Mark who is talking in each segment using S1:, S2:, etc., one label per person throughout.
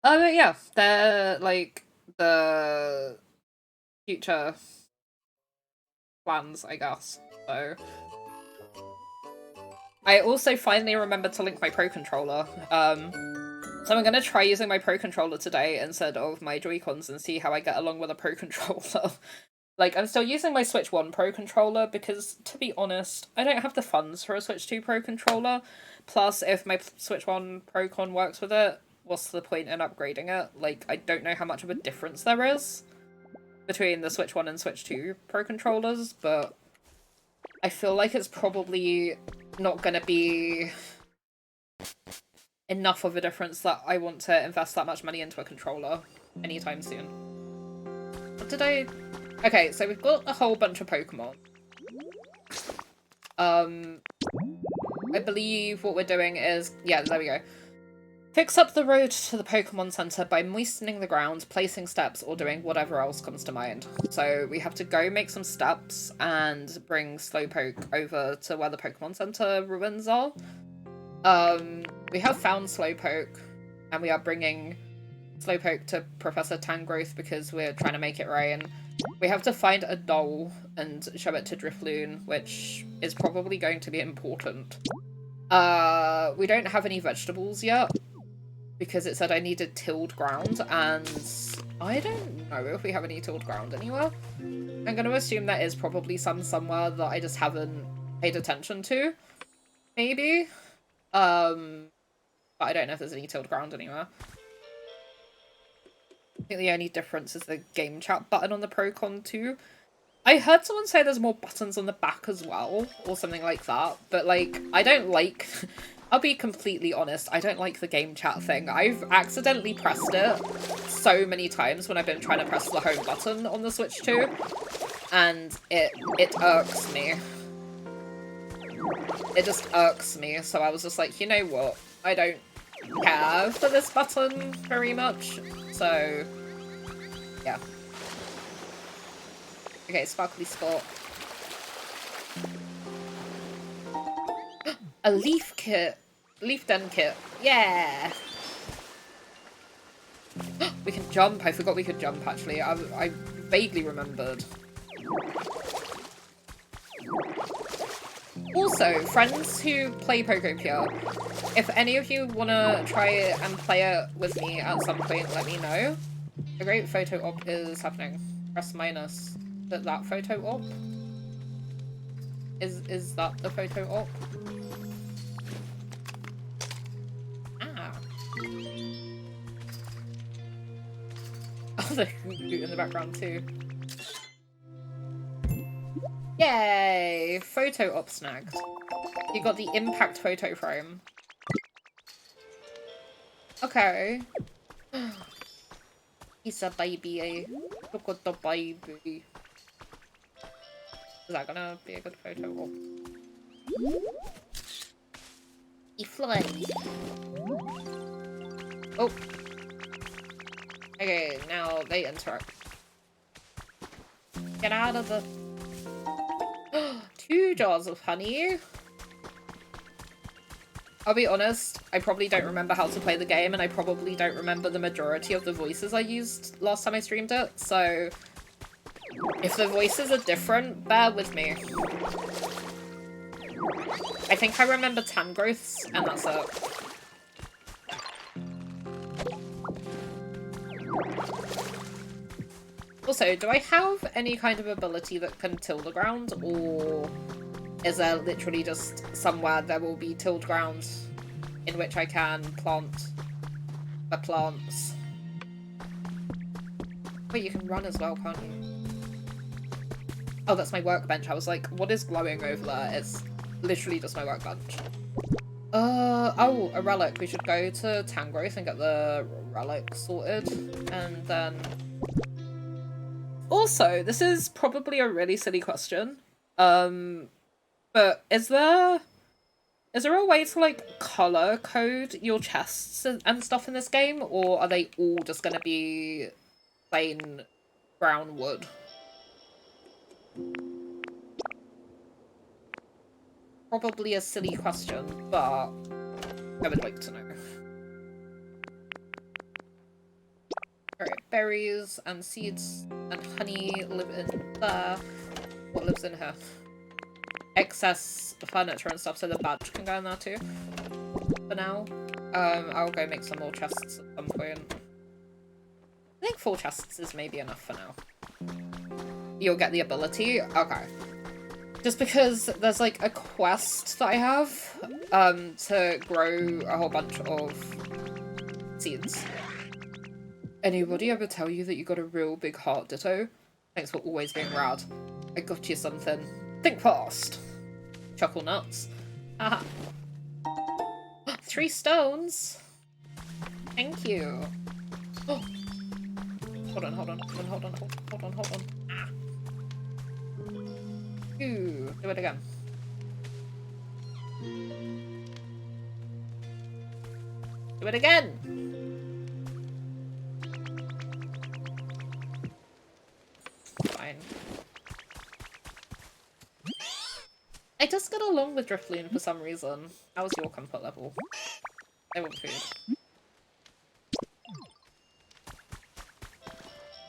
S1: Yeah, they're like the future plans, I guess. So I also finally remembered to link my Pro Controller. So I'm gonna try using my Pro Controller today instead of my Joy-Cons and see how I get along with a Pro Controller. Like, I'm still using my Switch 1 Pro Controller because, to be honest, I don't have the funds for a Switch 2 Pro Controller. Plus, if my Switch 1 Pro Con works with it, what's the point in upgrading it? Like, I don't know how much of a difference there is between the Switch 1 and Switch 2 Pro Controllers, but I feel like it's probably not gonna be enough of a difference that I want to invest that much money into a controller anytime soon. What did I... Okay, so we've got a whole bunch of Pokemon. I believe what we're doing is... Yeah, there we go. Fix up the road to the Pokemon Center by moistening the ground, placing steps, or doing whatever else comes to mind. So we have to go make some steps and bring Slowpoke over to where the Pokemon Center ruins are. We have found Slowpoke, and we are bringing Slowpoke to Professor Tangrowth because we're trying to make it rain. We have to find a doll and show it to Drifloon, which is probably going to be important. We don't have any vegetables yet, because it said I needed tilled ground, and I don't know if we have any tilled ground anywhere. I'm going to assume there is probably some somewhere that I just haven't paid attention to. Maybe. But I don't know if there's any tilled ground anywhere. I think the only difference is the game chat button on the Procon 2. I heard someone say there's more buttons on the back as well, or something like that, but, like, I don't like... I'll be completely honest, I don't like the game chat thing. I've accidentally pressed it so many times when I've been trying to press the home button on the Switch 2, and it irks me. It just irks me, so I was just like, you know what? I don't care for this button very much, so yeah. Okay, Sparkly Spot. A leaf kit! Leaf den kit. Yeah! We can jump. I forgot we could jump, actually. I vaguely remembered. Also, friends who play Pokopia, if any of you want to try it and play it with me at some point, let me know. A great photo op is happening. Press minus. That photo op? Is that the photo op? Ah. Oh, the hoot in the background too. Yay! Photo op snagged. You got the impact photo frame. Okay. He's a baby. Look at the baby. Is that gonna be a good photo op? He fly. Oh. Okay, now they interact. Get out of the... 2 jars of honey. I'll be honest, I probably don't remember how to play the game, and I probably don't remember the majority of the voices I used last time I streamed it, so if the voices are different, bear with me. I think I remember Tangrowth's, and that's it. Also, do I have any kind of ability that can till the ground, or is there literally just somewhere there will be tilled ground in which I can plant the plants? Wait, you can run as well, can't you? Oh, that's my workbench. I was like, what is glowing over there? It's literally just my workbench. Oh, a relic. We should go to Tangrowth and get the relic sorted, and then... Also, this is probably a really silly question, but is there a way to, like, color code your chests and stuff in this game, or are they all just gonna be plain brown wood? Probably a silly question, but I would like to know. berries and seeds and honey live in there. What lives in here? Excess furniture and stuff, so the badge can go in there too. For now. I'll go make some more chests at some point. I think 4 chests is maybe enough for now. You'll get the ability? Okay. Just because there's like a quest that I have to grow a whole bunch of seeds. Anybody ever tell you that you got a real big heart, Ditto? Thanks for always being rad. I got you something. Think fast. Chuckle nuts. Haha. 3 stones. Thank you. Oh. Hold on. Ah. Ooh, do it again. Do it again. Fine. I just got along with Drifloon for some reason. How was your comfort level? I want food.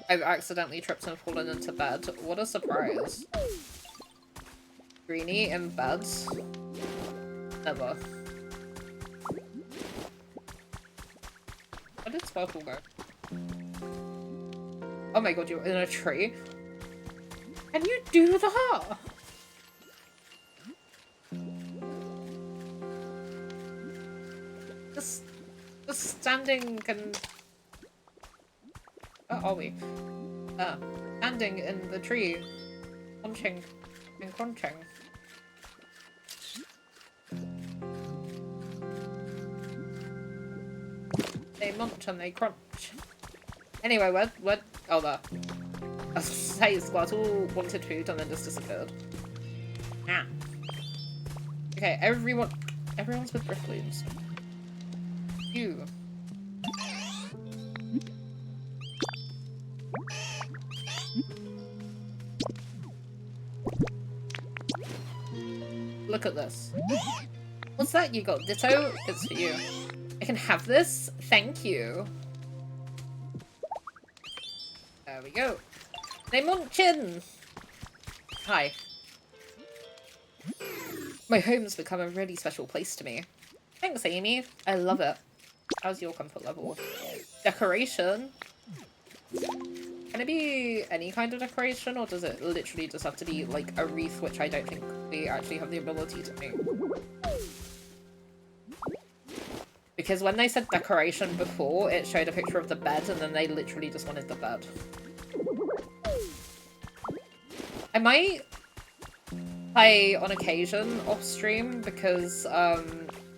S1: I've accidentally tripped and fallen into bed. What a surprise. Greenie in bed? Never. Where did Sparkle go? Oh my god, you're in a tree? Can you do that? Just standing and... Where are we? Standing in the tree, munching and crunching. They munch and they crunch. Anyway, where? Oh, there. I was say Squirtle wanted food and then just disappeared. Ah. Okay, everyone's with Drifloons. You. Look at this. What's that you got, Ditto? It's for you. I can have this? Thank you. There we go. They munchin! Hi. My home's become a really special place to me. Thanks, Amii. I love it. How's your comfort level? Decoration? Can it be any kind of decoration, or does it literally just have to be, like, a wreath, which I don't think we actually have the ability to make? Because when they said decoration before, it showed a picture of the bed, and then they literally just wanted the bed. I might play on occasion off-stream, because,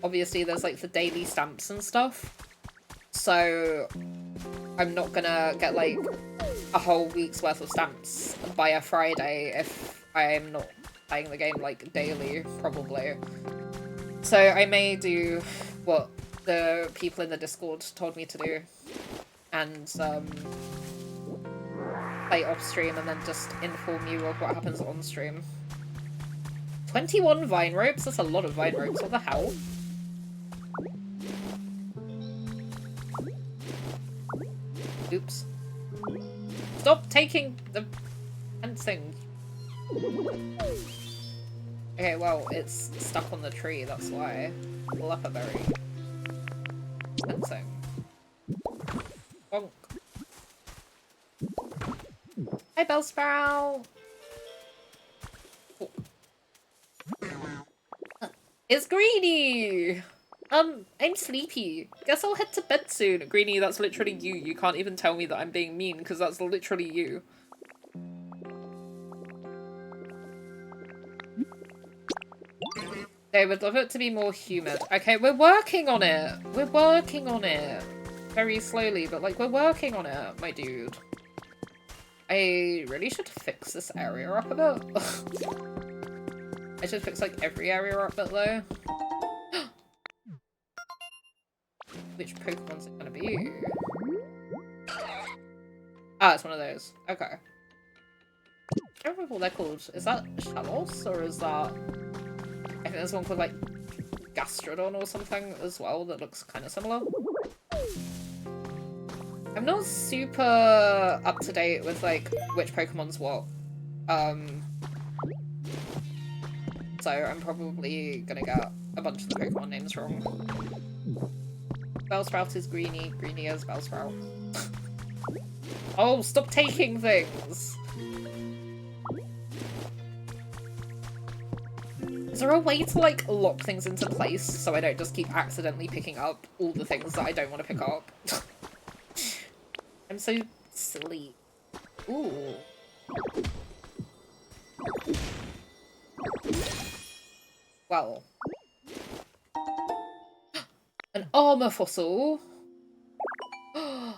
S1: obviously there's, like, the daily stamps and stuff. So, I'm not gonna get, like, a whole week's worth of stamps by a Friday if I'm not playing the game, like, daily, probably. So I may do what the people in the Discord told me to do, and play off stream and then just inform you of what happens on stream. 21 vine ropes? That's a lot of vine ropes. What the hell? Oops. Stop taking the fencing. Okay, well, it's stuck on the tree, that's why. Leperberry. Fencing. Bonk. Hi, Bellsprout! Oh. It's Greenie! I'm sleepy. Guess I'll head to bed soon. Greenie, that's literally you. You can't even tell me that I'm being mean, because that's literally you. They would love it to be more humid. Okay, we're working on it. We're working on it. Very slowly, but like, we're working on it, my dude. I really should fix this area up a bit. I should fix like every area up a bit though. Which Pokemon's it gonna be? Ah, it's one of those. Okay. I don't remember what they're called. Is that Shalos or is that... I think there's one called like Gastrodon or something as well that looks kind of similar. I'm not super up to date with, like, which Pokemon's what. So I'm probably gonna get a bunch of the Pokemon names wrong. Bellsprout is Greenie, Greenie is Bellsprout. Oh, stop taking things! Is there a way to, like, lock things into place so I don't just keep accidentally picking up all the things that I don't want to pick up? I'm so silly. Ooh. Well. An armor fossil?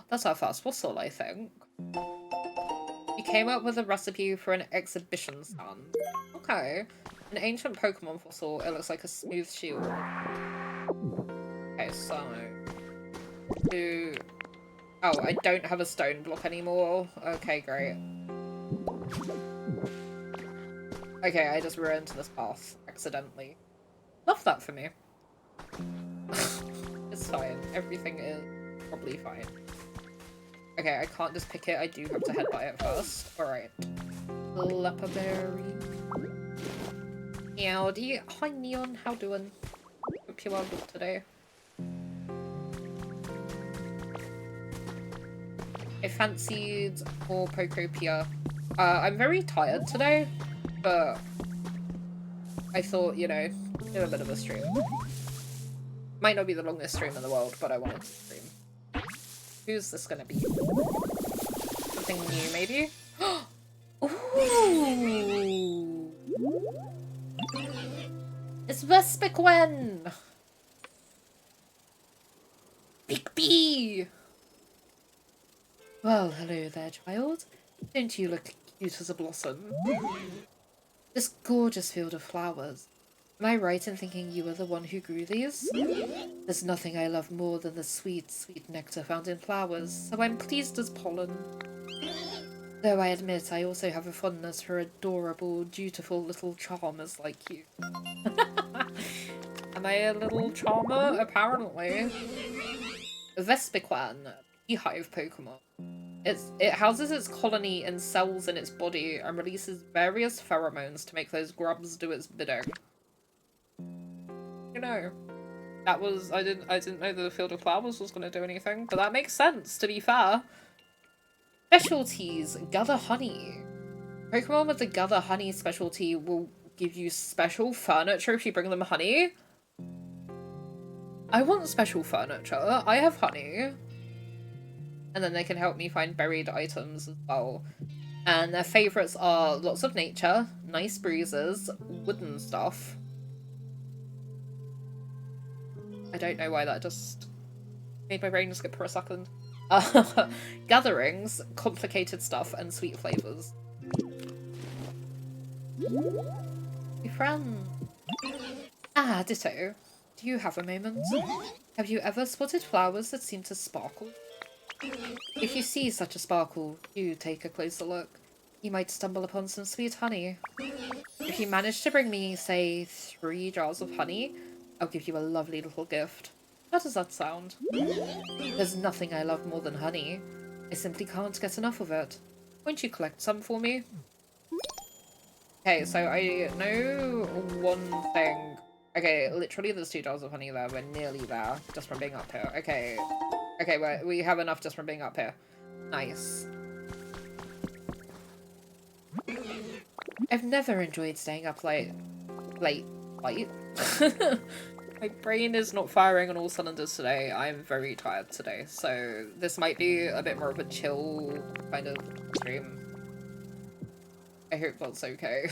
S1: That's our first fossil, I think. You came up with a recipe for an exhibition stand. Okay. An ancient Pokemon fossil. It looks like a smooth shield. Okay, so... Oh, I don't have a stone block anymore. Okay, great. Okay, I just ruined this path accidentally. Love that for me. It's fine. Everything is probably fine. Okay, I can't just pick it. I do have to head by it first. Alright. Leperberry. Howdy. Hi, Neon. How doing? Hope you are good today. I fancied more Pokopia. I'm very tired today, but I thought, you know, do a bit of a stream. Might not be the longest stream in the world, but I wanted to stream. Who's this gonna be? Something new, maybe? Ooh! It's Vespiquen! Big B! Well, hello there, child. Don't you look cute as a blossom? This gorgeous field of flowers. Am I right in thinking you were the one who grew these? There's nothing I love more than the sweet, sweet nectar found in flowers, so I'm pleased as pollen. Though I admit I also have a fondness for adorable, dutiful little charmers like you. Am I a little charmer? Apparently. Vespiquen, beehive Pokemon. It houses its colony in cells in its body and releases various pheromones to make those grubs do its bidding. You know, that was I didn't know the field of flowers was gonna do anything, but that makes sense, to be fair. Specialties, gather honey. Pokemon with the gather honey specialty will give you special furniture if you bring them honey. I want special furniture. I have honey. And then they can help me find buried items as well. And their favourites are lots of nature, nice breezes, wooden stuff. I don't know why that just made my brain skip for a second. Gatherings, complicated stuff, and sweet flavours. Your friend. Ah, ditto. Do you have a moment? Have you ever spotted flowers that seem to sparkle? If you see such a sparkle, do take a closer look. You might stumble upon some sweet honey. If you manage to bring me, say, 3 jars of honey, I'll give you a lovely little gift. How does that sound? There's nothing I love more than honey. I simply can't get enough of it. Won't you collect some for me? Okay, so I know one thing. Okay, literally there's 2 jars of honey there. We're nearly there, just from being up here. Okay. Okay, we have enough just from being up here. Nice. I've never enjoyed staying up late. My brain is not firing on all cylinders today. I'm very tired today, so this might be a bit more of a chill kind of stream. I hope that's okay.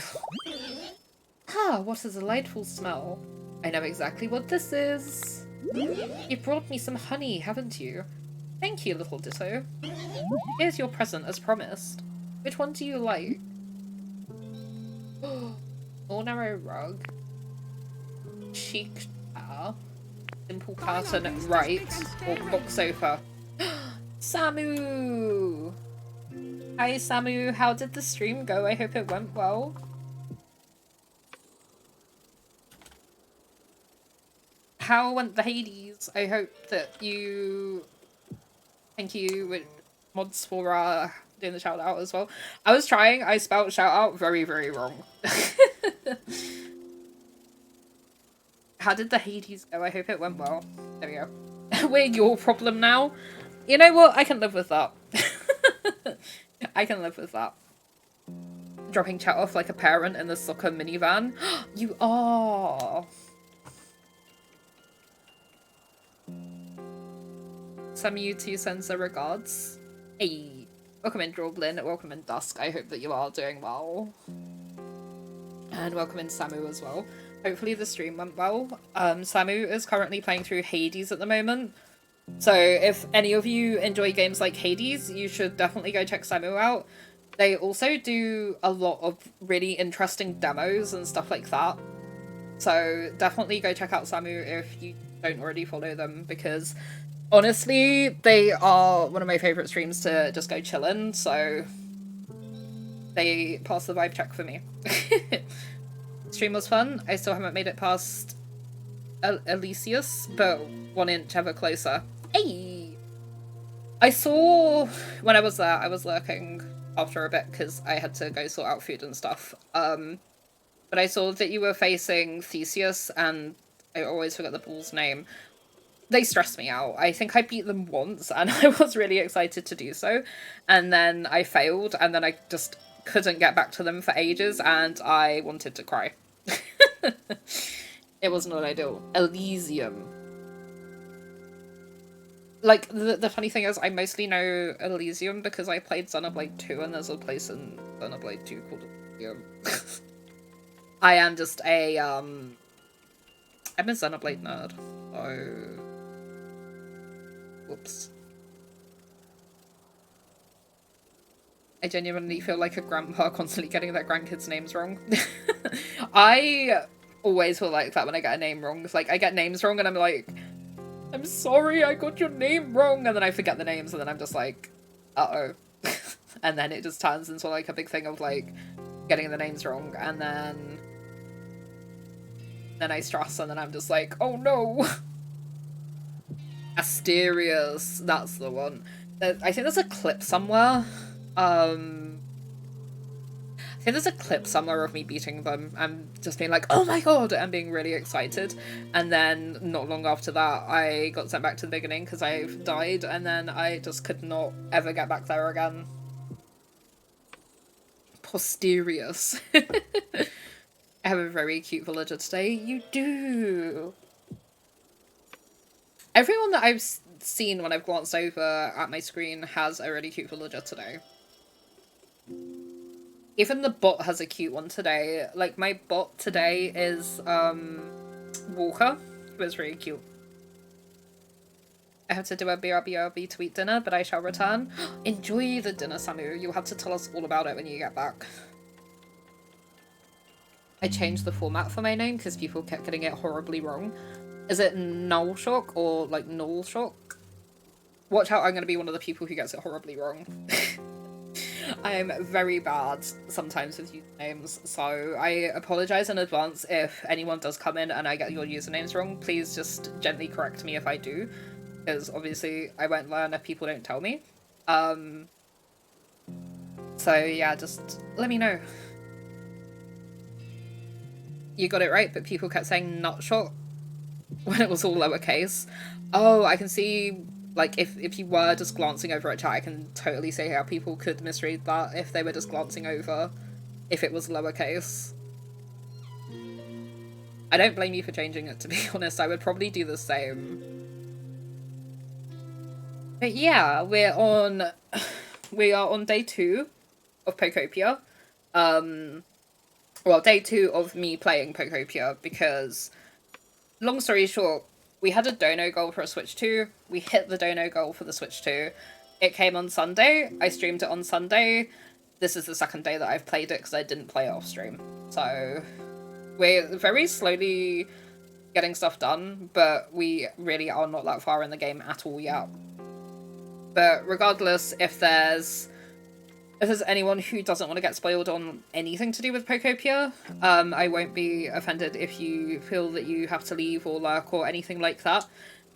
S1: Ah, what a delightful smell. I know exactly what this is. You brought me some honey, haven't you? Thank you, little Ditto. Here's your present as promised. Which one do you like? All narrow rug. Chic chair. Simple curtain right. Or box sofa. Samu! Hi Samu, how did the stream go? I hope it went well. How went the Hades? I hope that you... Thank you mods for doing the shout out as well. I was trying, I spelled shout out very, very wrong. How did the Hades go? I hope it went well. There we go. We're your problem now. You know what? I can live with that. I can live with that. Dropping chat off like a parent in the soccer minivan. You are. Some U2 sends their regards. Hey. Welcome in, Drawblin. Welcome in, Dusk. I hope that you are doing well. And welcome in, Samu, as well. Hopefully the stream went well. Samu is currently playing through Hades at the moment. So if any of you enjoy games like Hades, you should definitely go check Samu out. They also do a lot of really interesting demos and stuff like that. So definitely go check out Samu if you don't already follow them, because honestly, they are one of my favourite streams to just go chill in, so they pass the vibe check for me. Stream was fun. I still haven't made it past Elysius, but 1 inch ever closer. Hey! I saw, when I was there, I was lurking after a bit because I had to go sort out food and stuff. But I saw that you were facing Theseus, and I always forget the bull's name. They stressed me out. I think I beat them once, and I was really excited to do so. And then I failed, and then I just couldn't get back to them for ages, and I wanted to cry. It was not ideal. Elysium. Like, the funny thing is, I mostly know Elysium because I played Xenoblade 2, and there's a place in Xenoblade 2 called Elysium. I am just a, I'm a Xenoblade nerd. So... Whoops. I genuinely feel like a grandpa constantly getting their grandkids' names wrong. I always feel like that when I get a name wrong. It's like, I get names wrong and I'm like, I'm sorry, I got your name wrong. And then I forget the names and then I'm just like, uh-oh. And then it just turns into like a big thing of like getting the names wrong. And then I stress and then I'm just like, oh no. Asterius, that's the one. I think there's a clip somewhere. I think there's a clip somewhere of me beating them and just being like, oh my god, and being really excited. And then not long after that, I got sent back to the beginning because I've died, and then I just could not ever get back there again. Posterius. I have a very cute villager today. You do. Everyone that I've seen when I've glanced over at my screen has a really cute villager today. Even the bot has a cute one today. Like, my bot today is, Walker, who is really cute. I have to do a BRB to eat dinner, but I shall return. Enjoy the dinner, Samu. You'll have to tell us all about it when you get back. I changed the format for my name because people kept getting it horribly wrong. Is it Nullshock or, like, Nullshock? Watch out, I'm going to be one of the people who gets it horribly wrong. I am very bad sometimes with usernames, so I apologise in advance if anyone does come in and I get your usernames wrong. Please just gently correct me if I do, because obviously I won't learn if people don't tell me. So yeah, just let me know. You got it right, but people kept saying Nutshot when it was all lowercase. Oh, I can see... Like, if you were just glancing over at chat, I can totally see how people could misread that if they were just glancing over, if it was lowercase. I don't blame you for changing it, to be honest. I would probably do the same. But yeah, we are on day 2 of Pokopia. Well, day 2 of me playing Pokopia, because, long story short, we had a dono goal for a Switch 2. We hit the dono goal for the Switch 2. It came on Sunday. I streamed it on Sunday. This is the second day that I've played it because I didn't play it off stream. So we're very slowly getting stuff done, but we really are not that far in the game at all yet. But regardless, if there's anyone who doesn't want to get spoiled on anything to do with Pokopia, I won't be offended if you feel that you have to leave or lurk or anything like that.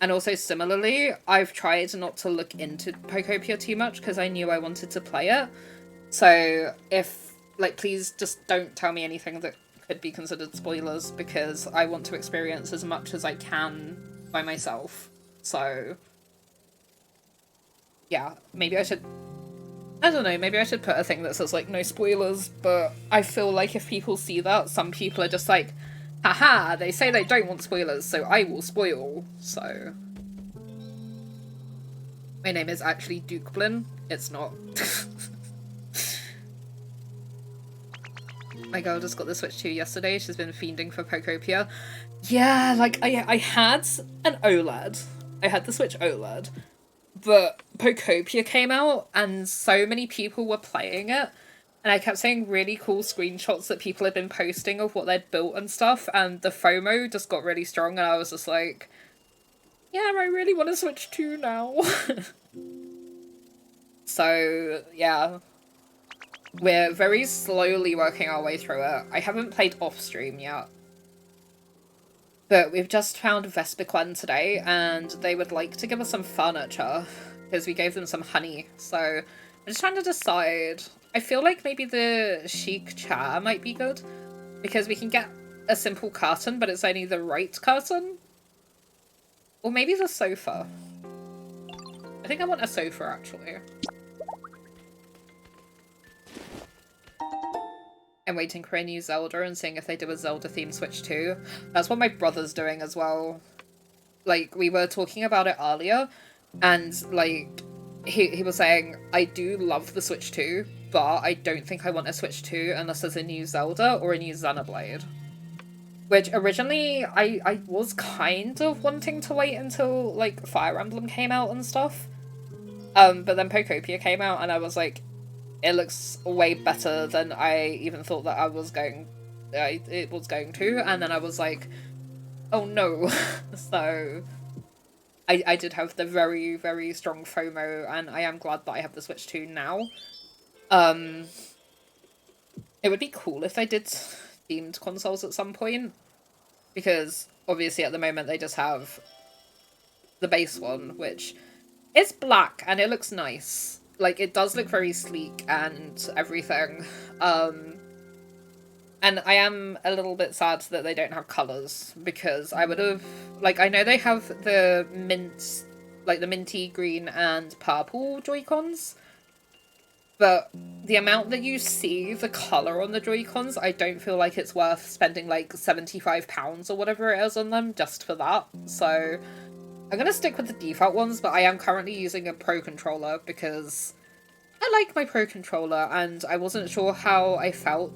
S1: And also similarly, I've tried not to look into Pokopia too much because I knew I wanted to play it. So if, like, please just don't tell me anything that could be considered spoilers because I want to experience as much as I can by myself. So, yeah, maybe I should... I don't know, maybe I should put a thing that says, like, no spoilers, but I feel like if people see that, some people are just like, haha, they say they don't want spoilers, so I will spoil, so... My name is actually Dukeblin. It's not. My girl just got the Switch 2 yesterday. She's been fiending for Pokopia. Yeah, like, I had an OLED. I had the Switch OLED. But Pokopia came out, and so many people were playing it. And I kept seeing really cool screenshots that people had been posting of what they'd built and stuff. And the FOMO just got really strong, and I was just like... Yeah, I really want to Switch 2 now. So, yeah. We're very slowly working our way through it. I haven't played off-stream yet. But we've just found Vespiquen today, and they would like to give us some furniture, because we gave them some honey. So, I'm just trying to decide. I feel like maybe the chic chair might be good, because we can get a simple curtain, but it's only the right curtain. Or maybe the sofa. I think I want a sofa, actually. I'm waiting for a new Zelda and seeing if they do a Zelda-themed Switch 2. That's what my brother's doing as well. Like, we were talking about it earlier, and, like, he was saying, I do love the Switch 2, but I don't think I want a Switch 2 unless there's a new Zelda or a new Xenoblade. Which originally I was kind of wanting to wait until, like, Fire Emblem came out and stuff. But then Pokopia came out and I was like, it looks way better than I even thought that it was going to. And then I was like, oh no. So I did have the very, very strong FOMO, and I am glad that I have the Switch 2 now. It would be cool if they did themed consoles at some point, because obviously at the moment they just have the base one, which is black and it looks nice. Like, it does look very sleek and everything. And I am a little bit sad that they don't have colours, because I would have... Like, I know they have the mint... Like, the minty green and purple Joy-Cons, but the amount that you see the colour on the Joy-Cons, I don't feel like it's worth spending, like, £75 or whatever it is on them just for that. So I'm gonna stick with the default ones, but I am currently using a Pro Controller because I like my Pro Controller, and I wasn't sure how I felt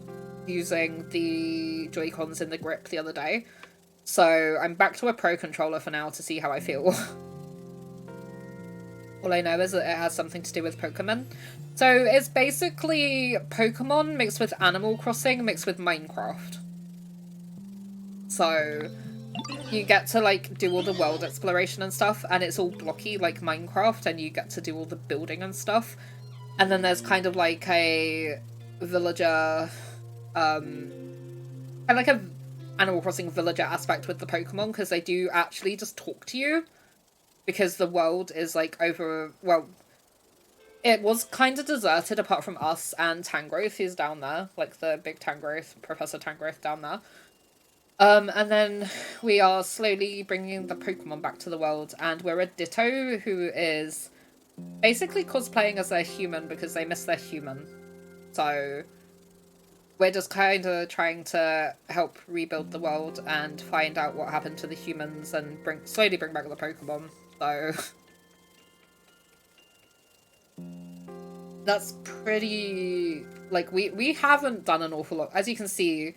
S1: using the Joy-Cons in the grip the other day. So I'm back to a Pro Controller for now to see how I feel. All I know is that it has something to do with Pokemon. So it's basically Pokemon mixed with Animal Crossing mixed with Minecraft. So you get to, like, do all the world exploration and stuff, and it's all blocky like Minecraft, and you get to do all the building and stuff. And then there's kind of like a villager, kind of like a Animal Crossing villager aspect with the Pokemon, because they do actually just talk to you. Because the world is, like, well, it was kind of deserted apart from us and Tangrowth, who's down there. Like, the big Tangrowth, Professor Tangrowth down there. And then we are slowly bringing the Pokemon back to the world, and we're a Ditto who is basically cosplaying as their human because they miss their human. So we're just kind of trying to help rebuild the world and find out what happened to the humans and slowly bring back the Pokemon. So that's pretty... Like, we haven't done an awful lot. As you can see,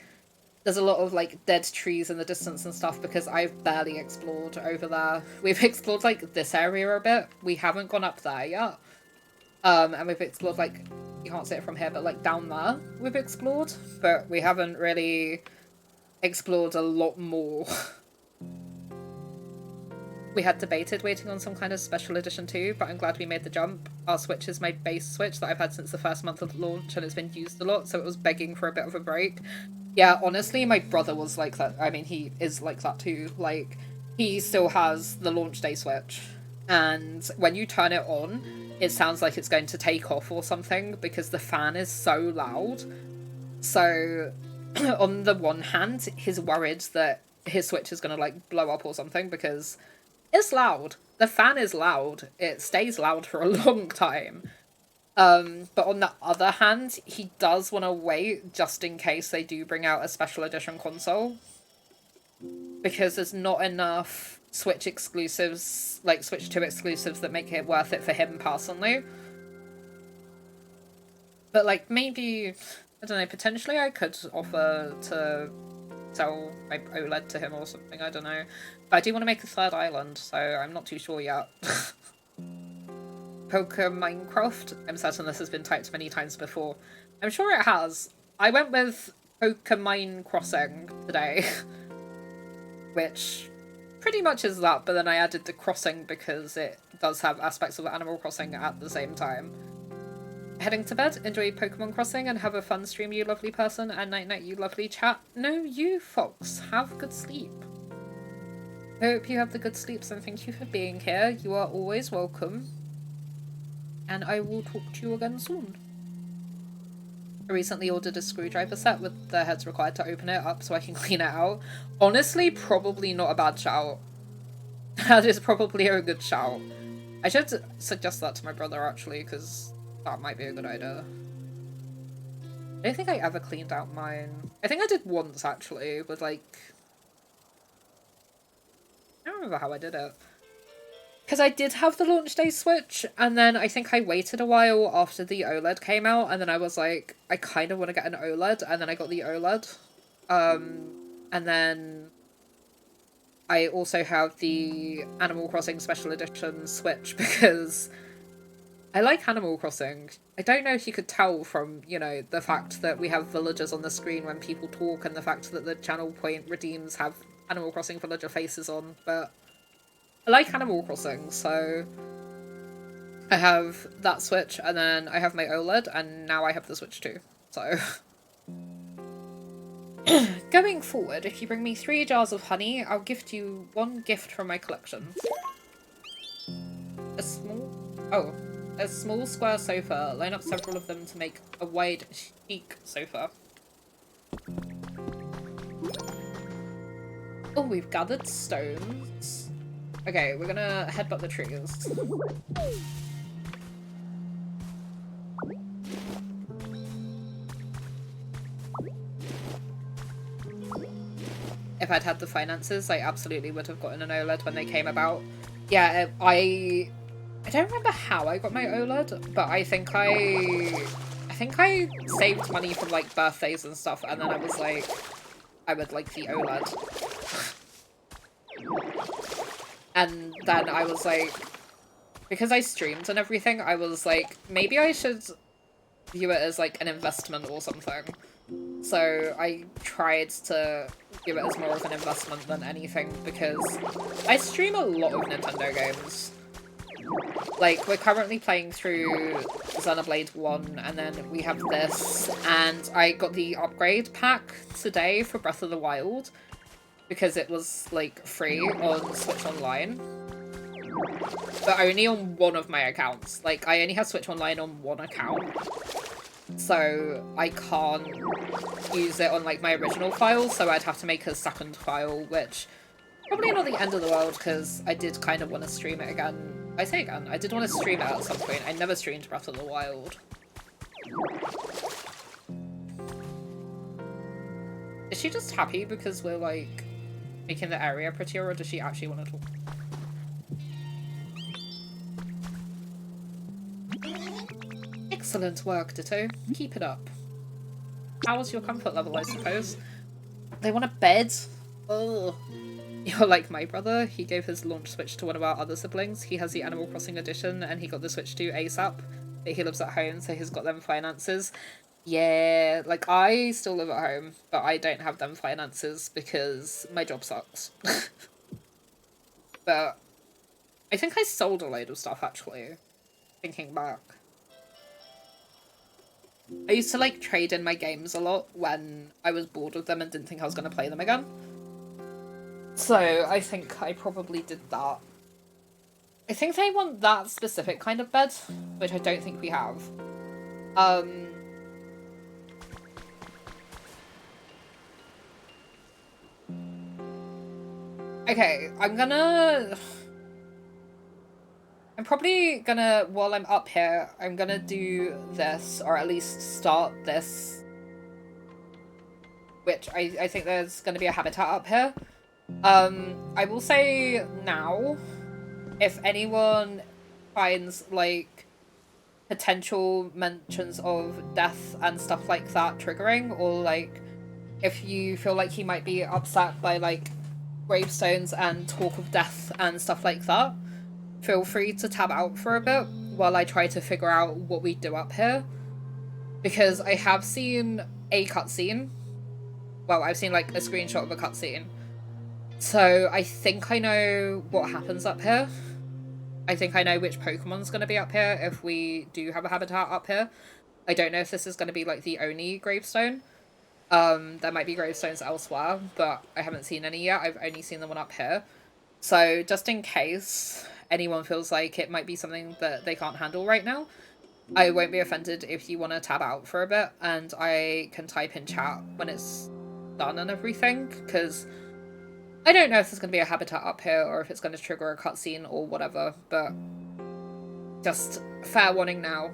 S1: there's a lot of, like, dead trees in the distance and stuff because I've barely explored over there. We've explored, like, this area a bit. We haven't gone up there yet. And we've explored, like, you can't see it from here, but, like, down there we've explored. But we haven't really explored a lot more. We had debated waiting on some kind of special edition too, but I'm glad we made the jump. Our Switch is my base Switch that I've had since the first month of launch, and it's been used a lot, so it was begging for a bit of a break. Yeah, honestly, my brother was like that. I mean, he is like that too. Like, he still has the launch day switch. And when you turn it on, it sounds like it's going to take off or something because the fan is so loud. So, on the one hand, he's worried that his switch is going to, like, blow up or something because it's loud. The fan is loud. It stays loud for a long time. But on the other hand, he does want to wait just in case they do bring out a special edition console. Because there's not enough Switch exclusives, like Switch 2 exclusives, that make it worth it for him personally. But, like, maybe, I don't know, potentially I could offer to sell my OLED to him or something, I don't know. But I do want to make a third island, so I'm not too sure yet. PokéMineCrossing? I'm certain this has been typed many times before. I'm sure it has. I went with PokéMineCrossing today. Which pretty much is that, but then I added the crossing because it does have aspects of Animal Crossing at the same time. Heading to bed, enjoy Pokemon Crossing and have a fun stream, you lovely person, and night-night, you lovely chat. No, you, Fox. Have good sleep. Hope you have the good sleeps and thank you for being here. You are always welcome. And I will talk to you again soon. I recently ordered a screwdriver set with the heads required to open it up so I can clean it out. Honestly, probably not a bad shout. That is probably a good shout. I should suggest that to my brother, actually, because that might be a good idea. I don't think I ever cleaned out mine. I think I did once, actually, with, like... I don't remember how I did it. Because I did have the launch day switch, and then I think I waited a while after the OLED came out, and then I was like, I kind of want to get an OLED, and then I got the OLED. And then I also have the Animal Crossing Special Edition Switch, because I like Animal Crossing. I don't know if you could tell from, you know, the fact that we have villagers on the screen when people talk, and the fact that the channel point redeems have Animal Crossing villager faces on, but I like Animal Crossing, so I have that Switch, and then I have my OLED, and now I have the Switch too, so... Going forward, if you bring me 3 jars of honey, I'll gift you 1 gift from my collection. A small square sofa. Line up several of them to make a wide, chic sofa. Oh, we've gathered stones. Okay, we're gonna headbutt the trees. If I'd had the finances, I absolutely would have gotten an OLED when they came about. Yeah, I don't remember how I got my OLED, but I think I saved money from, like, birthdays and stuff, and then I was like, I would like the OLED. And then I was like, because I streamed and everything, I was like, maybe I should view it as, like, an investment or something. So I tried to view it as more of an investment than anything, because I stream a lot of Nintendo games. Like, we're currently playing through Xenoblade 1, and then we have this, and I got the upgrade pack today for Breath of the Wild, because it was, like, free on Switch Online. But only on one of my accounts. Like, I only have Switch Online on one account. So I can't use it on, like, my original file, so I'd have to make a second file, which probably not the end of the world, because I did kind of want to stream it again. I say again, I did want to stream it at some point. I never streamed Breath of the Wild. Is she just happy because we're, like, making the area prettier, or does she actually want to talk? Excellent work, Ditto. Keep it up. How was your comfort level, I suppose? They want a bed? Ugh. You're like my brother. He gave his launch Switch to one of our other siblings. He has the Animal Crossing edition, and he got the Switch 2 ASAP. But he lives at home, so he's got them finances. Yeah, like, I still live at home, but I don't have them finances because my job sucks. But I think I sold a load of stuff, actually, thinking back. I used to, like, trade in my games a lot when I was bored of them and didn't think I was going to play them again. So I think I probably did that. I think they want that specific kind of bed, which I don't think we have. Okay, I'm probably gonna, while I'm up here, I'm gonna do this, or at least start this, which I think there's gonna be a habitat up here. I will say now, if anyone finds, like, potential mentions of death and stuff like that triggering, or, like, if you feel like he might be upset by, like, gravestones and talk of death and stuff like that, feel free to tab out for a bit while I try to figure out what we do up here. Because I have seen a cutscene. Well, I've seen, like, a screenshot of a cutscene. So I think I know what happens up here. I think I know which Pokemon's going to be up here if we do have a habitat up here. I don't know if this is going to be, like, the only gravestone. There might be gravestones elsewhere, but I haven't seen any yet. I've only seen the one up here. So just in case anyone feels like it might be something that they can't handle right now, I won't be offended if you want to tab out for a bit, and I can type in chat when it's done and everything, because I don't know if there's going to be a habitat up here or if it's going to trigger a cutscene or whatever, but just fair warning now.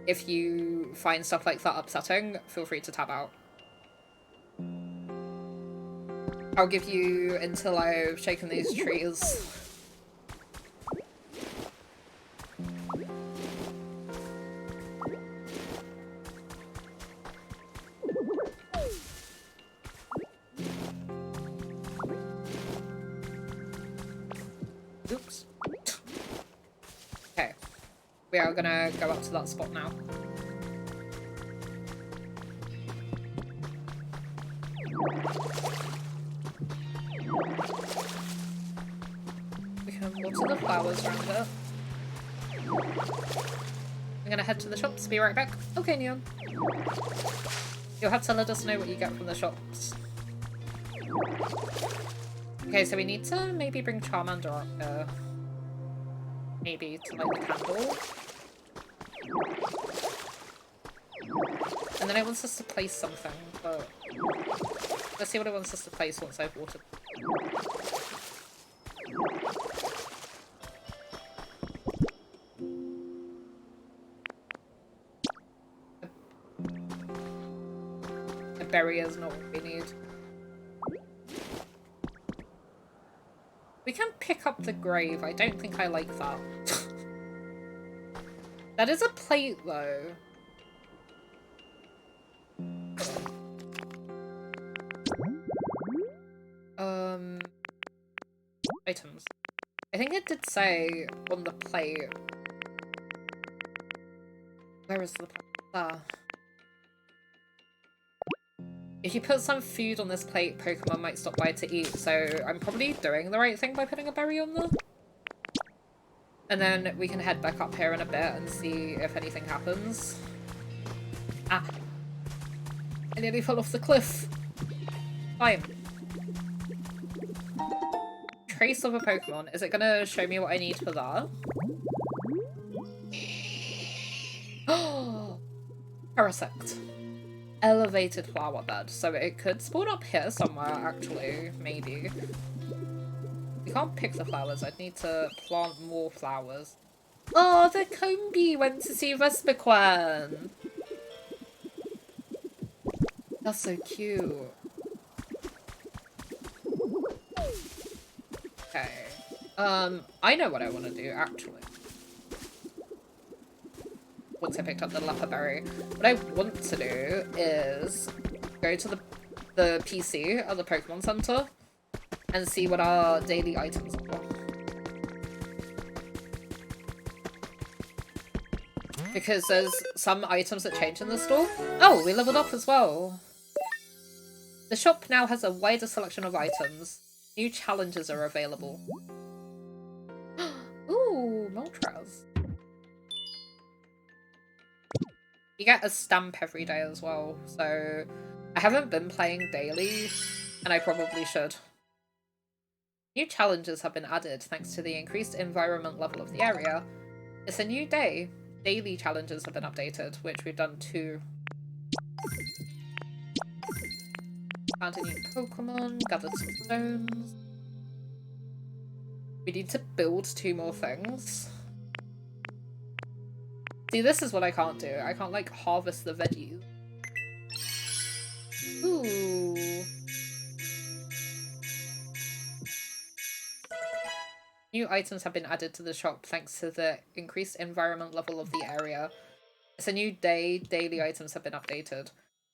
S1: If you find stuff like that upsetting, feel free to tab out. I'll give you until I've shaken these trees. Oops. Okay. We are gonna go up to that spot now. We can water the flowers around it. I'm gonna head to the shops, be right back. Okay, Neon. You'll have to let us know what you get from the shops. Okay, so we need to maybe bring Charmander up here. Maybe to light the candle. And then it wants us to place something, but let's see what it wants us to place once I've watered. A berry is not what we need. We can pick up the grave. I don't think I like that. That is a plate, though. Items. I think it did say on the plate. Where is the plate? Ah. If you put some food on this plate, Pokemon might stop by to eat, so I'm probably doing the right thing by putting a berry on there. And then we can head back up here in a bit and see if anything happens. Ah. I nearly fell off the cliff. Fine. Trace of a Pokemon. Is it gonna show me what I need for that? Oh! Parasect. Elevated flower bed. So it could spawn up here somewhere, actually. Maybe. We can't pick the flowers. I'd need to plant more flowers. Oh, the Combi went to see Vespiquen! That's so cute. Okay. I know what I want to do, actually. Once I picked up the Leper Berry. What I want to do is go to the PC at the Pokemon Center and see what our daily items are. Because there's some items that change in the store. Oh, we leveled up as well. The shop now has a wider selection of items. New challenges are available. Ooh, Moltres. You get a stamp every day as well, so I haven't been playing daily, and I probably should. New challenges have been added thanks to the increased environment level of the area. It's a new day. Daily challenges have been updated, which we've done 2. Found a new Pokemon, gathered some stones. We need to build 2 more things. See, this is what I can't do. I can't, like, harvest the veggies. Ooh. New items have been added to the shop thanks to the increased environment level of the area. It's a new day. Daily items have been updated.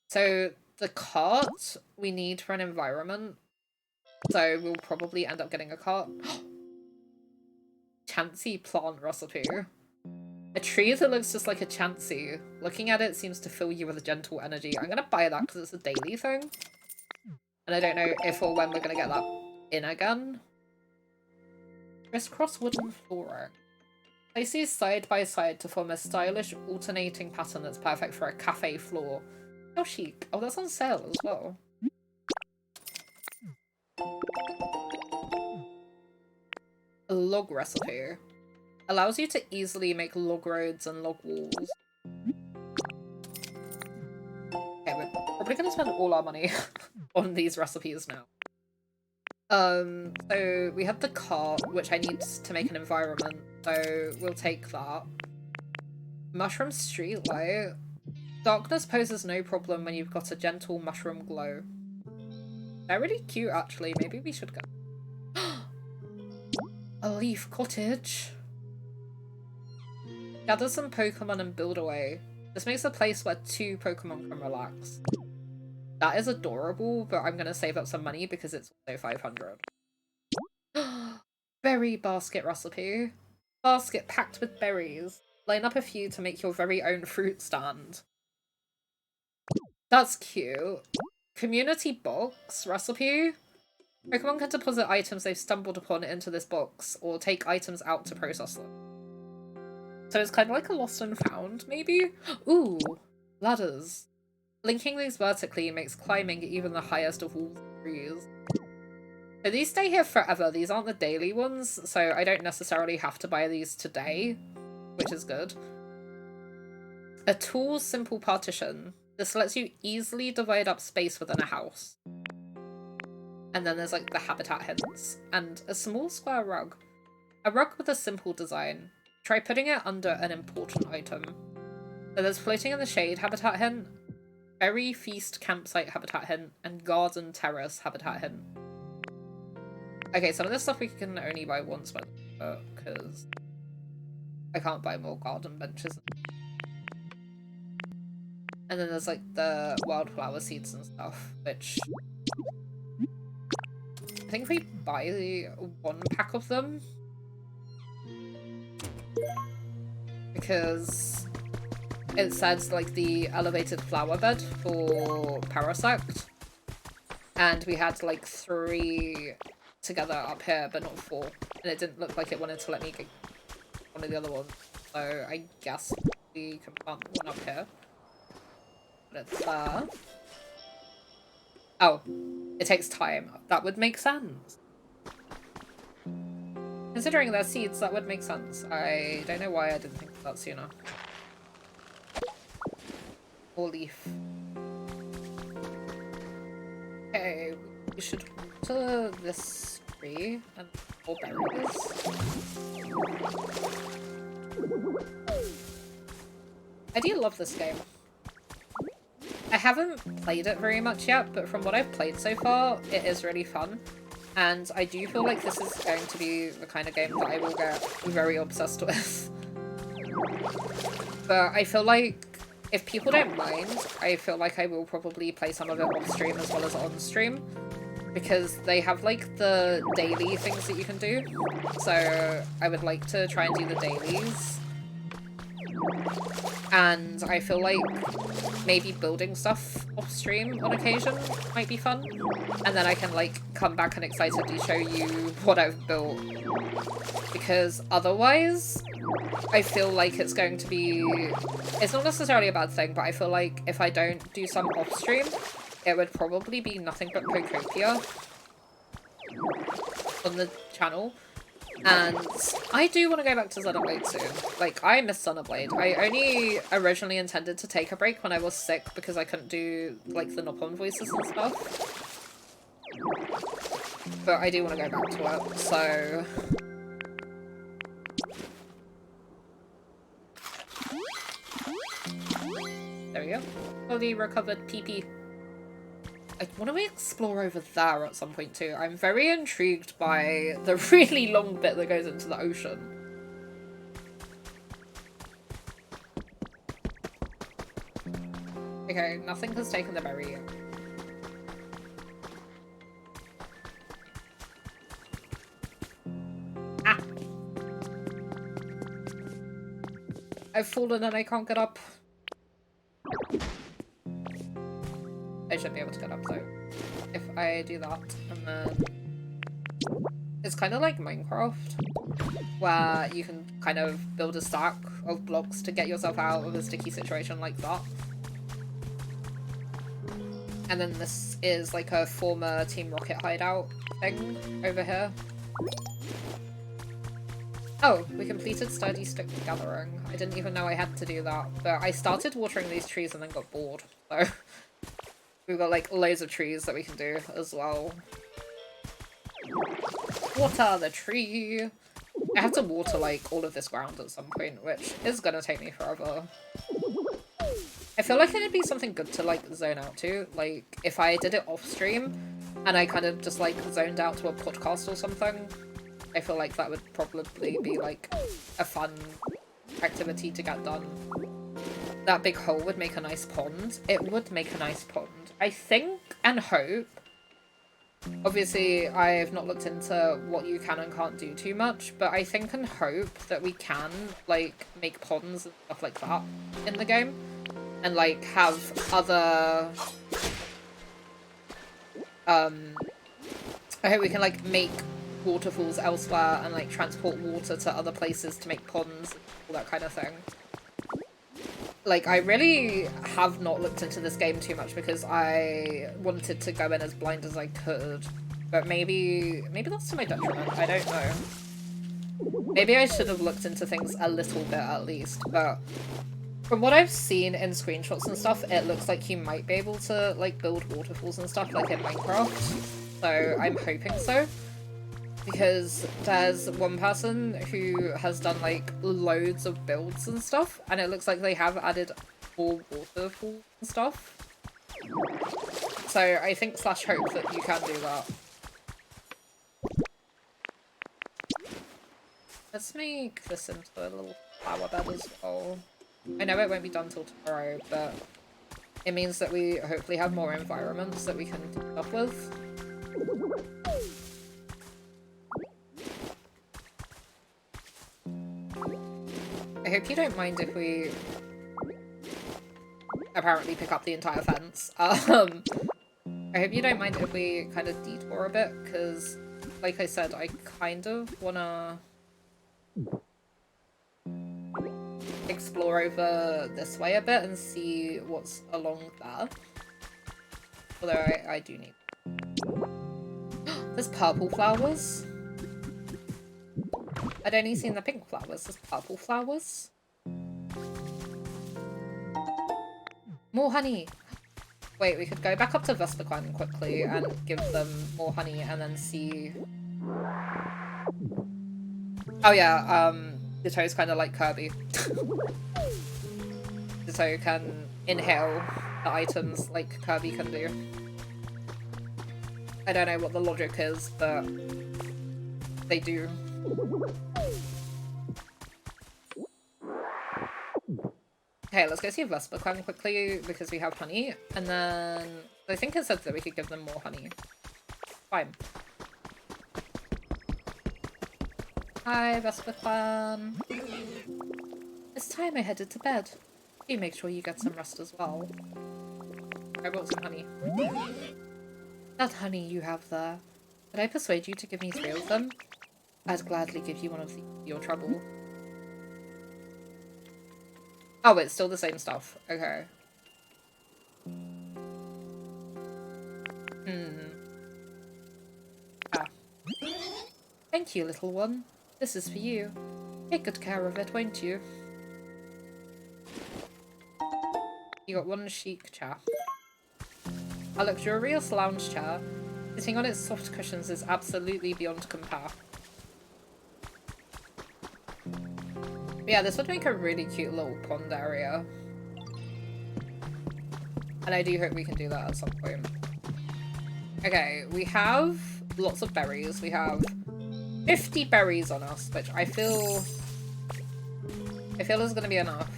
S1: So the cart we need for an environment. So we'll probably end up getting a cart. Chansey plant recipe. A tree that looks just like a Chansey. Looking at it seems to fill you with a gentle energy. I'm gonna buy that because it's a daily thing. And I don't know if or when we're gonna get that in again. Crisscross wooden flooring. Place these side by side to form a stylish alternating pattern that's perfect for a cafe floor. How chic. Oh, that's on sale as well. A log recipe. Allows you to easily make log roads and log walls. Okay, we're probably gonna spend all our money on these recipes now. So we have the cart, which I need to make an environment, so we'll take that. Mushroom streetlight. Darkness poses no problem when you've got a gentle mushroom glow. They're really cute, actually. Maybe we should go. A leaf cottage. Gather some Pokemon and build away. This makes a place where 2 Pokemon can relax. That is adorable, but I'm gonna save up some money because it's also 500. Berry basket recipe. Basket packed with berries. Line up a few to make your very own fruit stand. That's cute. Community box recipe. Pokemon can deposit items they've stumbled upon into this box, or take items out to process them. So it's kind of like a lost and found, maybe? Ooh, ladders. Linking these vertically makes climbing even the highest of all trees. So these stay here forever. These aren't the daily ones, so I don't necessarily have to buy these today, which is good. A tall, simple partition. This lets you easily divide up space within a house. And then there's like the habitat hints. And a small square rug. A rug with a simple design. Try putting it under an important item. So there's floating in the shade habitat hint, berry feast campsite habitat hint, and garden terrace habitat hint. Okay, some of this stuff we can only buy once because I can't buy more garden benches. And then there's like the wildflower seeds and stuff, which I think we buy 1 pack of them. Because it says like the elevated flower bed for Parasect. And we had like 3 together up here, but not 4. And it didn't look like it wanted to let me get one of the other ones. So I guess we can plant one up here. But it's there. Oh, it takes time. That would make sense. Considering they're seeds, that would make sense. I don't know why I didn't think of that sooner. Or leaf. Okay, we should water this tree and more berries. I do love this game. I haven't played it very much yet, but from what I've played so far, it is really fun. And I do feel like this is going to be the kind of game that I will get very obsessed with. But I feel like if people don't mind, I feel like I will probably play some of it off stream as well as on stream. Because they have like the daily things that you can do. So I would like to try and do the dailies. And I feel like maybe building stuff off stream on occasion might be fun. And then I can like come back and excitedly show you what I've built. Because otherwise, I feel like it's going to be... It's not necessarily a bad thing, but I feel like if I don't do some off stream, it would probably be nothing but Pokopia. on the channel. And I do want to go back to Xenoblade soon. Like, I miss Xenoblade. I only originally intended to take a break when I was sick because I couldn't do, like, the knock-on voices and stuff. But I do want to go back to it, so... There we go. Fully recovered PP. I want to explore over there at some point too. I'm very intrigued by the really long bit that goes into the ocean. Okay, nothing has taken the berry yet. Ah! I've fallen and I can't get up. I should be able to get up though. If I do that, and then... It's kind of like Minecraft, where you can kind of build a stack of blocks to get yourself out of a sticky situation like that. And then this is like a former Team Rocket hideout thing over here. Oh, we completed Sturdy Stick Gathering. I didn't even know I had to do that, but I started watering these trees and then got bored, so... We've got like loads of trees that we can do as well. Water the tree! I have to water like all of this ground at some point, which is gonna take me forever. I feel like it'd be something good to like zone out to. Like if I did it off stream and I kind of just like zoned out to a podcast or something, I feel like that would probably be like a fun activity to get done. That big hole would make a nice pond. It would make a nice pond. I think and hope. Obviously, I've not looked into what you can and can't do too much, but I think and hope that we can, like, make ponds and stuff like that in the game. And, like, have other... I hope we can, like, make waterfalls elsewhere and, like, transport water to other places to make ponds, all that kind of thing. Like, I really have not looked into this game too much because I wanted to go in as blind as I could. But maybe that's to my detriment, I don't know. Maybe I should have looked into things a little bit at least, but from what I've seen in screenshots and stuff, it looks like you might be able to, like, build waterfalls and stuff like in Minecraft. So I'm hoping so. Because there's one person who has done like loads of builds and stuff, and it looks like they have added more waterfalls and stuff. So I think / hope that you can do that. Let's make this into a little flower bed as well. I know it won't be done till tomorrow, but it means that we hopefully have more environments that we can keep up with. I hope you don't mind if we apparently pick up the entire fence. I hope you don't mind if we kind of detour a bit, because, like I said, I kind of wanna explore over this way a bit and see what's along there. Although I do need... There's purple flowers. I'd only seen the pink flowers. There's purple flowers. More honey! Wait, we could go back up to Vesperquan quickly and give them more honey and then see... Oh yeah, Ditto's kind of like Kirby. Ditto can inhale the items like Kirby can do. I don't know what the logic is, but they do. Okay, let's go see Vesperquan quickly because we have honey, and then I think it said that we could give them more honey. Fine. Hi, Vesperquan. It's time I headed to bed. You make sure you get some rest as well. I brought some honey. That honey you have there. Could I persuade you to give me 3 of them? I'd gladly give you one of your trouble. Oh, it's still the same stuff. Okay. Ah. Thank you, little one. This is for you. Take good care of it, won't you? You got one chic chair. A luxurious lounge chair, sitting on its soft cushions, is absolutely beyond compare. But yeah, this would make a really cute little pond area. And I do hope we can do that at some point. Okay, we have lots of berries. We have 50 berries on us, which I feel is gonna be enough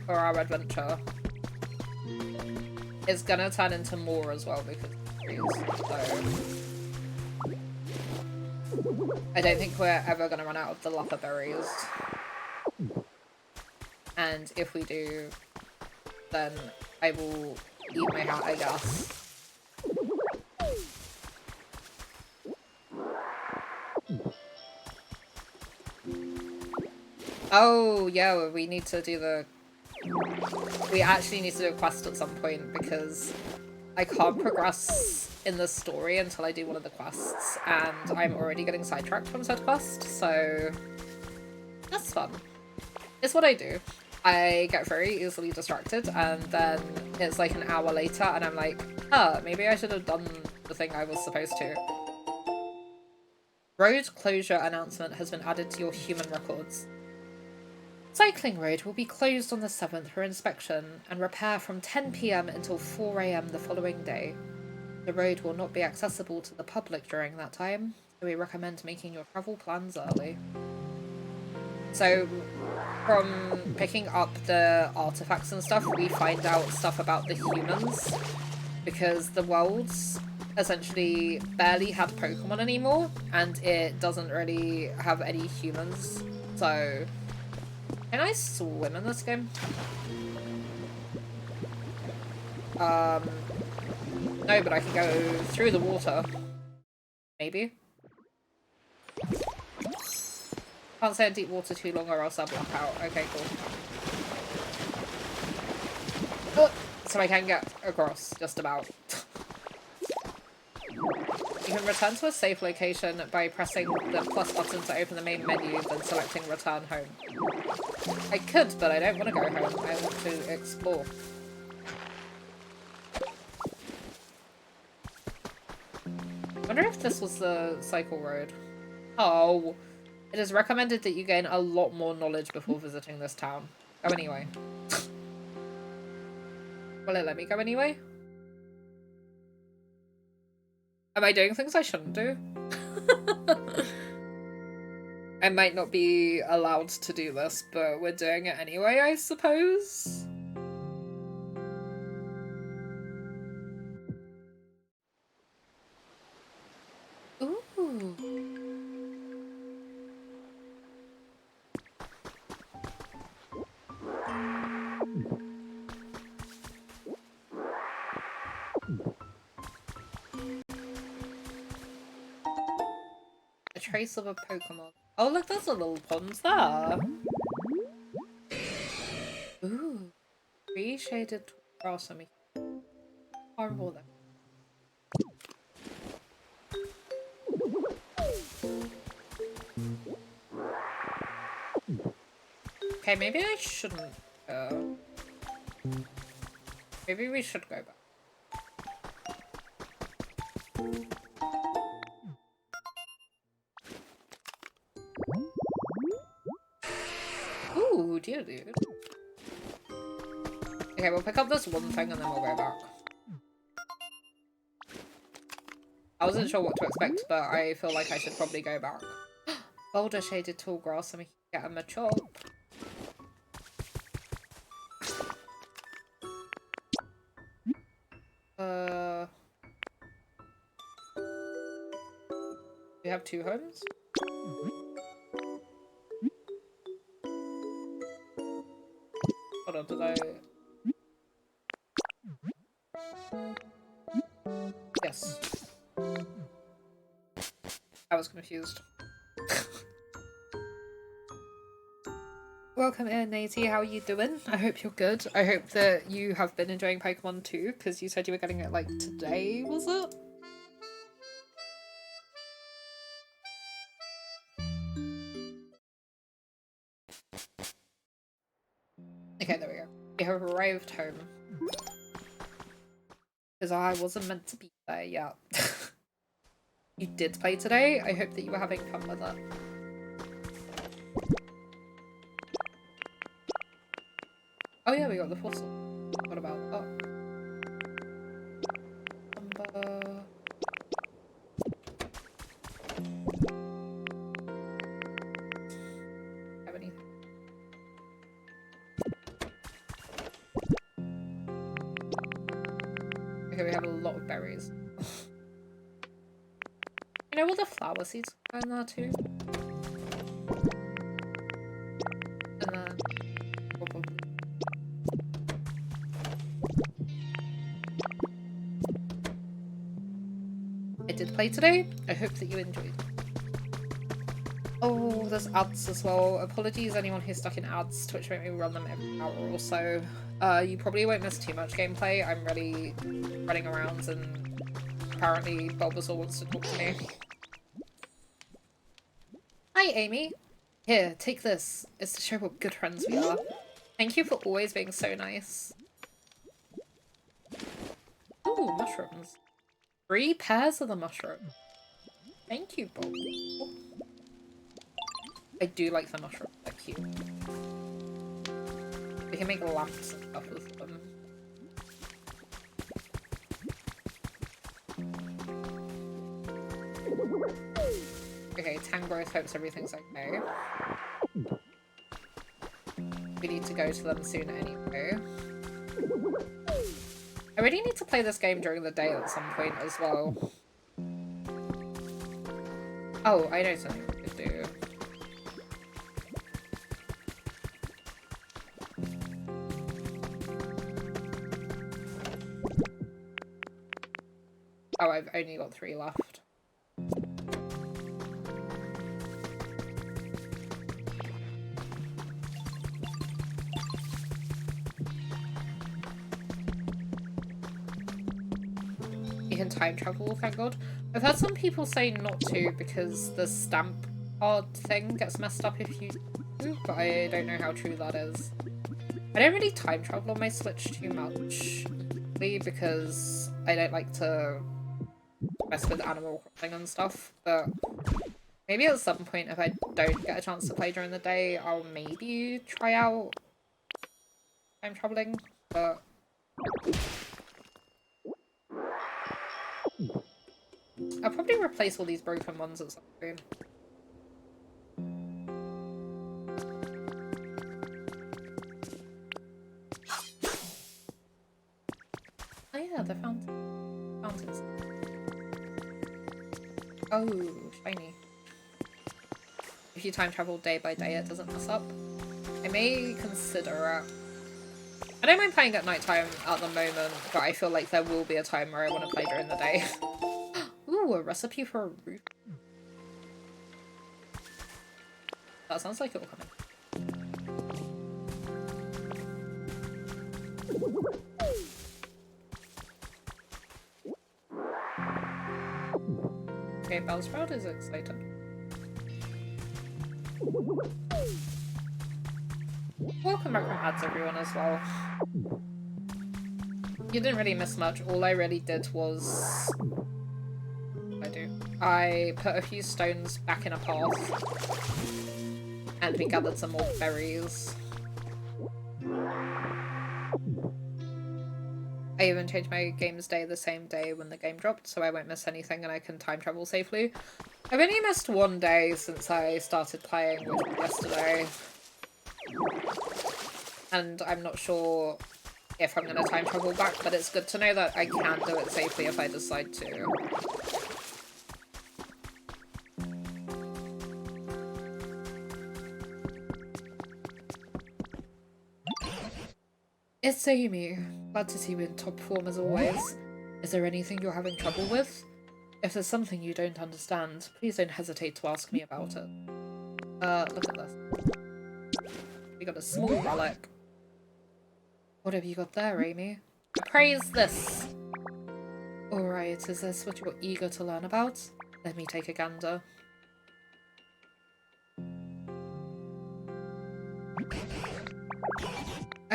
S1: for our adventure. It's gonna turn into more as well because of trees, so I don't think we're ever gonna run out of the lappa berries. And if we do, then I will eat my hat, I guess. Oh, yeah, we need to do the... We actually need to do a quest at some point because I can't progress in the story until I do one of the quests, and I'm already getting sidetracked from said quest, so that's fun. It's what I do. I get very easily distracted, and then it's like an hour later, and I'm like, maybe I should have done the thing I was supposed to. Road closure announcement has been added to your human records. Cycling road will be closed on the 7th for inspection and repair from 10 PM until 4 AM the following day. The road will not be accessible to the public during that time, so we recommend making your travel plans early. So, from picking up the artifacts and stuff, we find out stuff about the humans, because the worlds essentially barely had Pokemon anymore, and it doesn't really have any humans, so... Can I swim in this game? No, but I can go through the water. Maybe. Can't stay in deep water too long or else I'll black out. Okay, cool. Oh, so I can get across, just about. You can return to a safe location by pressing the plus button to open the main menu, then selecting return home. I could, but I don't want to go home. I want to explore. I wonder if this was the cycle road. Oh, it is recommended that you gain a lot more knowledge before visiting this town. Go anyway. Will it let me go anyway? Am I doing things I shouldn't do? I might not be allowed to do this, but we're doing it anyway, I suppose? Ooh. A trace of a Pokemon. Oh, look, there's a little pond there. Ooh. Tree shaded grass. I mean, horrible though. Okay, maybe I shouldn't go. Maybe we should go back. Ooh, dear dude. Okay, we'll pick up this one thing and then we'll go back. I wasn't sure what to expect, but I feel like I should probably go back. Boulder shaded tall grass and we can get a mature. We have 2 homes? Hold on, did I... Yes. I was confused. Welcome in, Naty. How are you doing? I hope you're good. I hope that you have been enjoying Pokemon too, because you said you were getting it like today, was it? have arrived home. Because I wasn't meant to be there yet. You did play today? I hope that you were having fun with it. Oh yeah, we got the fossil. What about that? Number... Have anything? Okay, we have a lot of berries. You know all the flower seeds are in there too? And then probably. I did play today. I hope that you enjoyed. Oh, there's ads as well. Apologies anyone who's stuck in ads. Twitch make me run them every hour or so. You probably won't miss too much gameplay. I'm really running around and apparently Bulbasaur wants to talk to me. Hi, Amy. Here, take this. It's to show what good friends we are. Thank you for always being so nice. Ooh, mushrooms. 3 pairs of the mushroom. Thank you, Bob. I do like the mushrooms. They're cute. We can make lamps and stuff with them. Okay, Tangrowth hopes everything's okay. We need to go to them soon anyway. I really need to play this game during the day at some point as well. Oh, I know something we could do. Oh, I've only got 3 left. You can time travel, thank god. I've heard some people say not to because the stamp card thing gets messed up if you do, but I don't know how true that is. I don't really time travel on my Switch too much, because I don't like to mess with Animal Crossing and stuff, but maybe at some point if I don't get a chance to play during the day, I'll maybe try out time traveling, but I'll probably replace all these broken ones at some point. Oh yeah, the fountains. Oh, shiny. If you time travel day by day, it doesn't mess up. I may consider it. I don't mind playing at night time at the moment, but I feel like there will be a time where I want to play during the day. Ooh, a recipe for a roof. That sounds like it will come in. Okay, Bellsprout is excited. Welcome back from ads, everyone, as well. You didn't really miss much. All I really did was... I put a few stones back in a path. And we gathered some more berries. I even changed my game's day the same day when the game dropped, so I won't miss anything and I can time travel safely. I've only missed 1 day since I started playing, which was yesterday. And I'm not sure if I'm going to time travel back, but it's good to know that I can do it safely if I decide to. It's Amy. Glad to see you in top form as always. Is there anything you're having trouble with? If there's something you don't understand, please don't hesitate to ask me about it. Look at this. We got a small relic. What have you got there, Amy? Praise this! Alright, is this what you're eager to learn about? Let me take a gander.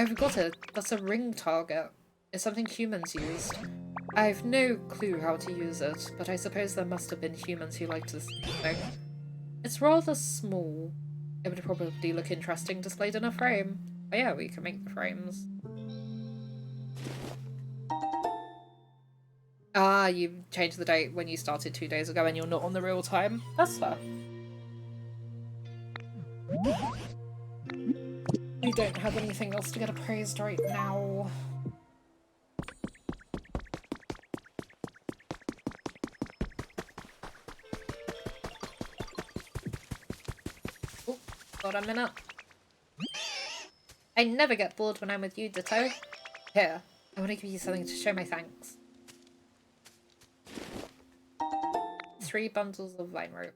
S1: I've got it. That's a ring target. It's something humans used. I've no clue how to use it, but I suppose there must have been humans who liked this thing. It's rather small. It would probably look interesting displayed in a frame. Oh yeah, we can make the frames. Ah, you changed the date when you started 2 days ago and you're not on the real time. That's fair. We don't have anything else to get appraised right now. Oh, got a minute. I never get bored when I'm with you, Ditto. Here, I want to give you something to show my thanks. 3 bundles of vine rope.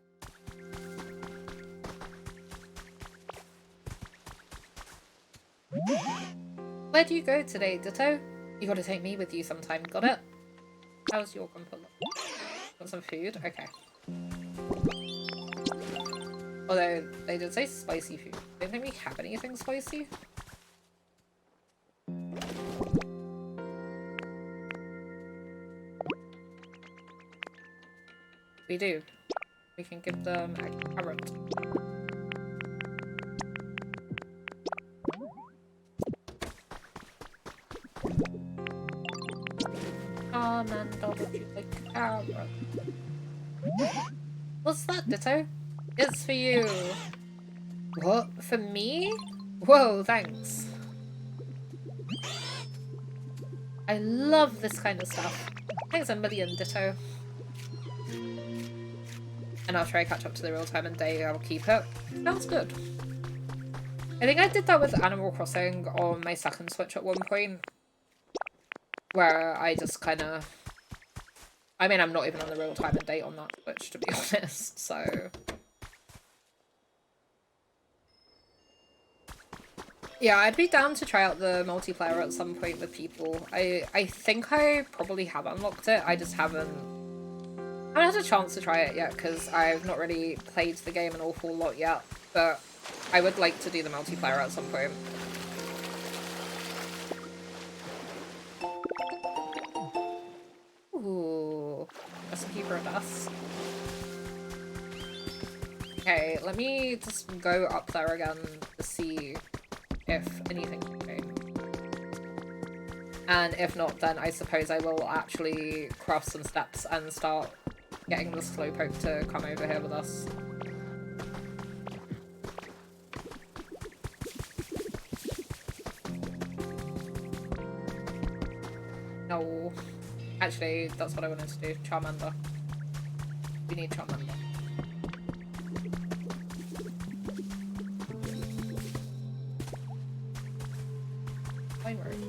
S1: Where do you go today, Ditto? You gotta take me with you sometime, got it? How's your grandpa look? Want some food? Okay. Although, they did say spicy food. Don't think we have anything spicy. We do. We can give them a carrot. Amanda, would you like a carrot? What's that, Ditto? It's for you. What? For me? Whoa, thanks. I love this kind of stuff. Thanks a million, Ditto. And after I catch up to the real time and day, I'll keep it. Sounds good. I think I did that with Animal Crossing on my second Switch at one point. Where I just kind of... I mean, I'm not even on the real time and date on that Switch, to be honest, so... Yeah, I'd be down to try out the multiplayer at some point with people. I think I probably have unlocked it, I just haven't had a chance to try it yet, because I've not really played the game an awful lot yet, but I would like to do the multiplayer at some point. Ooh, recipe for a dust. Okay, let me just go up there again to see if anything changed. And if not, then I suppose I will actually craft some steps and start getting the Slowpoke to come over here with us. No. Actually, that's what I wanted to do. Charmander. We need Charmander. Fine road.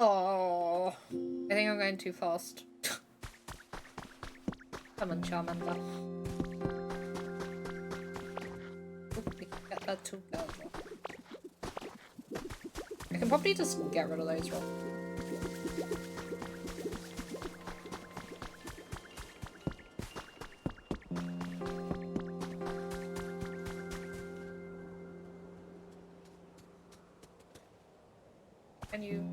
S1: Oh, I think I'm going too fast. Come on, Charmander. Oh, we can get that together. I can probably just get rid of those rocks. Can you?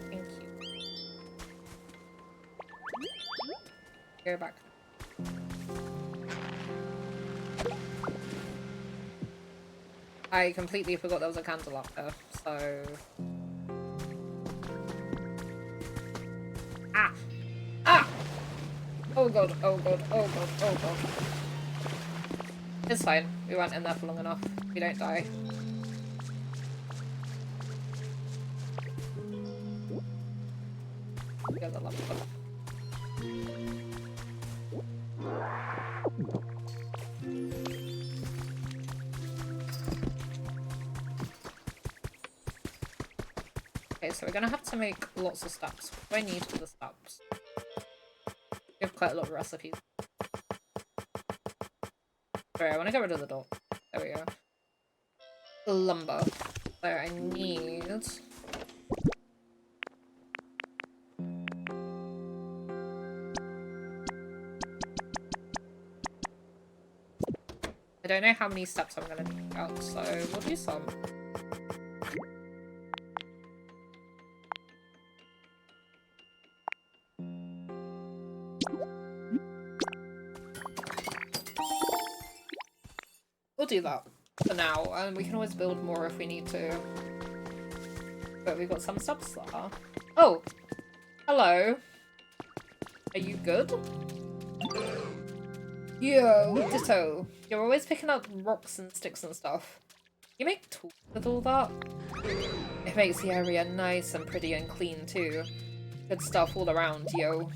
S1: Thank you. Go back. I completely forgot there was a candle up there, so... Ah! Ah! Oh god, oh god, oh god, oh god. It's fine. We weren't in there for long enough. We don't die. Get the lump up. Okay, so we're gonna have to make lots of steps. What do I need for the steps? We have quite a lot of recipes. Sorry, I want to get rid of the door. There we go. Lumber. So I need... I don't know how many steps I'm gonna need out, so we'll do some. We'll do that for now, and we can always build more if we need to. But we've got some steps there. Oh! Hello! Are you good? Yo, ditto. You're always picking up rocks and sticks and stuff. You make tools with all that? It makes the area nice and pretty and clean too. Good stuff all around, yo.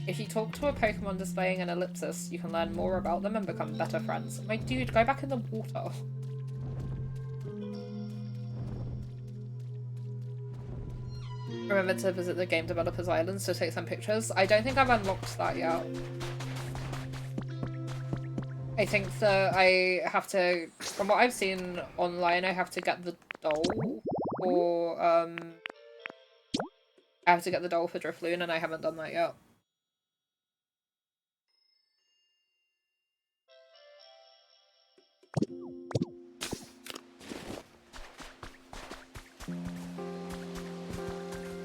S1: If you talk to a Pokemon displaying an ellipsis, you can learn more about them and become better friends. My dude, go back in the water. Remember to visit the game developers islands to take some pictures. I don't think I've unlocked that yet. I think that I have to, from what I've seen online, I have to get the doll, or I have to get the doll for Drifloon, and I haven't done that yet.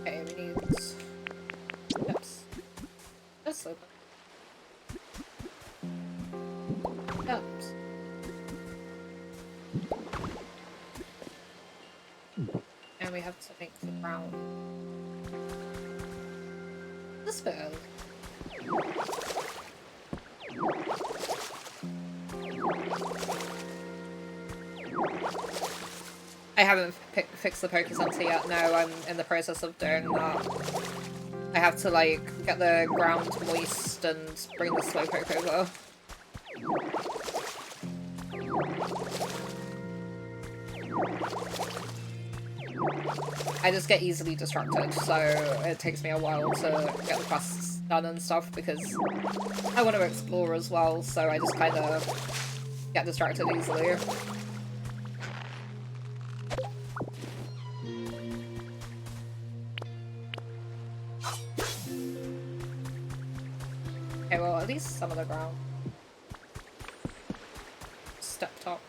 S1: Okay, we need steps. That's open. Steps. And we have to make the ground. This bit early. I haven't fixed the Poké Center yet. No, I'm in the process of doing that. I have to, like, get the ground moist and bring the Slowpoke over. I just get easily distracted, so it takes me a while to get the quests done and stuff, because I want to explore as well, so I just kind of get distracted easily. Okay, well, at least some of the ground stepped up.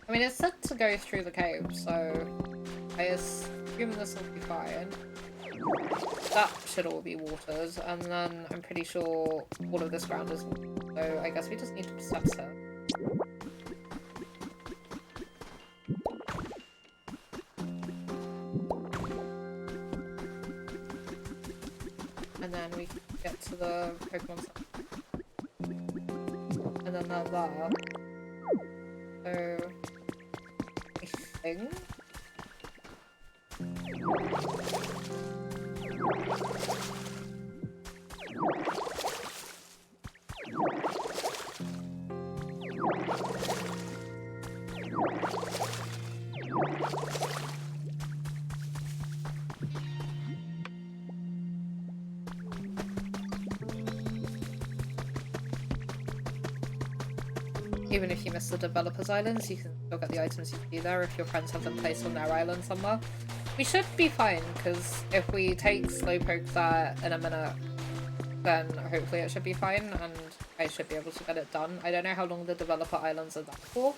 S1: I mean, it's set to go through the cave, so I assume this will be fine. That should all be watered, and then I'm pretty sure all of this ground is watered, so I guess we just need to steps here. And then we can get to the Pokemon Center. And then they're there. So I think even if you miss the developers' islands, you can still get the items you see there if your friends have them placed on their island somewhere. We should be fine, because if we take Slowpoke there in a minute, then hopefully it should be fine, and I should be able to get it done. I don't know how long the developer islands are there for,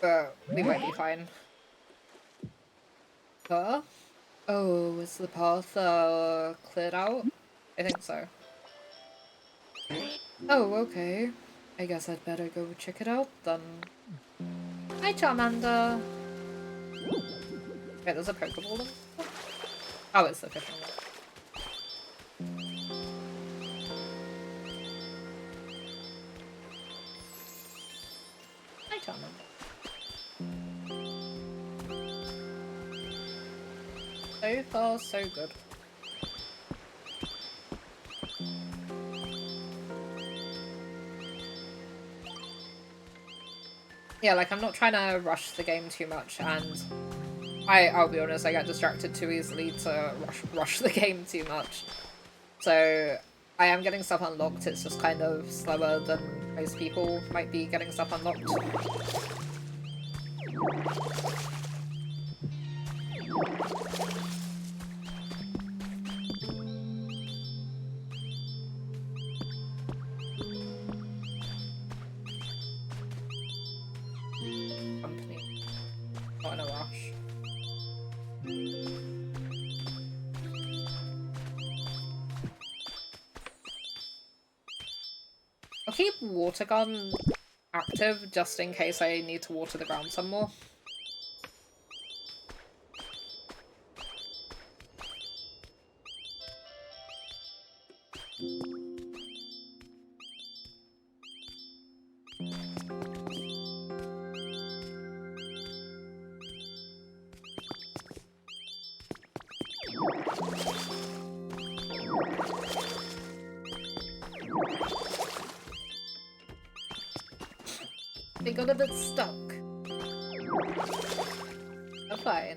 S1: but we might be fine. Huh? Oh, is the path cleared out? I think so. Oh, okay. I guess I'd better go check it out then. Hi, Charmander! Wait, there's a Pokeball in there? Oh, it's the fishing one. Hi, Charmander. are so good. Yeah, like, I'm not trying to rush the game too much, and I'll be honest, I get distracted too easily to rush the game too much. So I am getting stuff unlocked, it's just kind of slower than most people might be getting stuff unlocked. Company. Not in a rush. I'll keep water gun active just in case I need to water the ground some more. They got a bit stuck. Oh, fine.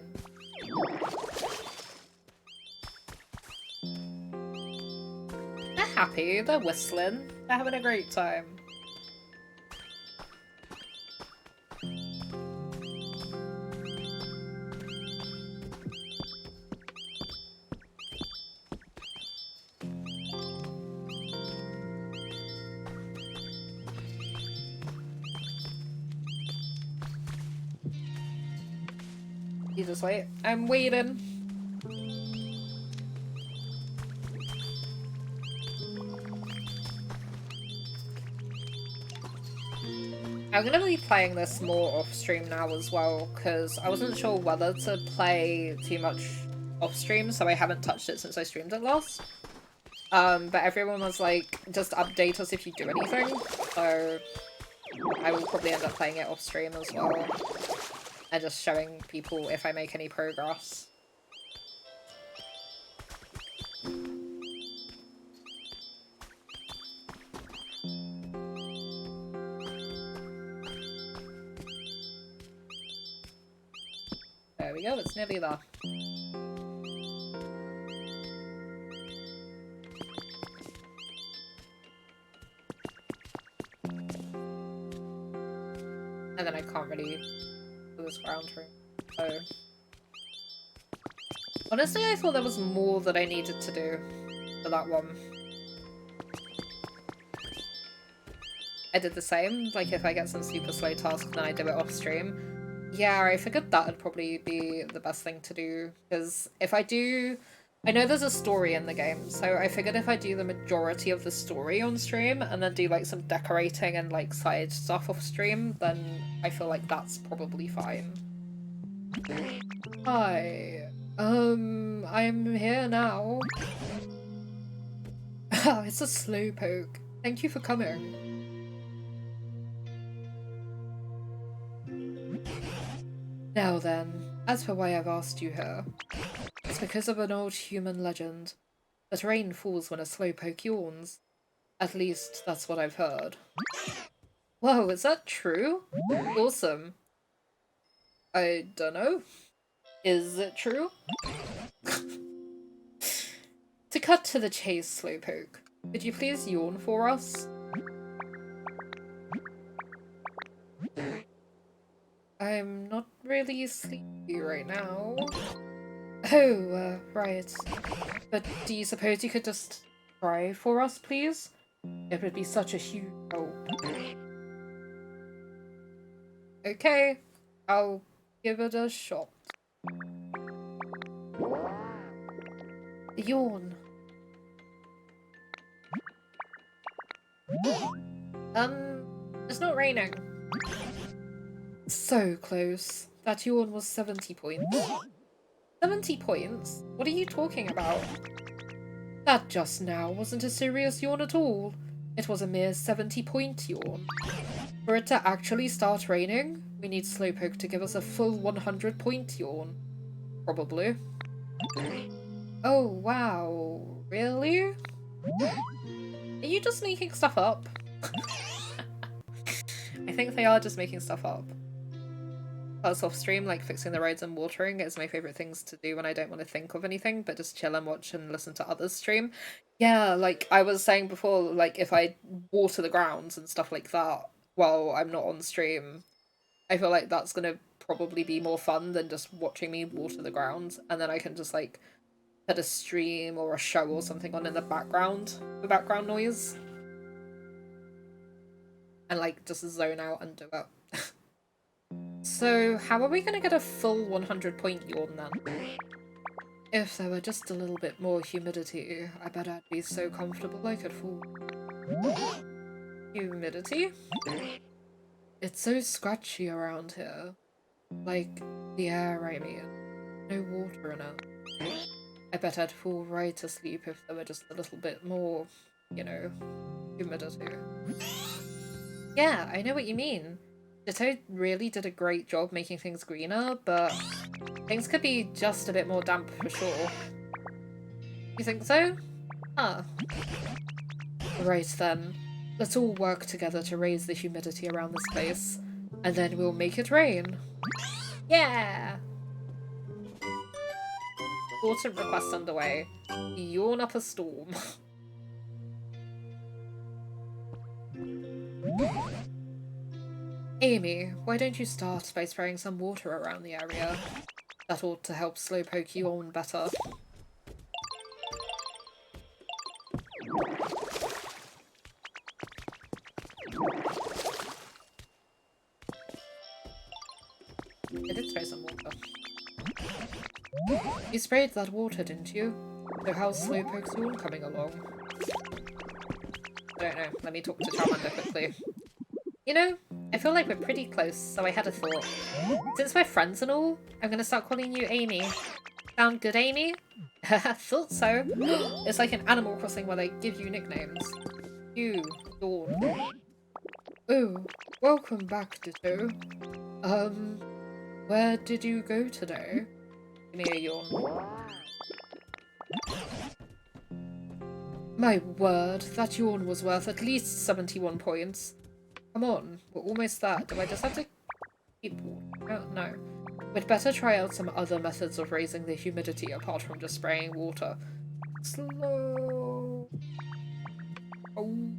S1: They're happy, they're whistling, they're having a great time. You just wait. I'm waiting. I'm gonna be playing this more off stream now as well, because I wasn't sure whether to play too much off stream, so I haven't touched it since I streamed it last. But everyone was like, just update us if you do anything, so I will probably end up playing it off stream as well. And just showing people if I make any progress. There we go, it's nearly there. And then I can't really do this ground room, so... Honestly, I thought there was more that I needed to do for that one. I did the same, like if I get some super slow task then I do it off stream. Yeah, I figured that would probably be the best thing to do, because if I do... I know there's a story in the game, so I figured if I do the majority of the story on stream and then do like some decorating and like side stuff off stream, then I feel like that's probably fine. Hi. I'm here now. Oh, it's a slowpoke. Thank you for coming. Now then, as for why I've asked you here, it's because of an old human legend that rain falls when a slowpoke yawns. At least, that's what I've heard. Whoa, is that true? Awesome. I dunno. Is it true? To cut to the chase, Slowpoke, could you please yawn for us? I'm not really sleepy right now. Oh, right. But do you suppose you could just try for us, please? It would be such a huge help. Okay, I'll give it a shot. Yawn. It's not raining. So close. That yawn was 70 points. 70 points? What are you talking about? That just now wasn't a serious yawn at all. It was a mere 70-point yawn. For it to actually start raining, we need Slowpoke to give us a full 100-point yawn. Probably. Oh, wow. Really? Are you just making stuff up? I think they are just making stuff up. Plus off stream, like fixing the roads and watering is my favourite things to do when I don't want to think of anything, but just chill and watch and listen to others stream. Yeah, like I was saying before, like if I water the grounds and stuff like that while I'm not on stream, I feel like that's gonna probably be more fun than just watching me water the grounds, and then I can just like put a stream or a show or something on in the background for background noise. And like just zone out and do it. So how are we gonna get a full 100-point yawn then? If there were just a little bit more humidity, I bet I'd be so comfortable I could fall. Humidity? It's so scratchy around here. Like, the air, I mean. No water in it. I bet I'd fall right asleep if there were just a little bit more, you know, humidity. Yeah, I know what you mean. Ditto really did a great job making things greener, but things could be just a bit more damp for sure. You think so? Huh. Right then. Let's all work together to raise the humidity around this place, and then we'll make it rain. Yeah! Important request underway. Yawn up a storm. Amy, why don't you start by spraying some water around the area? That ought to help Slowpoke yawn better. I did spray some water. You sprayed that water, didn't you? So how's Slowpoke's yawn coming along? I don't know. Let me talk to Charmander quickly. You know, I feel like we're pretty close, so I had a thought. Since we're friends and all, I'm gonna start calling you Amy. Sound good, Amy? Thought so. It's like an Animal Crossing where they give you nicknames. You, Dawn. Oh, welcome back, Ditto. Where did you go today? Give me a yawn. My word, that yawn was worth at least 71 points. Come on, we're almost there. Do I just have to keep water? No. We'd better try out some other methods of raising the humidity apart from just spraying water. Slow. Oh.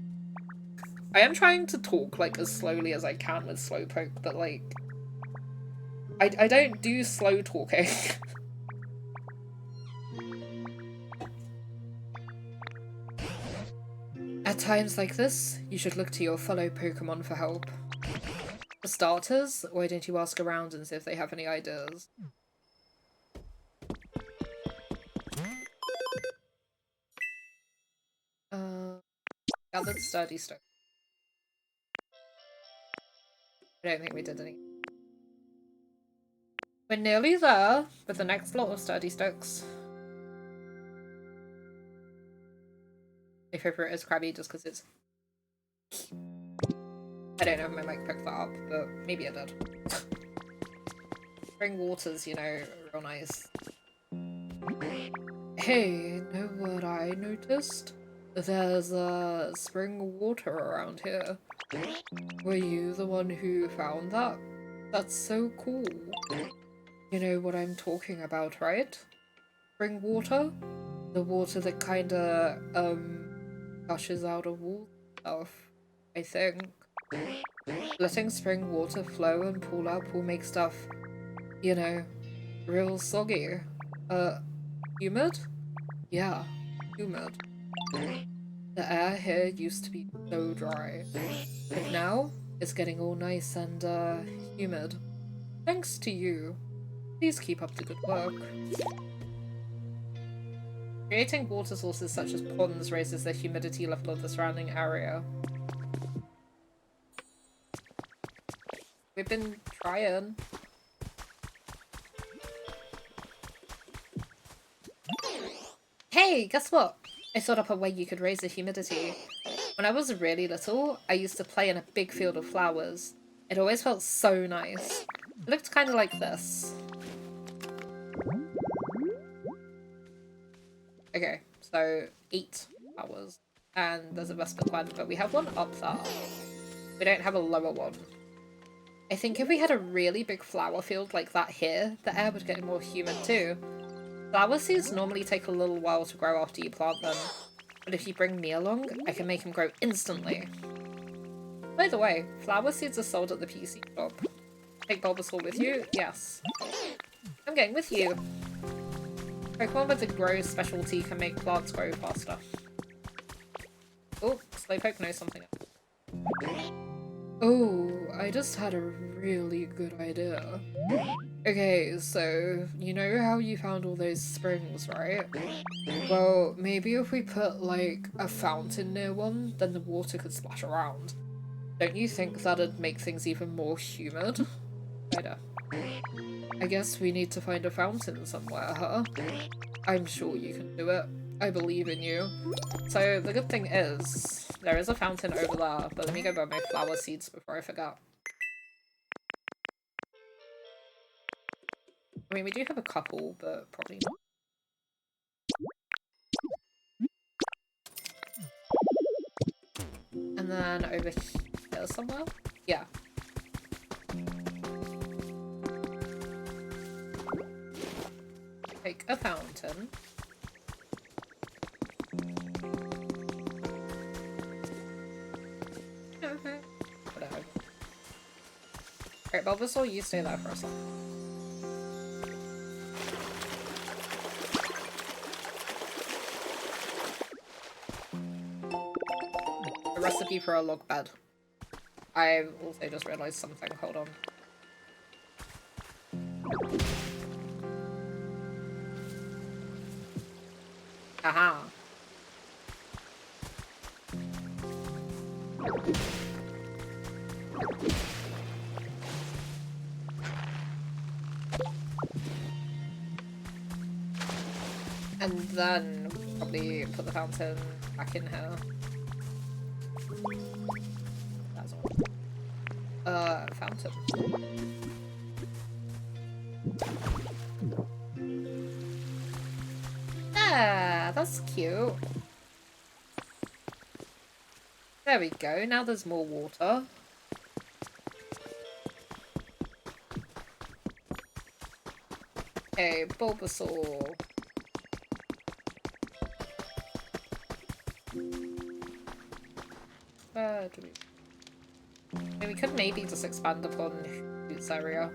S1: I am trying to talk like as slowly as I can with Slowpoke, but like I don't do slow talking. At times like this, you should look to your fellow Pokemon for help. For starters, why don't you ask around and see if they have any ideas? Gathered sturdy stone. I don't think we did any. We're nearly there with the next lot of sturdy sticks. My favourite is Krabby just because it's... I don't know if my mic picked that up, but maybe it did. Spring water's, you know, real nice. Hey, know what I noticed? There's spring water around here. Were you the one who found that? That's so cool. You know what I'm talking about, right? Spring water? The water that kinda, gushes out of wall stuff, I think. Letting spring water flow and pool up will make stuff, you know, real soggy. Humid? Yeah, humid. The air here used to be so dry, but now it's getting all nice and, humid. Thanks to you. Please keep up the good work. Creating water sources such as ponds raises the humidity level of the surrounding area. We've been trying. Hey, guess what? I thought up a way you could raise the humidity. When I was really little, I used to play in a big field of flowers. It always felt so nice. It looked kind of like this. Okay, so 8 hours. And there's a Vespiquen, but we have one up there. We don't have a lower one. I think if we had a really big flower field like that here, the air would get more humid too. Flower seeds normally take a little while to grow after you plant them, but if you bring me along, I can make them grow instantly. By the way, flower seeds are sold at the PC shop. Take Bulbasaur with you? Yes. I'm going with you. Pokemon with the grow specialty can make plants grow faster. Oh, Slowpoke knows something else. Oh, I just had a really good idea. Okay, so, you know how you found all those springs, right? Well, maybe if we put, like, a fountain near one, then the water could splash around. Don't you think that'd make things even more humid? I guess we need to find a fountain somewhere, huh? I'm sure you can do it. I believe in you. So, the good thing is, there is a fountain over there, but let me go buy my flower seeds before I forget. I mean, we do have a couple, but probably not. And then over here somewhere? Yeah. Make a fountain. Okay. Whatever. Alright, Bulbasaur, you stay there for a second. A recipe for a log bed. I also just realised something. Hold on. Aha. And then probably put the fountain back in here. That's all. Fountain. Ah, that's cute. There we go, now there's more water. Okay, Bulbasaur. Where do we... I mean, we could maybe just expand upon Hoot's area.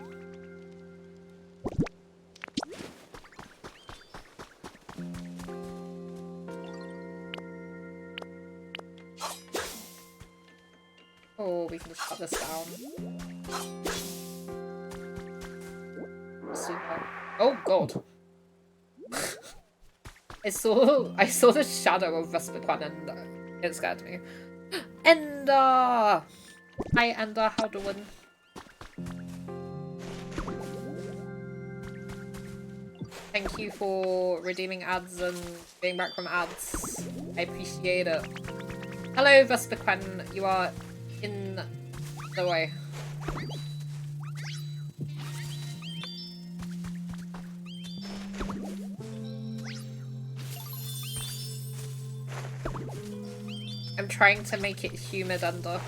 S1: Oh, we can just cut this down. Super. Oh god. I saw the shadow of Vespiquen and it scared me. Ender! Hi Ender, how doing? Thank you for redeeming ads and being back from ads. I appreciate it. Hello Vespiquen, you are in the way. I'm trying to make it humid under.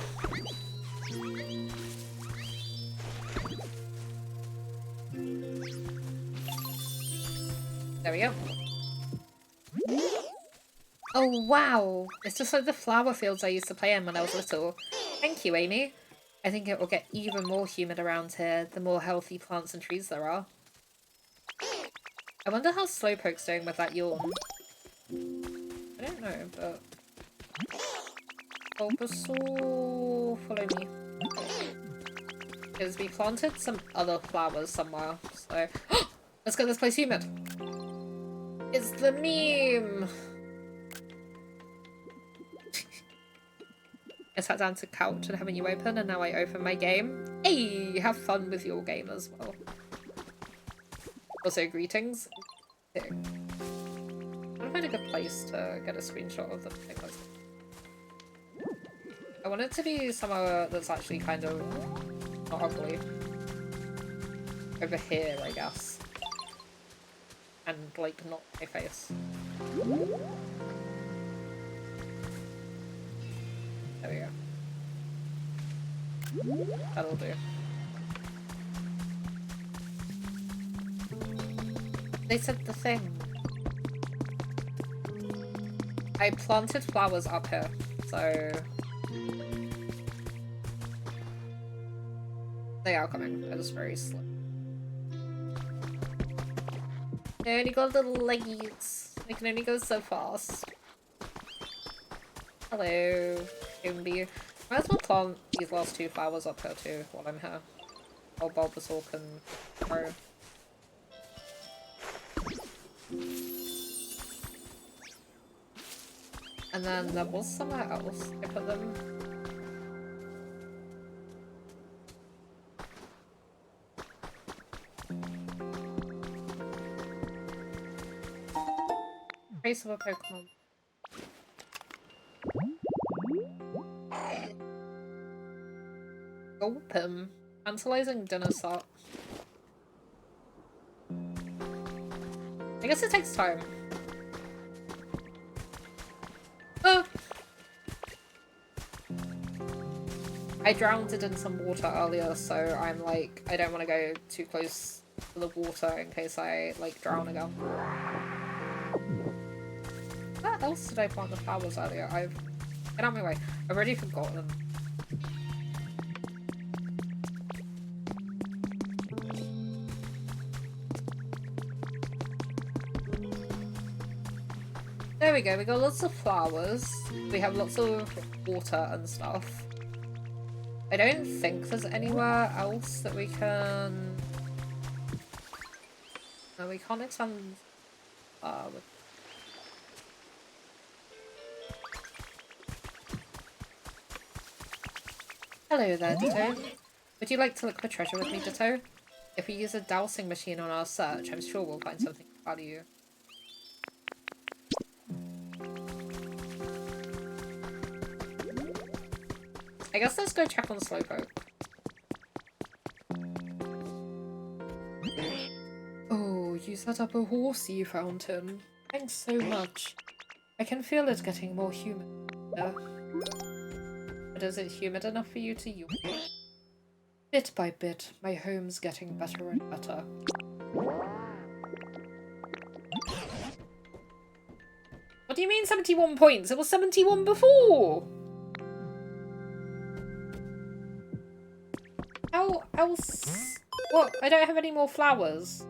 S1: There we go. Oh wow! It's just like the flower fields I used to play in when I was little. Thank you, Amy. I think it will get even more humid around here the more healthy plants and trees there are. I wonder how Slowpoke's doing with that yawn. I don't know, but... Bulbasaur, follow me. Because we planted some other flowers somewhere, so... Let's get this place humid! It's the meme! I sat down to couch and having you open, and now I open my game. Hey! Have fun with your game as well. Also, greetings. I want to find a good place to get a screenshot of the thing. I want it to be somewhere that's actually kind of not ugly. Over here, I guess. and, like, not my face. There we go. That'll do. They said the thing. I planted flowers up here, so... They are coming. They're just very slow. They only got little leggies. They can only go so fast. Hello, Goomby. Might as well plant these last 2 flowers up here too while I'm here. While Bulbasaur can grow. And then there was somewhere else I put them. Trace of a Pokemon. Gulp him. Tantalizing dinner set. I guess it takes time. Oh! I drowned it in some water earlier, so I'm like, I don't want to go too close to the water in case I, like, drown again. Where else did I plant the flowers earlier? Get out of my way. I've already forgotten. There we go, we got lots of flowers. We have lots of water and stuff. I don't think there's anywhere else that we can... No, we can't expand... Hello there, Ditto. Would you like to look for treasure with me, Ditto? If we use a dowsing machine on our search, I'm sure we'll find something of value. I guess let's go check on Slowpoke. Oh, you set up a horsey fountain. Thanks so much. I can feel it getting more humid. But is it humid enough for you to use? Bit by bit, my home's getting better and better. What do you mean 71 points? It was 71 before! How else? What? I don't have any more flowers.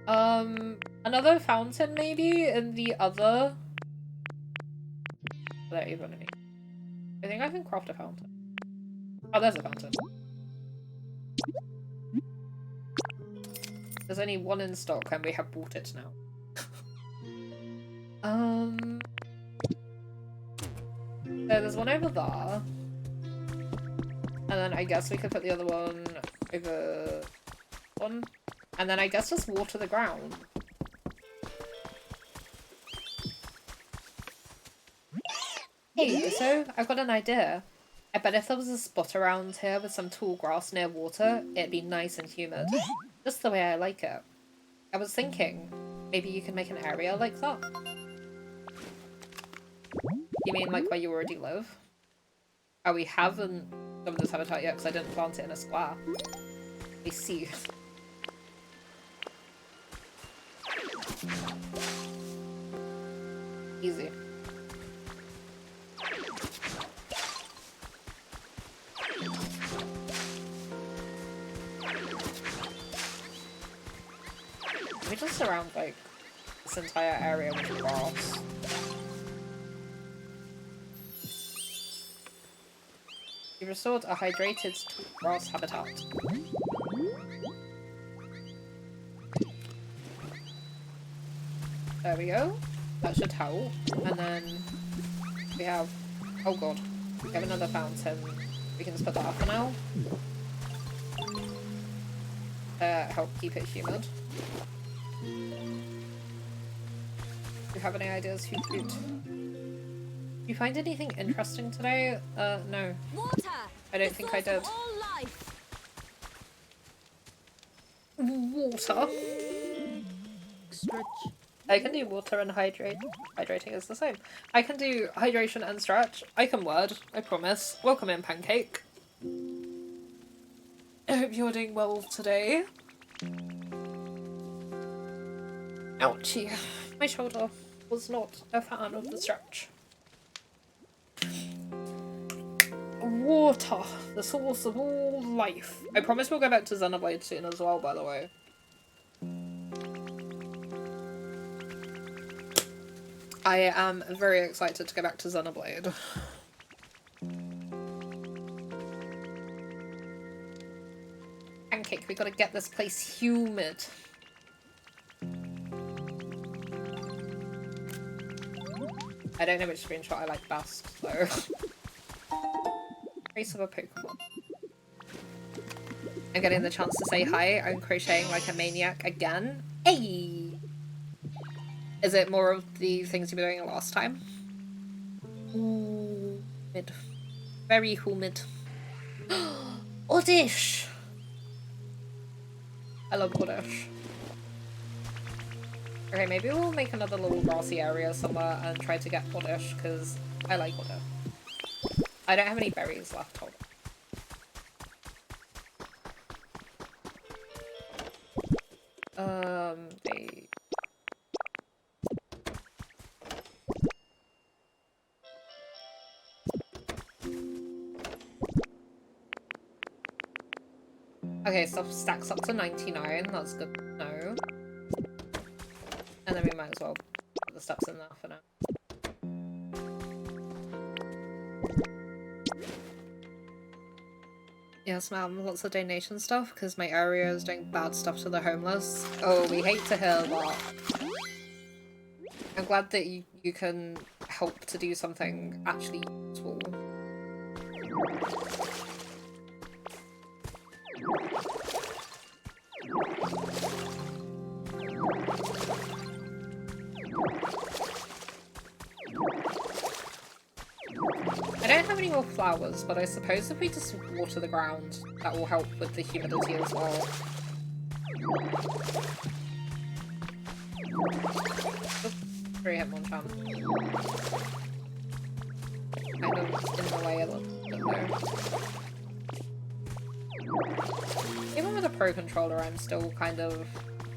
S1: Another fountain maybe in the other... I don't even know. I think I can craft a fountain. Oh, there's a fountain. There's only one in stock and we have bought it now. So there's one over there. And then I guess we could put the other one over one. And then I guess just water the ground. Hey, so I've got an idea. I bet if there was a spot around here with some tall grass near water, it'd be nice and humid. Just the way I like it. I was thinking, maybe you can make an area like that? You mean like where you already live? Oh, we haven't done this habitat yet because I didn't plant it in a square. I see. Easy. We just surround like this entire area with grass. You restored a hydrated grass habitat. There we go. That should help. And then we have... Oh god. We have another fountain. We can just put that up for now. Help keep it humid. Do you have any ideas who could... Did you find anything interesting today? No.
S2: Water.
S1: I don't think I did. Water?
S2: stretch.
S1: I can do water and hydrate. Hydrating is the same. I can do hydration and stretch. I can word, I promise. Welcome in, Pancake. I hope you're doing well today. Ouchie. My shoulder was not a fan of the stretch. Water, the source of all life. I promise we'll go back to Xenoblade soon as well, by the way. I am very excited to go back to Xenoblade. Pancake, we gotta get this place humid. I don't know which screenshot I like best, so... Trace of a Pokemon. I'm getting the chance to say hi. I'm crocheting like a maniac again. Hey! Is it more of the things you were doing last time? Ooh, humid. Very humid. Oddish! I love Oddish. Okay, maybe we'll make another little grassy area somewhere and try to get Oddish, because I like Oddish. I don't have any berries left, hold on. Okay, stuff stacks up to 99, that's good to know. And then we might as well put the steps in there for now. Yes, ma'am, lots of donation stuff, because my area is doing bad stuff to the homeless. Oh, we hate to hear that. I'm glad that you can help to do something actually useful. I don't have any more flowers, but I suppose if we just water the ground, that will help with the humidity as well. Oops, 3-hit chance. Kind of in the way a little bit there. Even with a Pro Controller, I'm still kind of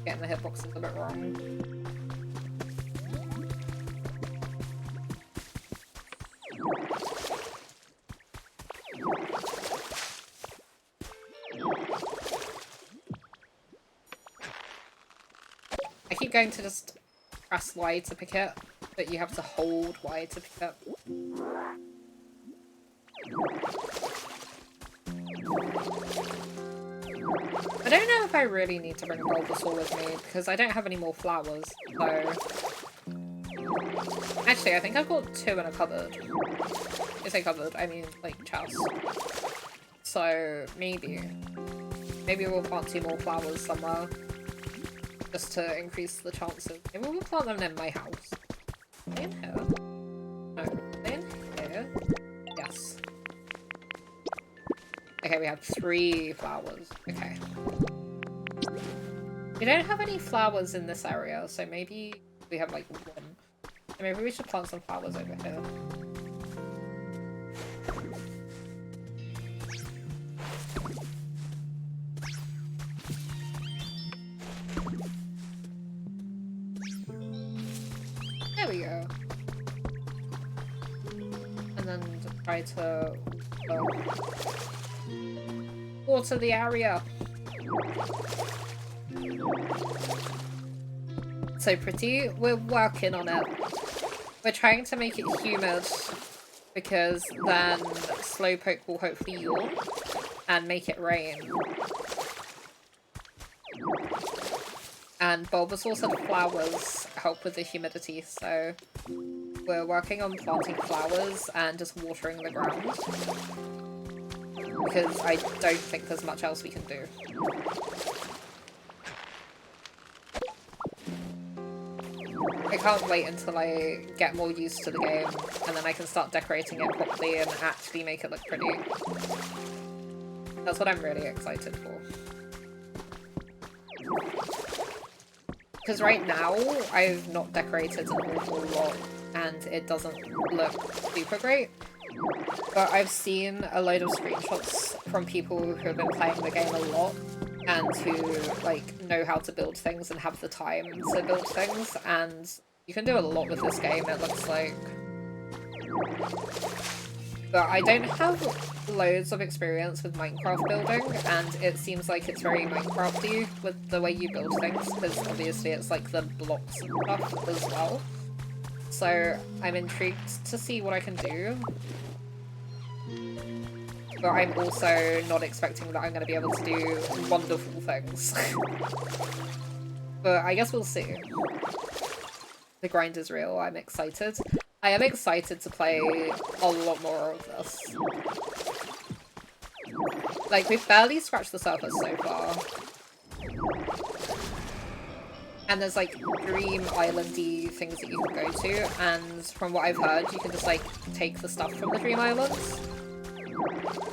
S1: getting the hitboxes a bit wrong. I keep going to just press Y to pick it, but you have to hold Y to pick it. I don't know if I really need to bring Bulbasaur with me, because I don't have any more flowers, so... Actually, I think I've got 2 in a cupboard. I say cupboard, I mean, like, chest. So, maybe we'll plant 2 more flowers somewhere. Just to increase the chances. Maybe we'll plant them in my house. Are they in here? No. Are they in here? Yes. Okay, we have 3 flowers. Okay. We don't have any flowers in this area, so maybe we have like 1. So maybe we should plant some flowers over here. There we go. And then try to water the area. So pretty. We're working on it. We're trying to make it humid because then Slowpoke will hopefully yawn and make it rain. And Bulbasaur said flowers help with the humidity, so we're working on planting flowers and just watering the ground. Because I don't think there's much else we can do. I can't wait until I get more used to the game, and then I can start decorating it properly and actually make it look pretty. That's what I'm really excited for. Because right now, I've not decorated an awful lot, and it doesn't look super great. But I've seen a load of screenshots from people who have been playing the game a lot, and who, like, know how to build things and have the time to build things, and you can do a lot with this game, it looks like. But I don't have loads of experience with Minecraft building, and it seems like it's very Minecrafty with the way you build things, because obviously it's like the blocks and stuff as well. So I'm intrigued to see what I can do. But I'm also not expecting that I'm going to be able to do wonderful things. But I guess we'll see. The grind is real, I'm excited. I am excited to play a lot more of this. Like, we've barely scratched the surface so far. And there's, like, Dream Island-y things that you can go to, and from what I've heard, you can just, like, take the stuff from the Dream Islands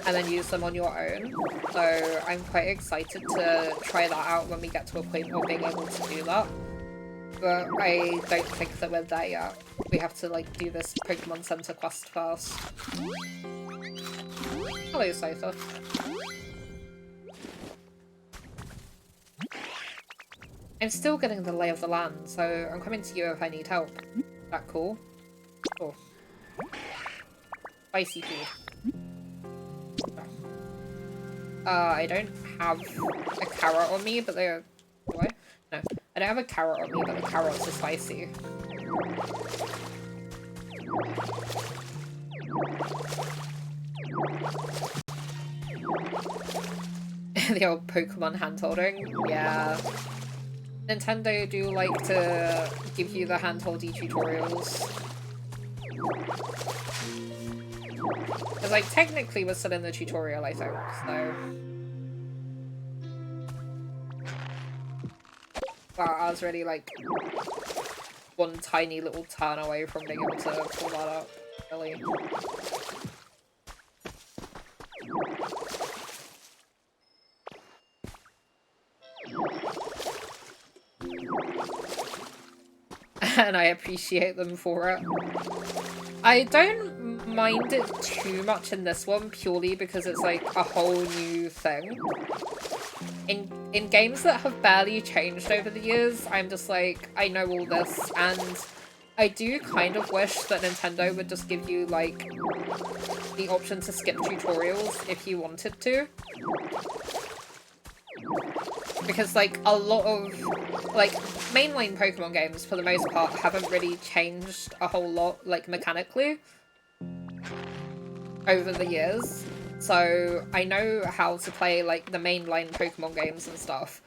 S1: and then use them on your own. So I'm quite excited to try that out when we get to a point of being able to do that. But I don't think that we're there yet. We have to, like, do this Pokemon Center quest first. Hello, Sofa. I'm still getting the lay of the land, so I'm coming to you if I need help. Is that cool? Cool. Spicy food. I don't have a carrot on me, but they're... Do I? No. I don't have a carrot on me, but the carrots are spicy. The old Pokemon hand-holding? Yeah. Nintendo do like to give you the hand-holdy tutorials. Because, like, technically we're still in the tutorial, I think, so... Wow, I was really, like, one tiny little turn away from being able to pull that up, really. And I appreciate them for it. I don't mind it too much in this one, purely because it's like a whole new thing. In games that have barely changed over the years, I'm just like, I know all this, and I do kind of wish that Nintendo would just give you, like, the option to skip tutorials if you wanted to. Because, like, a lot of, like, mainline Pokemon games, for the most part, haven't really changed a whole lot, like, mechanically over the years. So I know how to play, like, the mainline Pokemon games and stuff.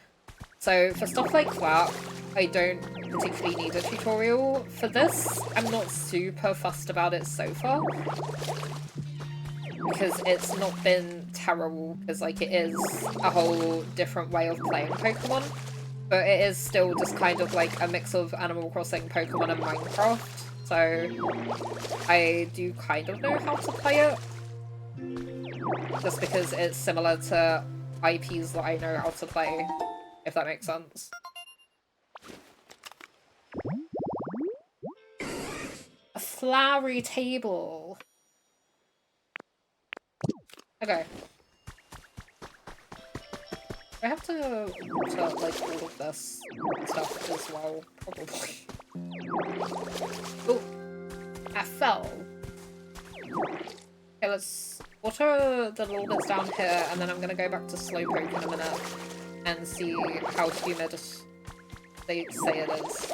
S1: So for stuff like that, I don't particularly need a tutorial. For this, I'm not super fussed about it so far. Because it's not been terrible, because, like, it is a whole different way of playing Pokemon. But it is still just kind of like a mix of Animal Crossing, Pokemon, and Minecraft. So I do kind of know how to play it. Just because it's similar to IPs that I know how to play, if that makes sense. A flowery table. Okay. I have to water, like, all of this stuff as well, probably. Oh! I fell. Okay, let's water the little bits down here, and then I'm gonna go back to Slowpoke in a minute and see how humid they say it is.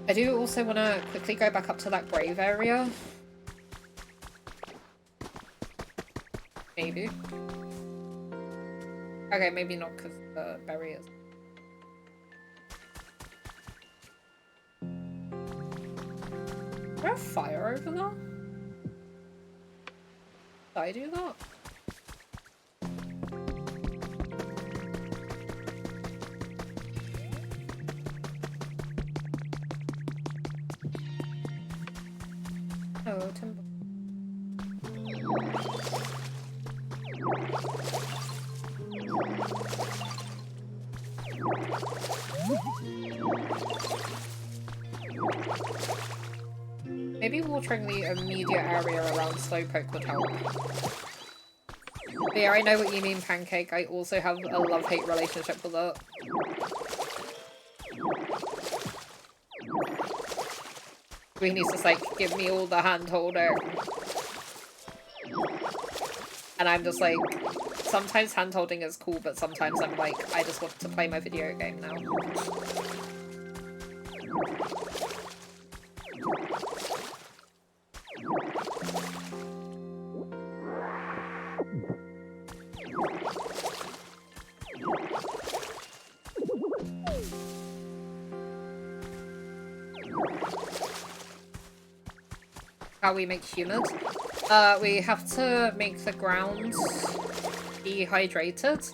S1: I do also want to quickly go back up to that grave area. Maybe. Okay, maybe not because the berry is. Is there a fire over there? Did I do that? Oh, timber. Maybe watering the immediate area around Slowpoke would help. But yeah, I know what you mean, Pancake. I also have a love-hate relationship with it. Greenie's just like, give me all the hand holding. And I'm just like, sometimes hand holding is cool, but sometimes I'm like, I just want to play my video game now. How we make humid? We have to make the ground dehydrated.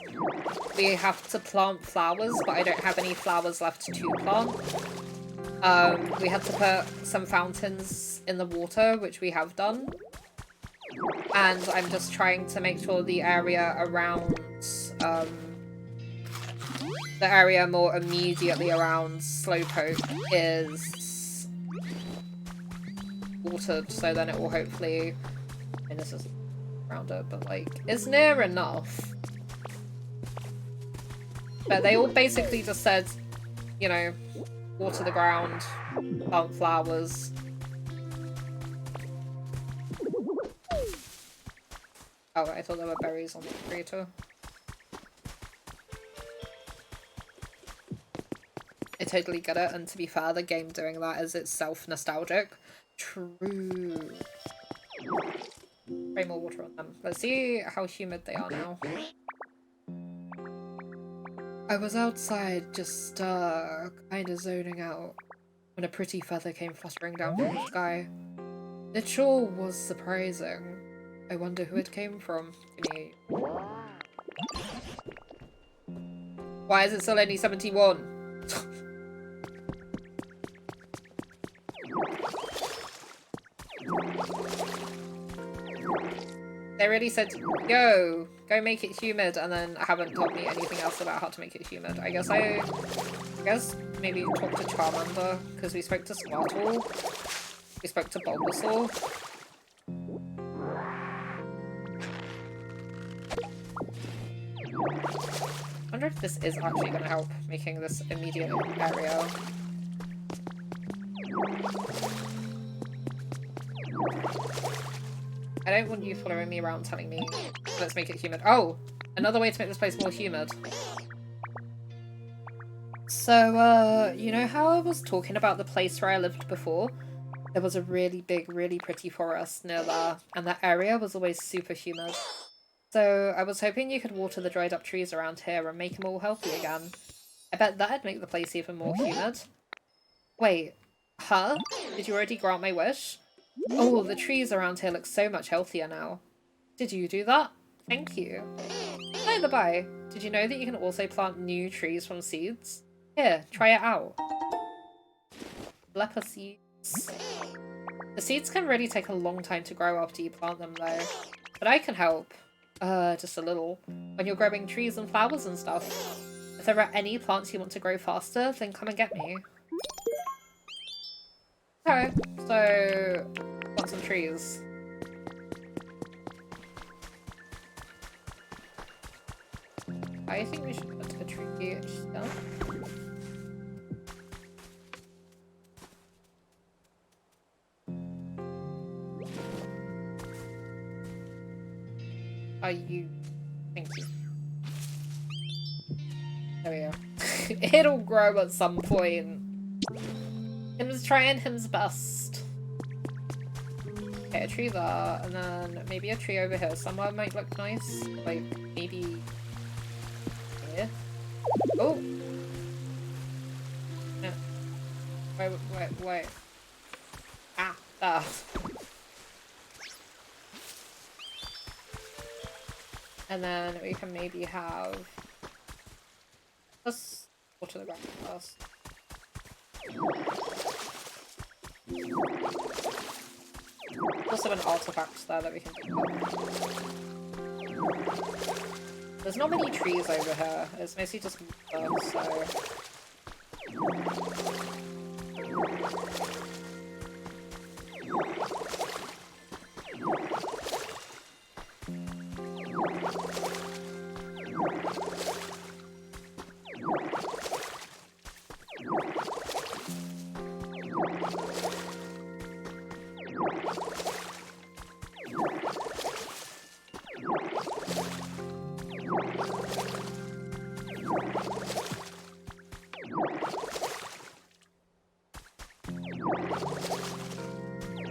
S1: We have to plant flowers, but I don't have any flowers left to plant. We had to put some fountains in the water, which we have done. And I'm just trying to make sure the area around, the area more immediately around Slowpoke is watered, so then it will hopefully, I mean, this is around it, but like, it's near enough. But they all basically just said, you know, water the ground, plant flowers. Oh, I thought there were berries on the tree too. I totally get it, and to be fair, the game doing that is itself nostalgic. True. Spray more water on them. Let's see how humid they are now. I was outside, just, kinda zoning out, when a pretty feather came fluttering down from the sky. It sure was surprising. I wonder who it came from. Why is it still only 71? They already said, yo, go make it humid, and then haven't told me anything else about how to make it humid. I guess maybe talk to Charmander, because we spoke to Squirtle. We spoke to Bulbasaur. I wonder if this is actually going to help making this immediate area. I don't want you following me around telling me, let's make it humid. Oh! Another way to make this place more humid. So, you know how I was talking about the place where I lived before? There was a really big, really pretty forest near there, and that area was always super humid. So, I was hoping you could water the dried up trees around here and make them all healthy again. I bet that'd make the place even more humid. Wait, huh? Did you already grant my wish? Oh, the trees around here look so much healthier now. Did you do that? Thank you. By the by, did you know that you can also plant new trees from seeds? Here, try it out. Leper seeds. The seeds can really take a long time to grow after you plant them though. But I can help. Just a little. When you're growing trees and flowers and stuff. If there are any plants you want to grow faster, then come and get me. Okay, so plant some trees. I think we should put a tree here. Are you? Thank you. There we go. It'll grow at some point. Him's trying his best. Okay, a tree there, and then maybe a tree over here somewhere might look nice. Like, maybe here. Oh! No. Wait. Ah, there. And then we can maybe have... Let's water the ground first. Also an artifact there that we can pick up. There's not many trees over here. It's mostly just water, so...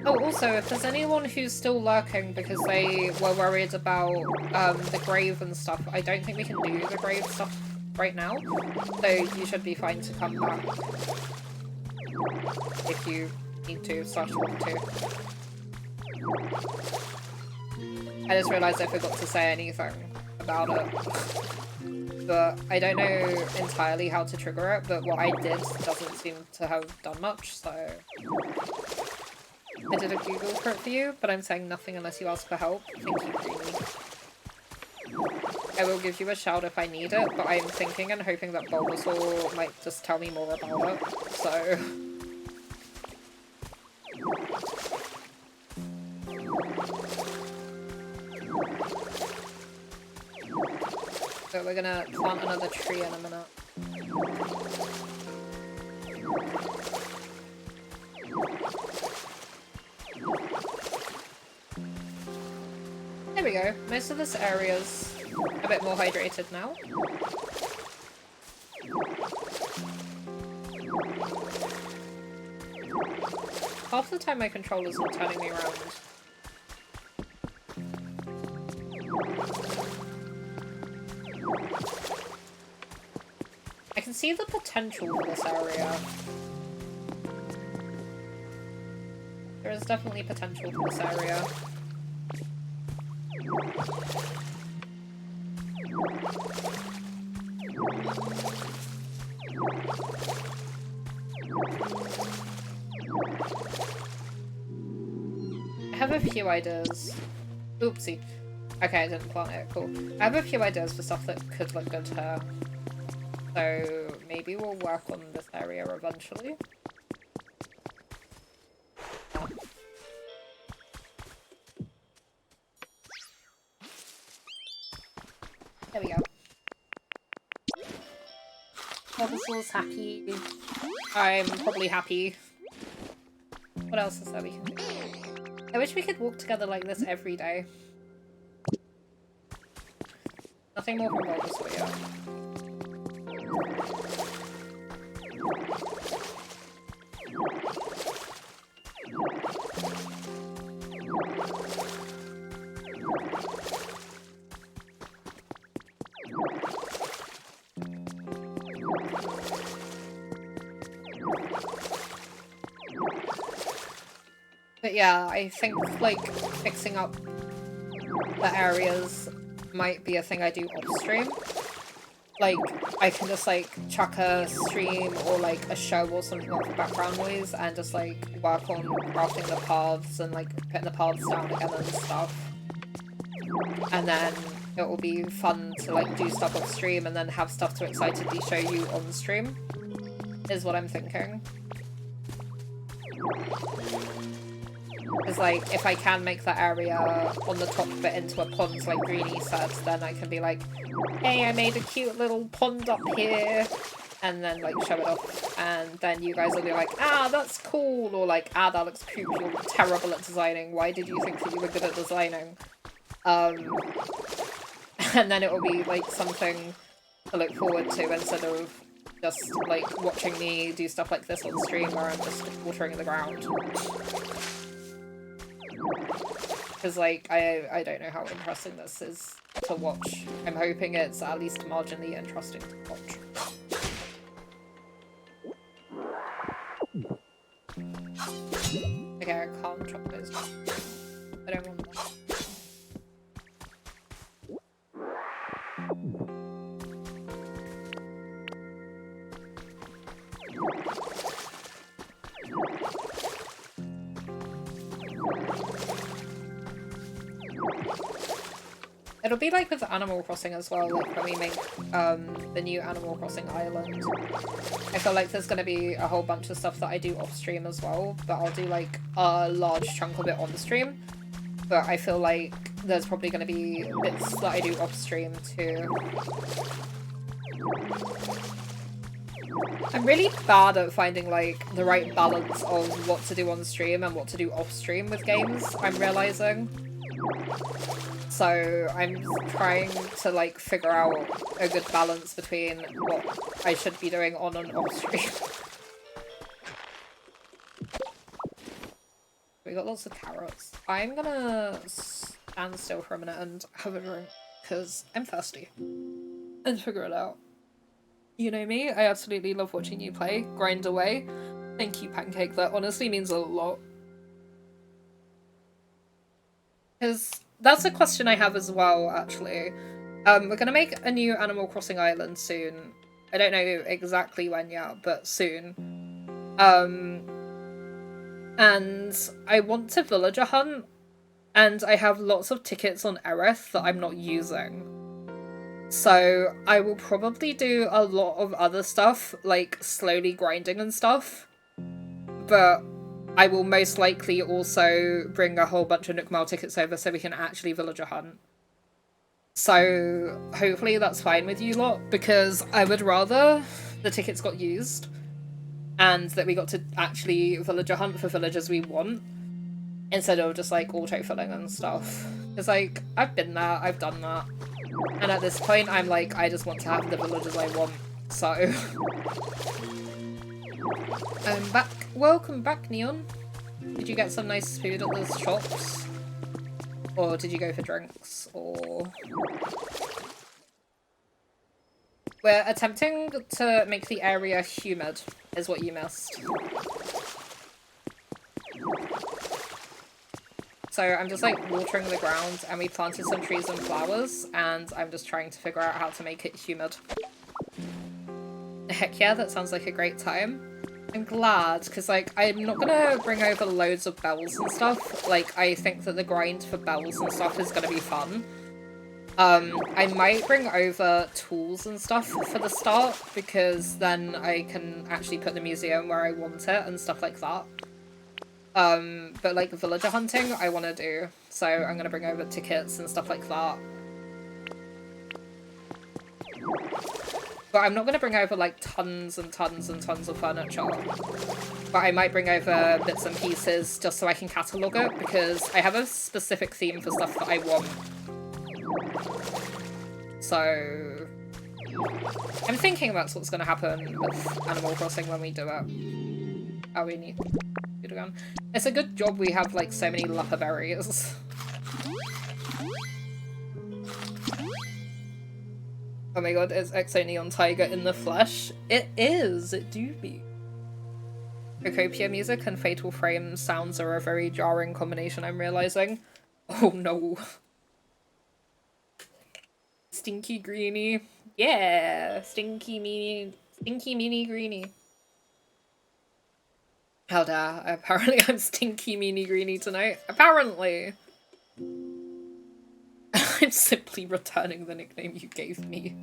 S1: Oh, also, if there's anyone who's still lurking because they were worried about the grave and stuff, I don't think we can do the grave stuff right now. So you should be fine to come back if you need to, /want to. I just realised I forgot to say anything about it. But I don't know entirely how to trigger it, but what I did doesn't seem to have done much, so... I did a Google for it for you, but I'm saying nothing unless you ask for help. Thank you, Greenie. I will give you a shout if I need it, but I'm thinking and hoping that Bulbasaur might just tell me more about it, so... So we're gonna plant another tree in a minute. There we go. Most of this area's a bit more hydrated now. Half the time my controller's not turning me around. I can see the potential for this area. There is definitely potential for this area. I have a few ideas. Oopsie. Okay, I didn't plant it. Cool. I have a few ideas for stuff that could look good here. So maybe we'll work on this area eventually. There we go. Bulbasaur's happy. I'm probably happy. What else is there we can do? I wish we could walk together like this every day. Nothing more from Bulbasaur yet. But yeah, I think, like, fixing up the areas might be a thing I do off-stream. Like, I can just, like, chuck a stream or, like, a show or something on for background noise and just, like, work on crafting the paths and, like, putting the paths down again and stuff. And then it will be fun to, like, do stuff off-stream and then have stuff to excitedly show you on-stream, is what I'm thinking. Because, like, if I can make that area on the top bit into a pond, like Greenie said, then I can be like, hey, I made a cute little pond up here, and then, like, show it off, and then you guys will be like, ah, that's cool, or like, ah, that looks poop, you're terrible at designing, why did you think that you were good at designing? And then it will be, like, something to look forward to instead of just, like, watching me do stuff like this on stream where I'm just watering the ground. Because, like, I don't know how interesting this is to watch. I'm hoping it's at least marginally interesting to watch. Okay, I can't chop those down. I don't want that. It'll be like with Animal Crossing as well, like when we make the new Animal Crossing island. I feel like there's going to be a whole bunch of stuff that I do off stream as well, but I'll do like a large chunk of it on stream. But I feel like there's probably going to be bits that I do off stream too. I'm really bad at finding like the right balance of what to do on stream and what to do off stream with games, I'm realizing. So I'm trying to like figure out a good balance between what I should be doing on and off stream. We got lots of carrots. I'm gonna stand still for a minute and have a drink, because I'm thirsty. And figure it out. You know me, I absolutely love watching you play. Grind away. Thank you, Pancake. That honestly means a lot. Because that's a question I have as well, actually. We're gonna make a new Animal Crossing island soon. I don't know exactly when yet, but soon. And I want to villager hunt, and I have lots of tickets on Aerith that I'm not using. So I will probably do a lot of other stuff, like slowly grinding and stuff. But I will most likely also bring a whole bunch of Nook Mile tickets over so we can actually villager hunt. So hopefully that's fine with you lot, because I would rather the tickets got used and that we got to actually villager hunt for villagers we want, instead of just like auto-filling and stuff. Because like, I've been there, I've done that. And at this point I'm like, I just want to have the villagers I want, so... I'm back. Welcome back, Neon. Did you get some nice food at those shops? Or did you go for drinks? Or... We're attempting to make the area humid, is what you missed. So I'm just like watering the ground, and we planted some trees and flowers, and I'm just trying to figure out how to make it humid. Heck yeah, that sounds like a great time. I'm glad, because like I'm not gonna bring over loads of bells and stuff. Like, I think that the grind for bells and stuff is gonna be fun. I might bring over tools and stuff for the start, because then I can actually put the museum where I want it and stuff like that. But like villager hunting I want to do, so I'm gonna bring over tickets and stuff like that. But I'm not gonna bring over like tons and tons and tons of furniture. But I might bring over bits and pieces just so I can catalogue it, because I have a specific theme for stuff that I want. So I'm thinking that's what's gonna happen with Animal Crossing when we do it. Oh, we need it again. It's a good job we have like so many leper berries. Oh my god, it's Exo Neon Tiger in the flesh. It is, it do be. Pokopia music and Fatal Frame sounds are a very jarring combination, I'm realizing. Oh no. Stinky Greenie. Yeah, stinky meanie greenie. How dare, apparently I'm stinky meanie greenie tonight. Apparently. I'm simply returning the nickname you gave me.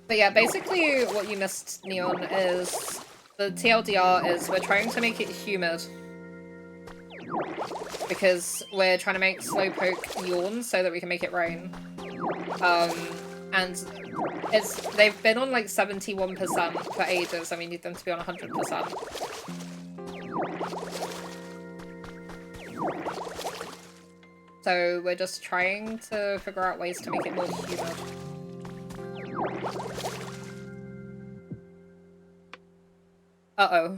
S1: But yeah, basically what you missed, Neon, is the TLDR is we're trying to make it humid. Because we're trying to make Slowpoke yawn so that we can make it rain. And they've been on like 71% for ages, and we need them to be on 100%. So we're just trying to figure out ways to make it more humid. Uh-oh.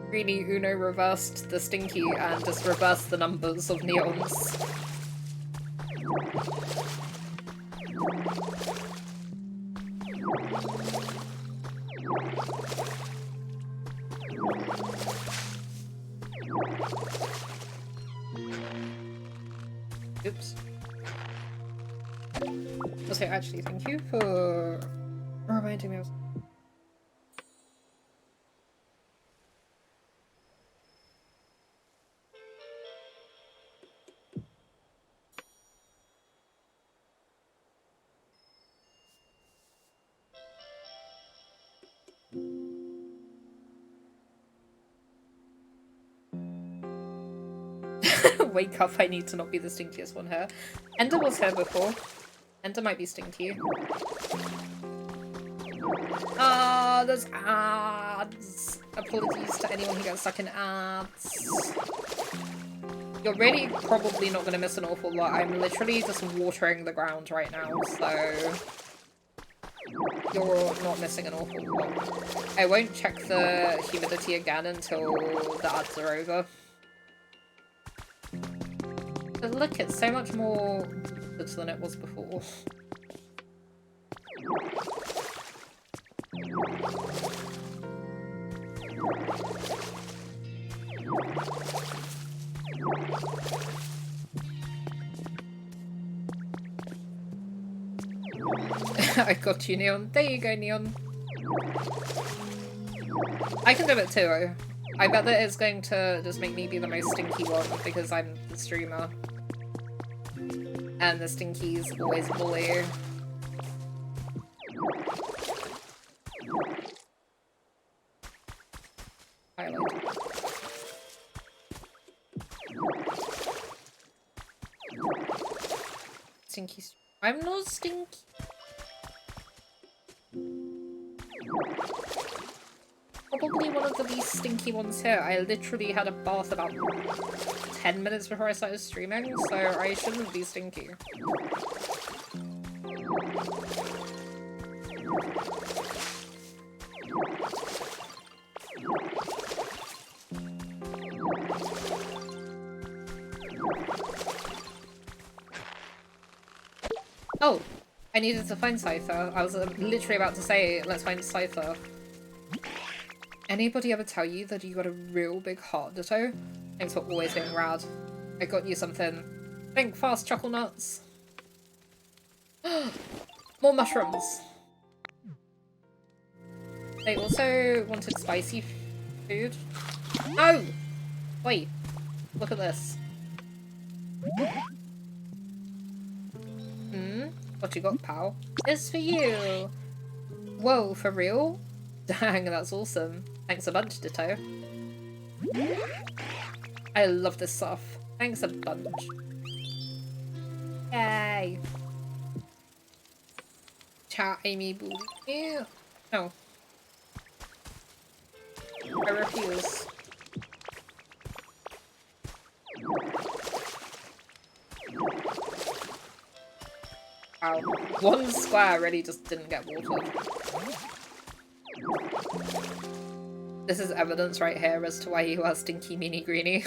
S1: Greenie Uno reversed the Stinky and just reversed the numbers of Neons. Oops. Also, actually, thank you for reminding me of... Wake up, I need to not be the stinkiest one here. Ender was here before. Ender might be stinky. Ah, there's ads. Apologies to anyone who gets stuck in ads. You're really probably not going to miss an awful lot. I'm literally just watering the ground right now, so... you're not missing an awful lot. I won't check the humidity again until the ads are over. But look, it's so much more good than it was before. I got you, Neon. There you go, Neon. I can do it too. I bet that it's going to just make me be the most stinky one because I'm the streamer. And the stinkies always bully. Highlight. Stinky. I'm not stinky. Probably one of the least stinky ones here. I literally had a bath about 10 minutes before I started streaming, so I shouldn't be stinky. Oh, I needed to find Scyther. I was literally about to say, let's find Scyther. Anybody ever tell you that you got a real big heart, Ditto? Thanks for always being rad. I got you something. Think fast, chuckle nuts. More mushrooms. They also wanted spicy food. No! Wait. Look at this. What you got, pal? It's for you! Whoa, for real? Dang, that's awesome. Thanks a bunch, Ditto. I love this stuff. Thanks a bunch. Yay! Chat, Amy Boo. Ew. No. I refuse. Wow. One square really just didn't get watered. This is evidence right here as to why you are stinky meanie greenie.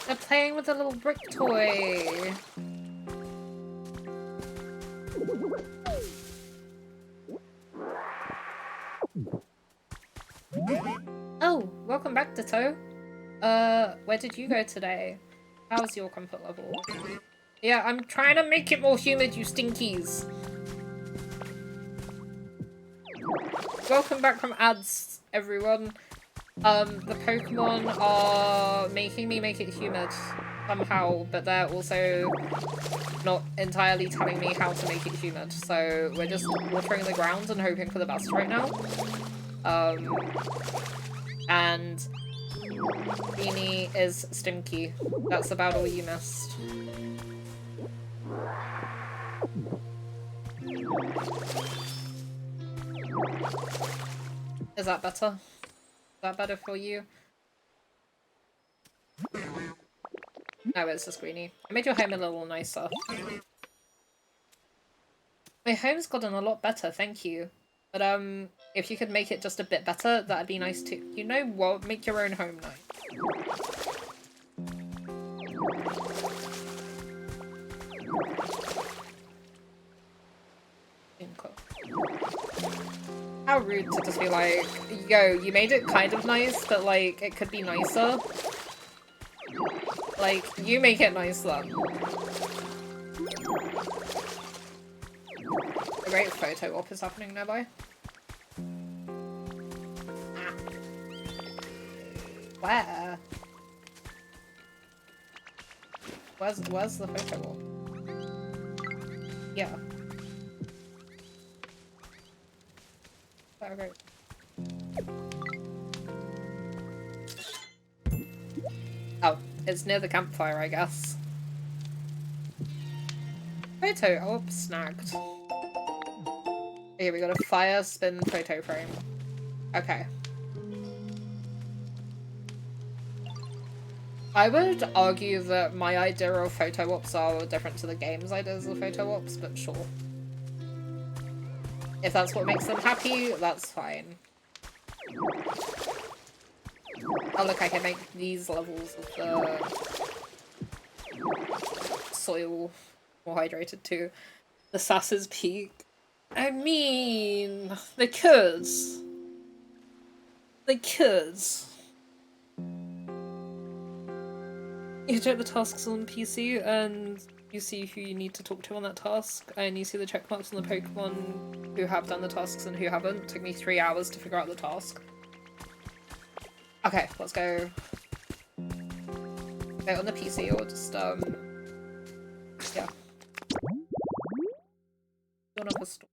S1: They're playing with a little brick toy. Oh, welcome back, Ditto. Where did you go today? How's your comfort level? Yeah, I'm trying to make it more humid, you stinkies. Welcome back from ads, everyone. The Pokemon are making me make it humid somehow, but they're also not entirely telling me how to make it humid. So we're just watering the ground and hoping for the best right now. And Beanie is stinky. That's about all you missed. Is that better? Is that better for you? No, it's just greeny. I made your home a little nicer. My home's gotten a lot better, thank you. But if you could make it just a bit better, that'd be nice too. You know what? Make your own home nice. How rude to just be like, yo, you made it kind of nice, but like, it could be nicer. Like, you make it nice then. A great photo op is happening nearby. Ah. Where? Where's the photo op? Yeah. Okay. Oh, it's near the campfire, I guess. Photo op snagged. Here we got a fire spin photo frame. Okay. I would argue that my idea of photo ops are different to the game's ideas of photo ops, but sure. If that's what makes them happy, that's fine. Oh look, I can make these levels of the soil more hydrated too. The Sass's Peak. I mean, they could. They could. You check the tasks on PC and you see who you need to talk to on that task, and you see the check marks on the Pokemon who have done the tasks and who haven't. It took me 3 hours to figure out the task. Okay, let's go. Go on the PC or just, yeah. One of the store.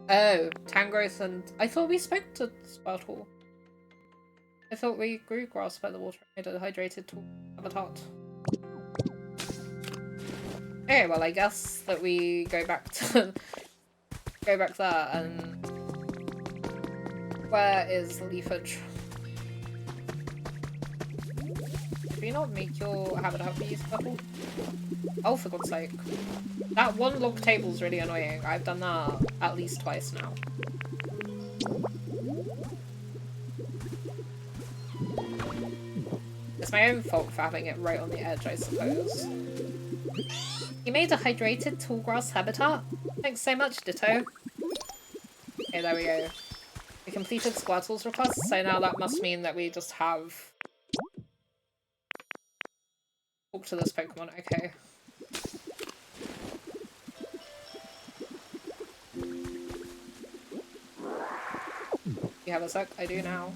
S1: Oh, Tangrowth and... I thought we spoke to Squirtle. I thought we grew grass by the water and made a hydrated habitat. Okay, well I guess that we go back to... go back there and... Where is the leafage? Did we not make your habitat for you, Squirtle? Oh, for God's sake. That one log table's really annoying. I've done that at least twice now. It's my own fault for having it right on the edge, I suppose. You made a hydrated tall grass habitat? Thanks so much, Ditto. Okay, there we go. We completed Squirtle's request, so now that must mean that we just have... Talk to this Pokemon, okay. You have a sec? I do now.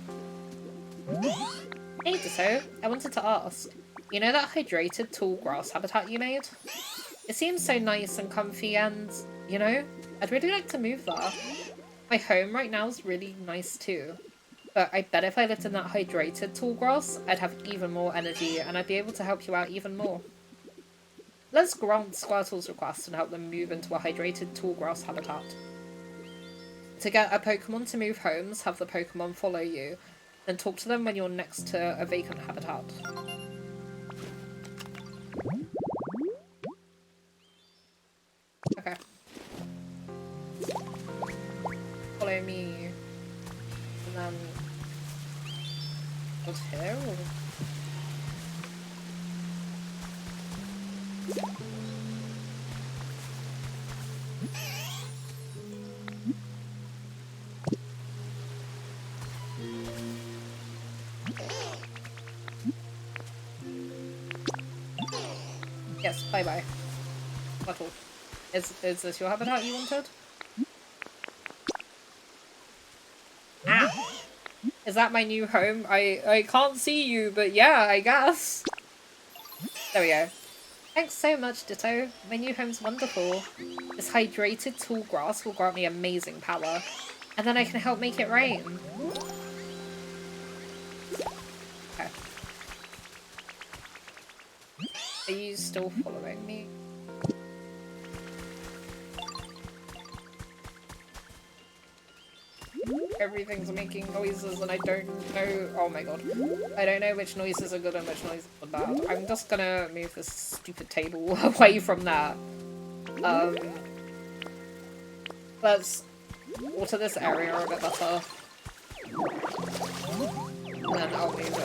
S1: Hey Ditto, I wanted to ask, you know that hydrated tall grass habitat you made? It seems so nice and comfy and, you know, I'd really like to move there. My home right now is really nice too, but I bet if I lived in that hydrated tall grass, I'd have even more energy and I'd be able to help you out even more. Let's grant Squirtle's request and help them move into a hydrated tall grass habitat. To get a Pokemon to move homes, have the Pokemon follow you, then talk to them when you're next to a vacant habitat. Okay. Follow me. And then... What's here? Or... Yes, bye-bye. Bottle. Is this your habitat you wanted? Ah! Is that my new home? I can't see you, but yeah, I guess. There we go. Thanks so much, Ditto. My new home's wonderful. This hydrated tall grass will grant me amazing power. And then I can help make it rain. Okay. Are you still following me? Everything's making noises and I don't know- oh my god. I don't know which noises are good and which noises are bad. I'm just gonna move this stupid table away from that. Let's water this area a bit better. And then I'll move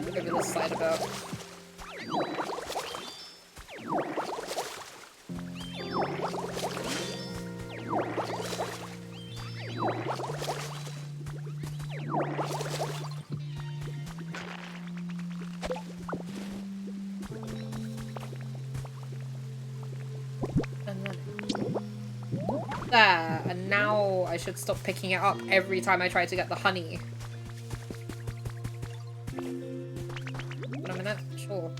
S1: it over this side a bit. And then... there, and now I should stop picking it up every time I try to get the honey. In a minute? Sure.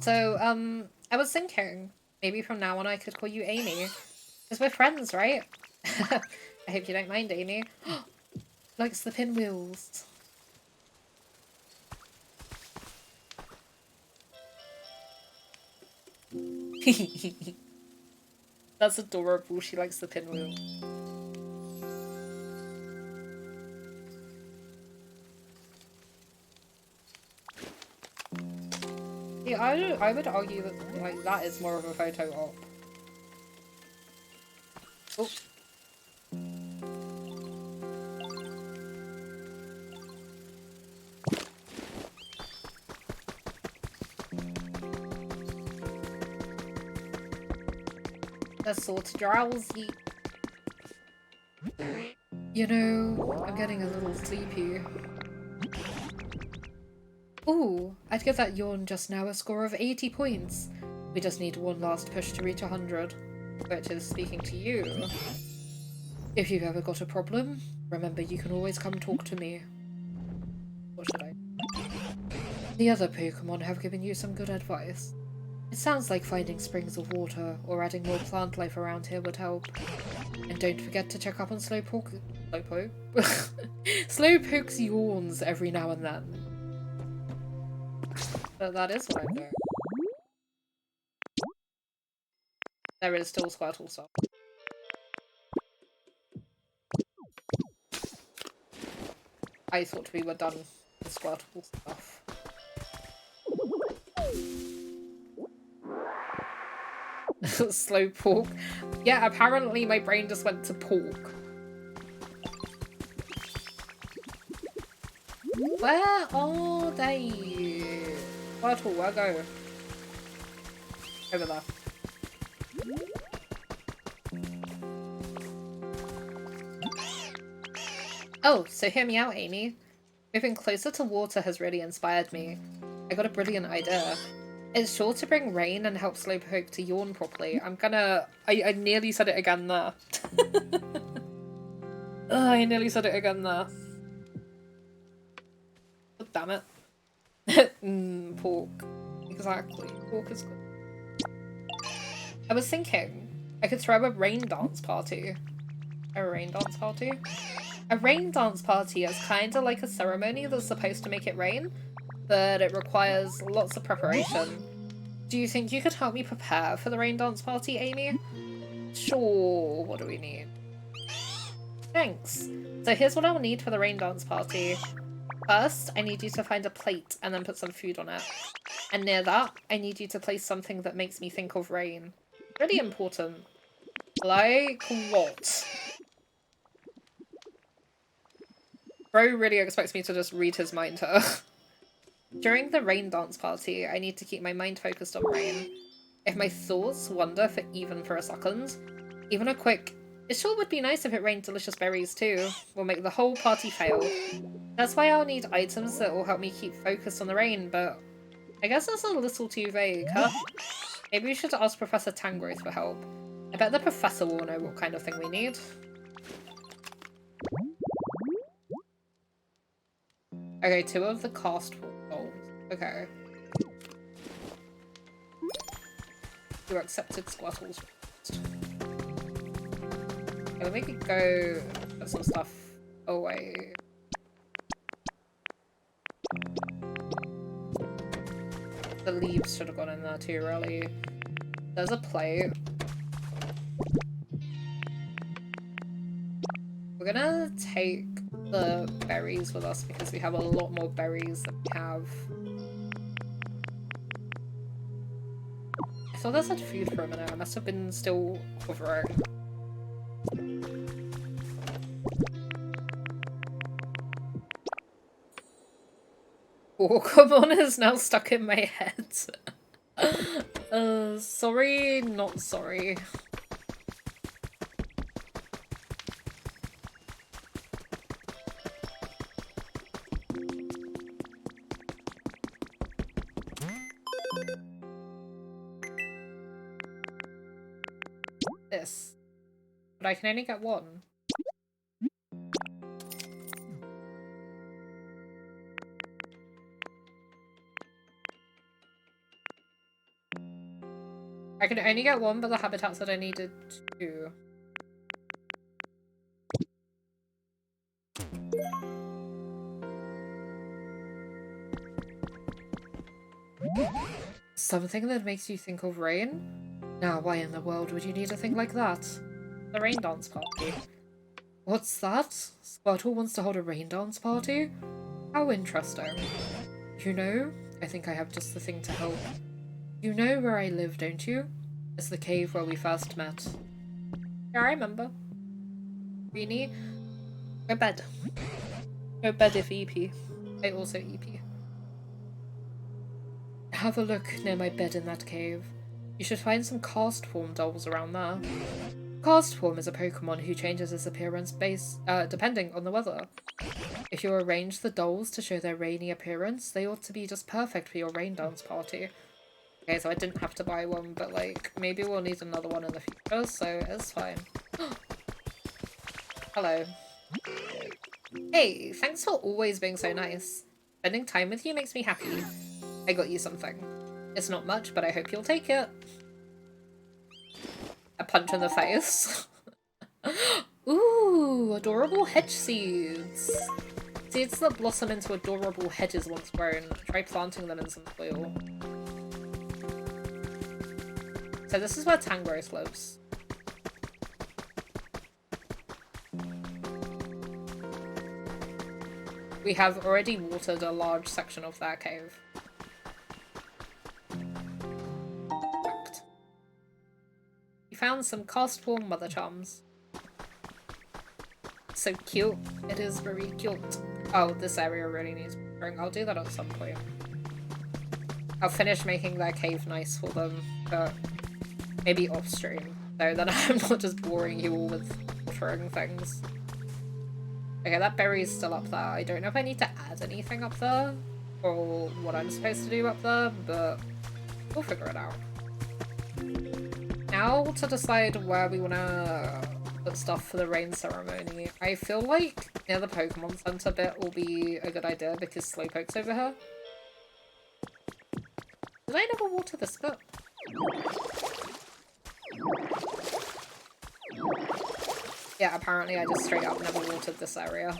S1: So, I was thinking, maybe from now on I could call you Amy. Because we're friends, right? I hope you don't mind, Amy. Likes the pinwheels. That's adorable, she likes the pinwheel. Yeah, I would argue that like that is more of a photo op. Oh. That's sort of drowsy. You know, I'm getting a little sleepy. Ooh, I'd give that yawn just now a score of 80 points. We just need one last push to reach 100. Which is speaking to you. If you've ever got a problem, remember you can always come talk to me. What should I do? The other Pokemon have given you some good advice. It sounds like finding springs of water or adding more plant life around here would help. And don't forget to check up on Slowpoke's yawns every now and then. But that is what I'm doing. There is still Squirtle stuff. I thought we were done with Squirtle stuff. Slowpoke. Yeah, apparently my brain just went to pork. Where are they? Squirtle, where go? Over there. Oh, so hear me out, Amii. Moving closer to water has really inspired me. I got a brilliant idea. It's sure to bring rain and help Slowpoke to yawn properly. I nearly said it again there. I nearly said it again there. Oh, damn it. Pork. Exactly. Pork is good. I was thinking I could throw a rain dance party. A rain dance party? A rain dance party is kind of like a ceremony that's supposed to make it rain, but it requires lots of preparation. Do you think you could help me prepare for the rain dance party, Amii? Sure, what do we need? Thanks. So here's what I'll need for the rain dance party. First, I need you to find a plate and then put some food on it. And near that, I need you to place something that makes me think of rain. Really important. Like what? Bro really expects me to just read his mind here. During the rain dance party, I need to keep my mind focused on rain. If my thoughts wander for even a second, even a quick, it sure would be nice if it rained delicious berries too, will make the whole party fail. That's why I'll need items that will help me keep focused on the rain, but I guess that's a little too vague, huh? Maybe we should ask Professor Tangrowth for help. I bet the professor will know what kind of thing we need. Okay, 2 of the cast gold. Okay. You accepted Squirtles first. Okay, let me go put some stuff away. The leaves should have gone in there too, really. There's a plate. We're gonna take the berries with us because we have a lot more berries than we have. I thought that said food for a minute. I must have been still hovering. Pokemon is now stuck in my head. Sorry, not sorry. This. But I can only get one. I can only get one, but the habitat said I needed 2. Something that makes you think of rain? Now, why in the world would you need a thing like that? The rain dance party. What's that? Squirtle wants to hold a rain dance party? How interesting. You know, I think I have just the thing to help. You know where I live, don't you? It's the cave where we first met. Yeah, I remember. Greenie, go bed. Go bed if EP. I also EP. Have a look near my bed in that cave. You should find some cast form dolls around there. Cast form is a Pokemon who changes its appearance depending on the weather. If you arrange the dolls to show their rainy appearance, they ought to be just perfect for your rain dance party. Okay, so I didn't have to buy one, but like, maybe we'll need another one in the future, so it's fine. Hello. Hey, thanks for always being so nice. Spending time with you makes me happy. I got you something. It's not much, but I hope you'll take it. A punch in the face. Ooh, adorable hedge seeds. Seeds that blossom into adorable hedges once grown. Try planting them in some soil. So this is where Tangros lives. We have already watered a large section of their cave. Fact. We found some cast form mother charms. So cute. It is very cute. Oh, this area really needs watering. I'll do that at some point. I'll finish making their cave nice for them, but maybe off stream. So then I'm not just boring you all with watering things. Okay, that berry's still up there. I don't know if I need to add anything up there or what I'm supposed to do up there, but we'll figure it out. Now to decide where we want to put stuff for the rain ceremony. I feel like near the Pokemon Center bit will be a good idea because Slowpoke's over here. Did I never water this bit? Yeah, apparently I just straight up never watered this area.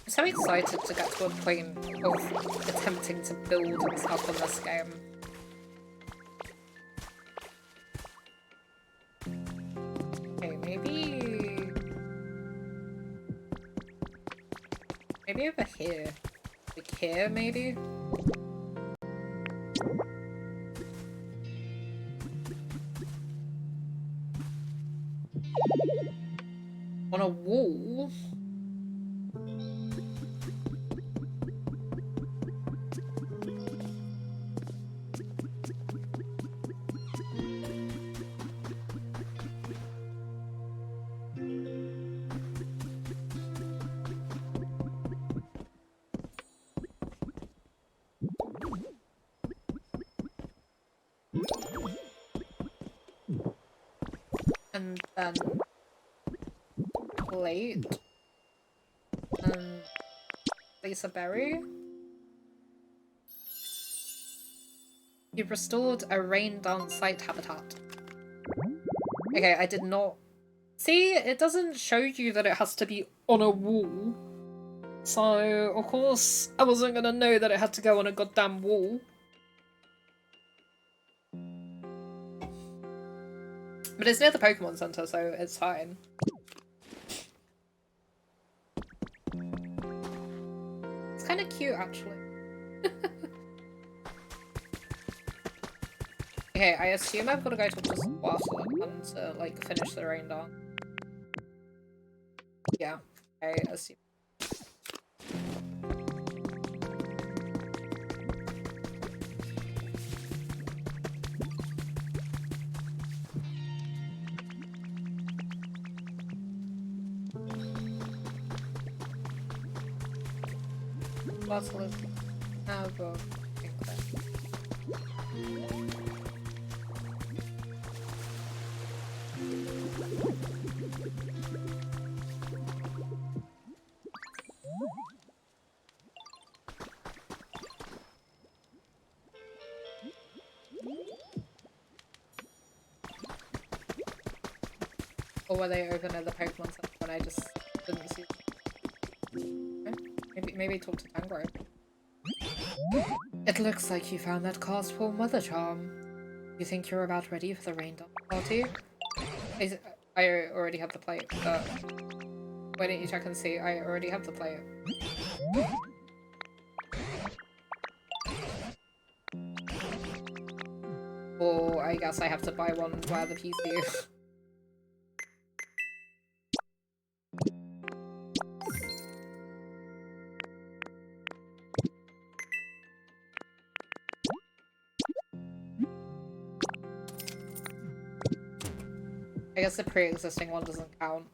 S1: I'm so excited to get to a point of attempting to build and stuff on this game. Okay, maybe over here. Like here, maybe? On a wall? And then plate and place a berry. You've restored a rain dance site habitat. Okay, I did not see, it doesn't show you that it has to be on a wall. So of course I wasn't gonna know that it had to go on a goddamn wall. But it's near the Pokemon Center, so it's fine. It's kind of cute, actually. Okay, I assume I've got to go to just water one to, like, finish the rain dance. Yeah, I assume. Bottle of Algo. Or were they over near the Pokemon Center when I just didn't see them? Okay. Maybe talk to Tango. It looks like you found that cast for Mother Charm. You think you're about ready for the rain dance party? I already have the plate, but why don't you check and see? I already have the plate. Or I guess I have to buy one via the PC. I guess the pre-existing one doesn't count.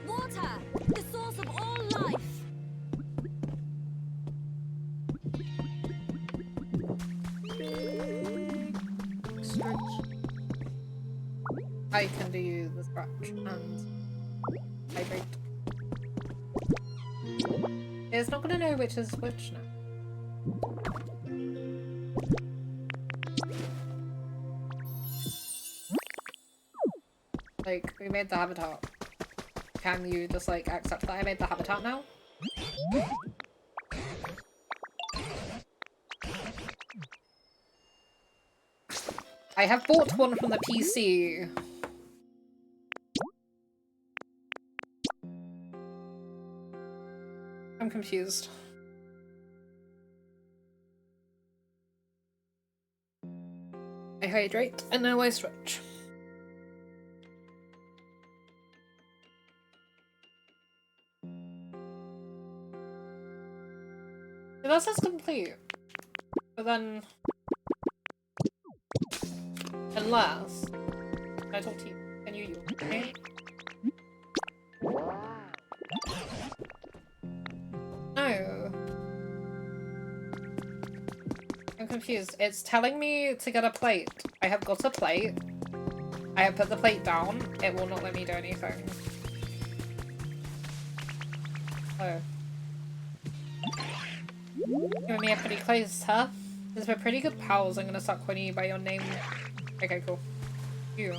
S2: Water, the source of all life.
S1: I can do the scratch and hydrate. It's not gonna know which is which now. Like, we made the habitat. Can you just, like, accept that I made the habitat now? I have bought one from the PC. I'm confused. I hydrate and now I stretch. That says complete. But then... Unless... Can I talk to you? Can you yawn me? No. I'm confused. It's telling me to get a plate. I have got a plate. I have put the plate down. It will not let me do anything. Oh. Giving me a pretty close, huh? Since we're pretty good pals, I'm gonna start calling you by your name. Okay, cool. You.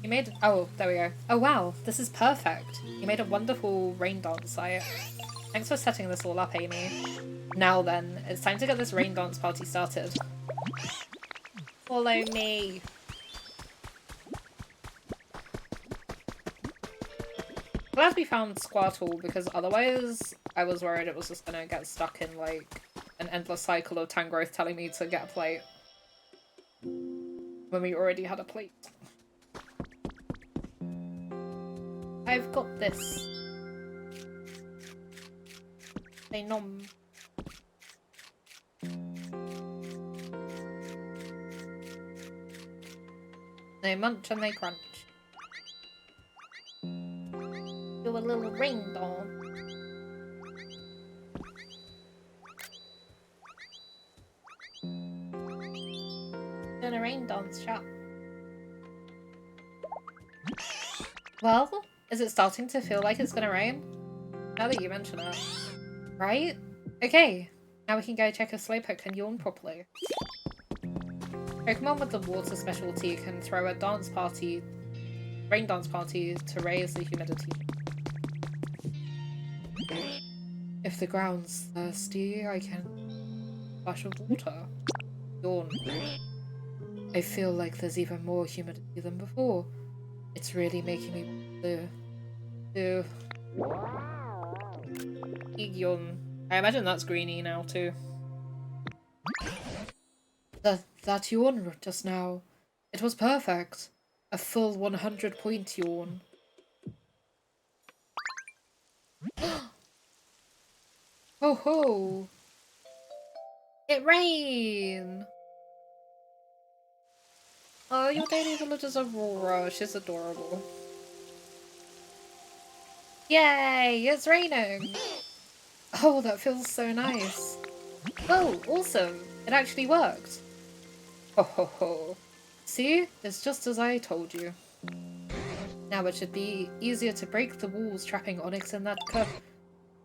S1: You made- oh, there we go. Oh wow, this is perfect. You made a wonderful rain dance site. Thanks for setting this all up, Amii. Now then, it's time to get this rain dance party started. Follow me! Glad we found Squirtle, because otherwise I was worried it was just gonna get stuck in, like, an endless cycle of Tangrowth telling me to get a plate. When we already had a plate. I've got this. They nom. They munch and they crunch. Do a little ring dance. Doing a rain dance shop. Well, is it starting to feel like it's gonna rain? Now that you mention it. Right? Okay, now we can go check if Slowpoke can yawn properly. Pokemon with the water specialty can throw a dance party, rain dance party to raise the humidity. If the ground's thirsty, I can splash of water. Yawn. I feel like there's even more humidity than before. It's really making me do yawn. I imagine that's greeny now too. That yawn just now. It was perfect. A full 100-point yawn. Ho ho! It rained! Oh, your daily villager's Aurora. She's adorable. Yay! It's raining! Oh, that feels so nice. Oh, awesome! It actually worked. Ho ho ho. See? It's just as I told you. Now it should be easier to break the walls trapping Onyx in that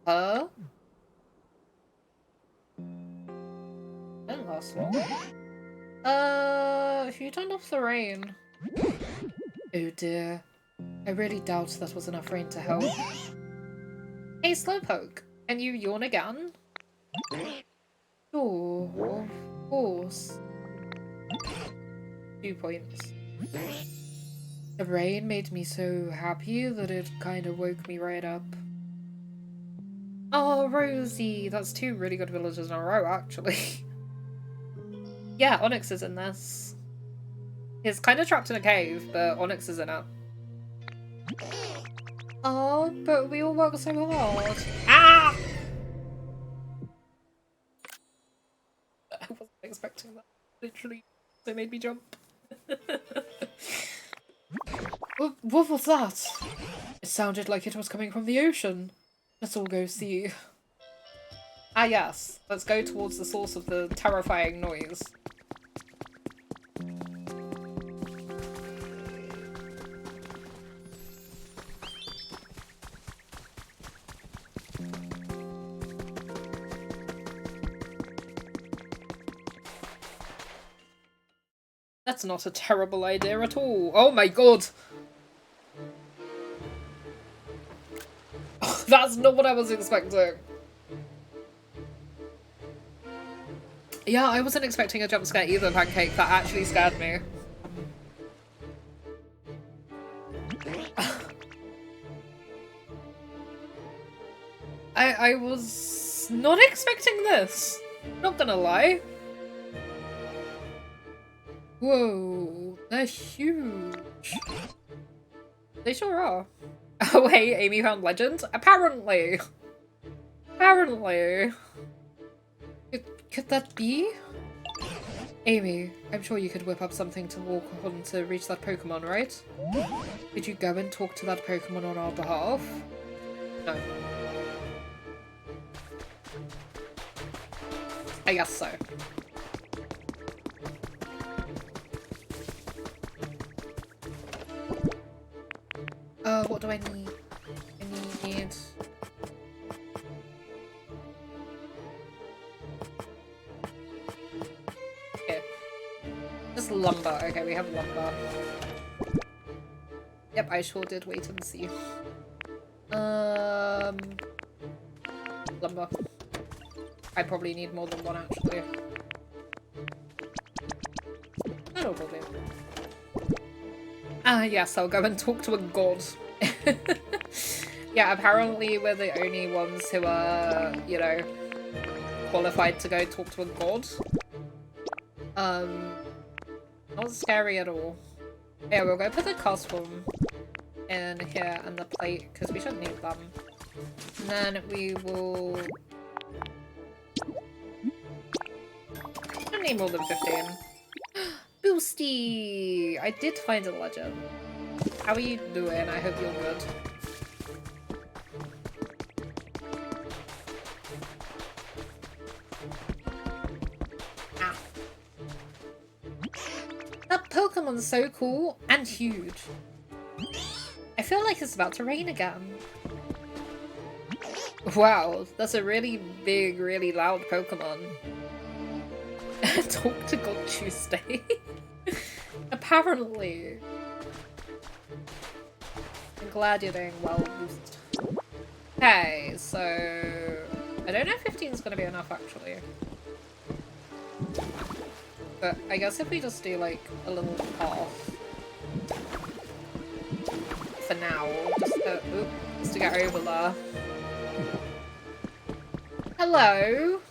S1: Huh? Didn't last long. Who turned off the rain? Oh dear. I really doubt that was enough rain to help. Hey, Slowpoke, can you yawn again? Sure, of course. 2 points. The rain made me so happy that it kind of woke me right up. Oh, Rosie! That's 2 really good villagers in a row, actually. Yeah, Onyx is in this. He's kind of trapped in a cave, but Onyx is in it. Oh, but we all work so hard. Ah! I wasn't expecting that. Literally, they made me jump. What was that? It sounded like it was coming from the ocean. Let's all go see. Ah yes, let's go towards the source of the terrifying noise. That's not a terrible idea at all. Oh my god! That's not what I was expecting. Yeah, I wasn't expecting a jump scare either, Pancake. That actually scared me. I was not expecting this. Not gonna lie. Whoa, they're huge. They sure are. Oh hey, Amy found legend? Apparently. Apparently. Could that be? Amy, I'm sure you could whip up something to walk on to reach that Pokemon, right? Could you go and talk to that Pokemon on our behalf? No. I guess so. What do I need? I need... Okay. Just lumber. Okay, we have lumber. Yep, I sure did wait and see. Lumber. I probably need more than one, actually. That'll do. Ah, yes, I'll go and talk to a god. Yeah, apparently we're the only ones who are, you know, qualified to go talk to a god. Not scary at all. Yeah, we'll go put the custom in here and the plate, because we shouldn't need them. And then we will... Shouldn't need more than 15. Boosty! I did find a legend. How are you doing? I hope you're good. Ah. That Pokemon's so cool and huge. I feel like it's about to rain again. Wow, that's a really big, really loud Pokemon. Talk to God Tuesday. Apparently. I'm glad you're doing well, Boost. Okay, so... I don't know if 15 is going to be enough, actually. But I guess if we just do, like, a little path. For now, just to get over there. Hello!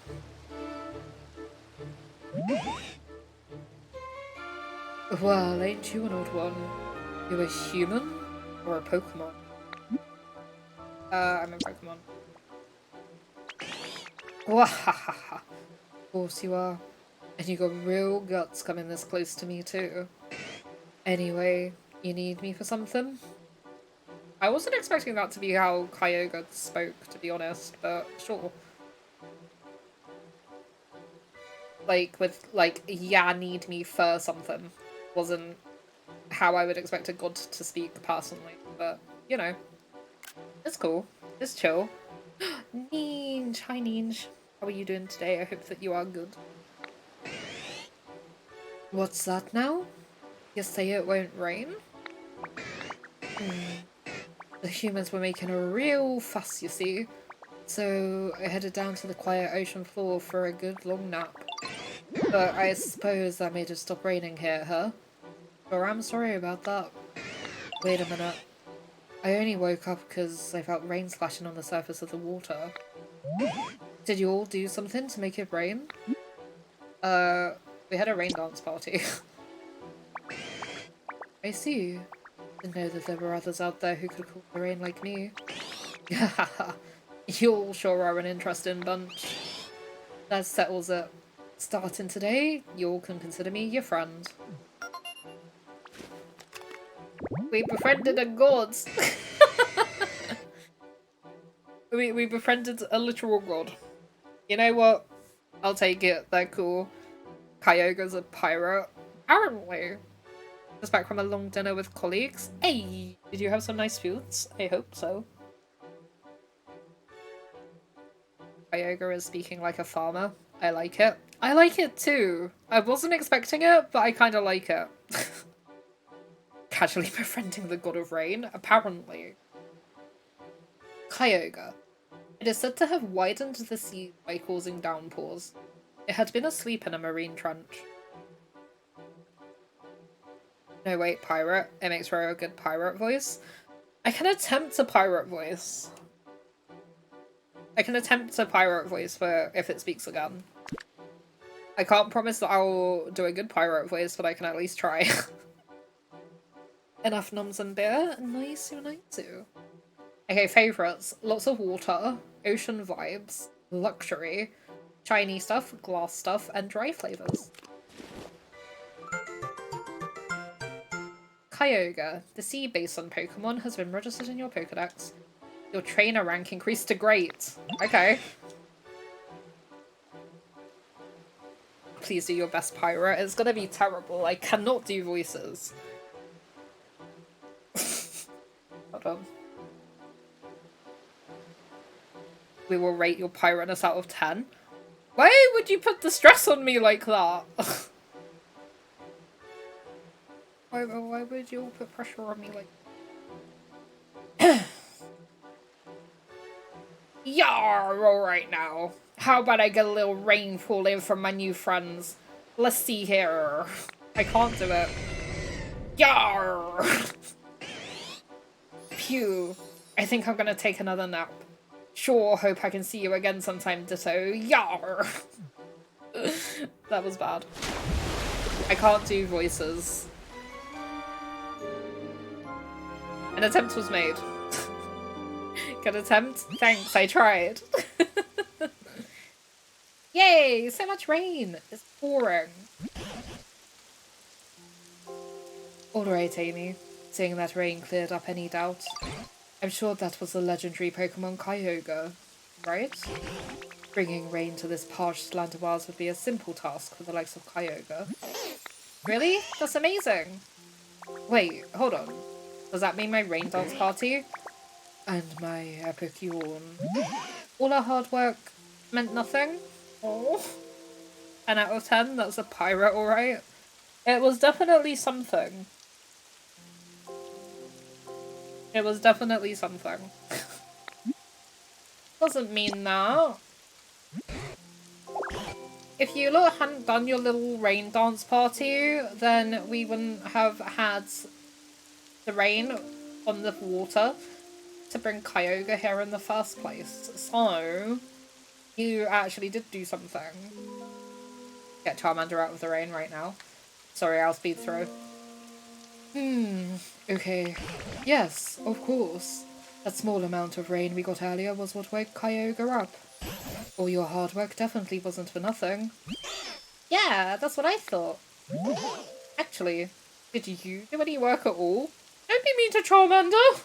S1: Well, ain't you an old one? You a human? Or a Pokemon? I'm a Pokemon. Wahahaha. Of course you are. And you got real guts coming this close to me too. Anyway, you need me for something? I wasn't expecting that to be how Kyogre spoke, to be honest, but sure. Like, with, like, yeah, need me for something. Wasn't how I would expect a god to speak personally, but, you know. It's cool. It's chill. Ninj! Hi, Ninj. How are you doing today? I hope that you are good. What's that now? You say it won't rain? The humans were making a real fuss, you see. So I headed down to the quiet ocean floor for a good long nap. But I suppose that made it stop raining here, huh? Sure, I'm sorry about that. Wait a minute. I only woke up because I felt rain splashing on the surface of the water. Did you all do something to make it rain? We had a rain dance party. I see. Didn't know that there were others out there who could call the rain like me. You all sure are an interesting bunch. That settles it. Starting today, you all can consider me your friend. We befriended a god. we befriended a literal god. You know what? I'll take it. They're cool. Kyogre's a pirate. Apparently. Just back from a long dinner with colleagues. Hey! Did you have some nice foods? I hope so. Kyogre is speaking like a farmer. I like it. I like it too. I wasn't expecting it, but I kind of like it. Casually befriending the god of rain, apparently. Kyogre. It is said to have widened the sea by causing downpours. It had been asleep in a marine trench. No, wait, pirate. It makes for a good pirate voice. I can attempt a pirate voice. I can attempt a pirate voice for if it speaks again. I can't promise that I'll do a good pirate voice, but I can at least try. Enough noms and beer? Nice, nice. Okay, favourites. Lots of water, ocean vibes, luxury, shiny stuff, glass stuff, and dry flavours. Kyogre. The sea basin Pokemon has been registered in your Pokedex. Your trainer rank increased to great. Okay. Please do your best pirate. It's gonna be terrible. I cannot do voices. Hold on. We will rate your pirateness out of 10. Why would you put the stress on me like that? Why would you all put pressure on me like... Yar! Alright now. How about I get a little rainfall in from my new friends? Let's see here. I can't do it. Yar! Phew. I think I'm gonna take another nap. Sure, hope I can see you again sometime, Ditto. Yar! That was bad. I can't do voices. An attempt was made. Good attempt? Thanks, I tried. Yay! So much rain! It's pouring. Alright, Amii. Seeing that rain cleared up any doubt. I'm sure that was the legendary Pokemon Kyogre, right? Bringing rain to this parched land of ours would be a simple task for the likes of Kyogre. Really? That's amazing! Wait, hold on. Does that mean my rain dance party? And my epic yawn. All our hard work meant nothing? Oh. 10 out of 10? That's a pirate, alright? It was definitely something. It was definitely something. Doesn't mean that. If you lot hadn't done your little rain dance party, then we wouldn't have had the rain on the water to bring Kyogre here in the first place. So, you actually did do something. Get Charmander out of the rain right now. Sorry, I'll speed through. Okay. Yes, of course. That small amount of rain we got earlier was what woke Kyogre up. All your hard work definitely wasn't for nothing. Yeah, that's what I thought. Actually, did you do any work at all? Don't be mean to Charmander!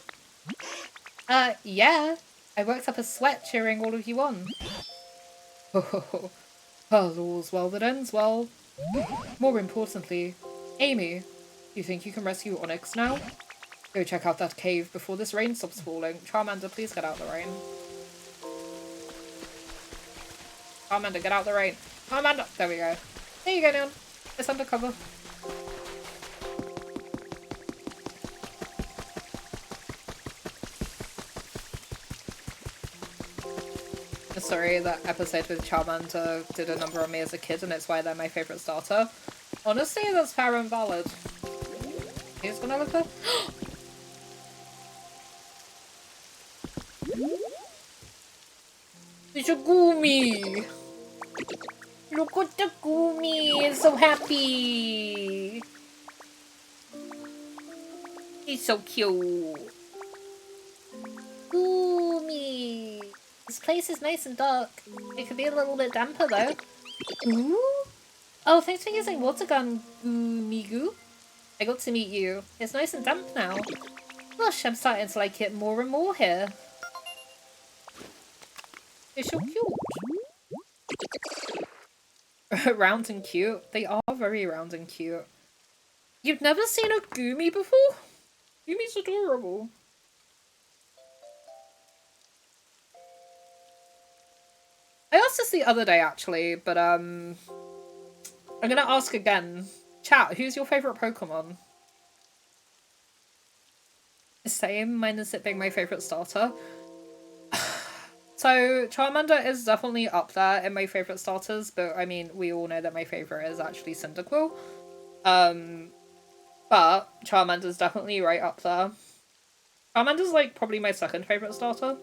S1: Yeah. I worked up a sweat cheering all of you on. Well, all's well that ends well. More importantly, Amii, you think you can rescue Onyx now? Go check out that cave before this rain stops falling. Charmander, please get out of the rain. Charmander, get out of the rain. Charmander! There we go. There you go, Neon. It's undercover. Sorry, that episode with Charmander did a number on me as a kid, and it's why they're my favourite starter. Honestly, that's fair and valid. Who's gonna look up? It's a Goomy! Look at the Goomy! It's so happy! He's so cute! Goomy! This place is nice and dark. It could be a little bit damper though. Ooh? Oh, thanks for using water gun, Goomigu. I got to meet you. It's nice and damp now. Gosh, I'm starting to like it more and more here. It's so cute. Round and cute. They are very round and cute. You've never seen a Goomy before? Goomy's adorable. I asked this the other day actually, but I'm gonna ask again. Chat, who's your favourite Pokemon? Same, mine is it being my favourite starter. So, Charmander is definitely up there in my favourite starters, but I mean, we all know that my favourite is actually Cyndaquil. But Charmander's definitely right up there. Charmander's like probably my second favourite starter.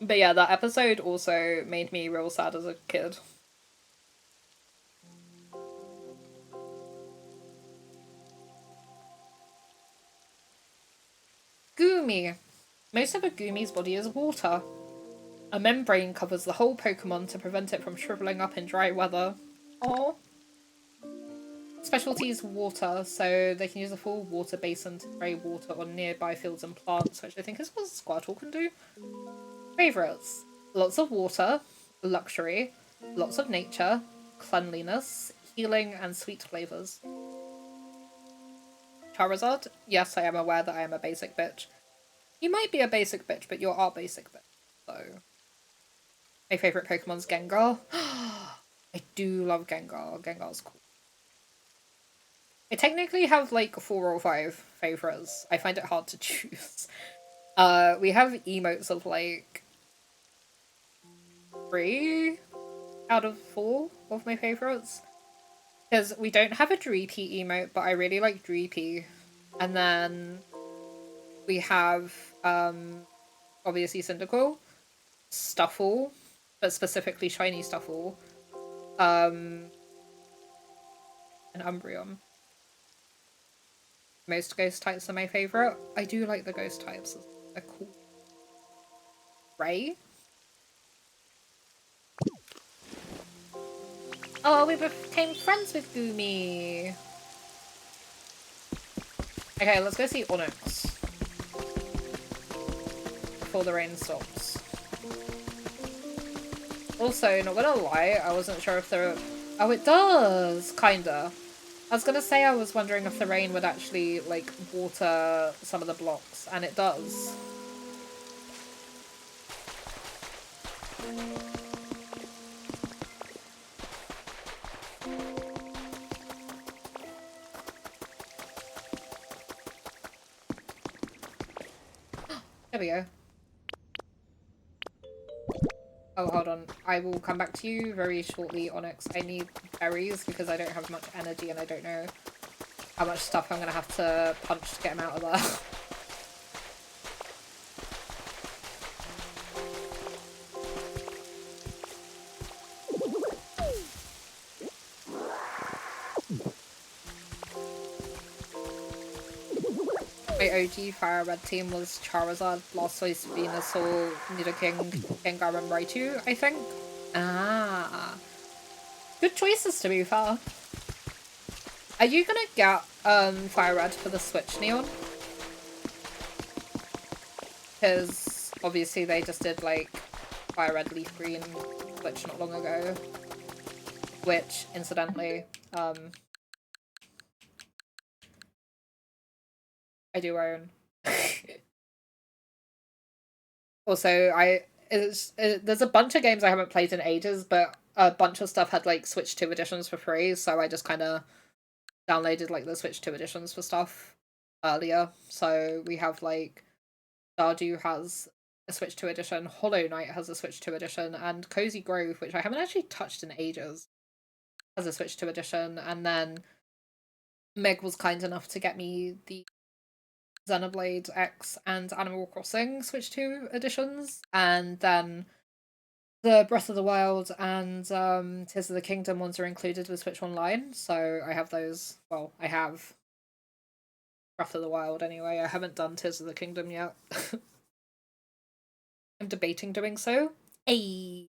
S1: But yeah, that episode also made me real sad as a kid. Goomy. Most of a Goomy's body is water. A membrane covers the whole Pokemon to prevent it from shriveling up in dry weather. Aww. Specialty is water, so they can use a full water basin to spray water on nearby fields and plants, which I think is what Squirtle can do. Favourites. Lots of water, luxury, lots of nature, cleanliness, healing, and sweet flavours. Charizard? Yes, I am aware that I am a basic bitch. You might be a basic bitch, but you're our basic bitch, so... My favourite Pokemon's Gengar. I do love Gengar. Gengar's cool. I technically have like 4 or 5 favourites. I find it hard to choose. We have emotes of like 3 out of 4 of my favourites. Because we don't have a Dreepy emote, but I really like Dreepy. And then we have obviously Cyndaquil, Stuffle, but specifically shiny Stuffle, and Umbreon. Most ghost types are my favourite. I do like the ghost types. They're cool. Ray? Oh, we became friends with Goomy! Okay, let's go see Onyx. Before the rain stops. Also, not gonna lie, I wasn't sure if there... Oh, it does! Kinda. I was gonna say I was wondering if the rain would actually, like, water some of the blocks, and it does. There we go. Oh, hold on. I will come back to you very shortly, Onyx. I need berries because I don't have much energy and I don't know how much stuff I'm gonna have to punch to get him out of there. My OG Fire Red team was Charizard, Blastoise, Venusaur, Nidoking, Gengar, and Raichu, I think. Ah. Good choices, to be fair. Are you gonna get Fire Red for the Switch, Neon? Because obviously they just did like Fire Red, Leaf Green Switch not long ago. Which, incidentally, I do own. Also, there's a bunch of games I haven't played in ages, but a bunch of stuff had like Switch 2 editions for free, so I just kind of downloaded like the Switch 2 editions for stuff earlier. So we have like Stardew has a Switch 2 edition, Hollow Knight has a Switch 2 edition, and Cozy Grove, which I haven't actually touched in ages, has a Switch 2 edition. And then Meg was kind enough to get me the Xenoblade X and Animal Crossing Switch 2 editions, and then the Breath of the Wild and Tears of the Kingdom ones are included with Switch Online, so I have those. Well, I have Breath of the Wild anyway. I haven't done Tears of the Kingdom yet. I'm debating doing so. Hey.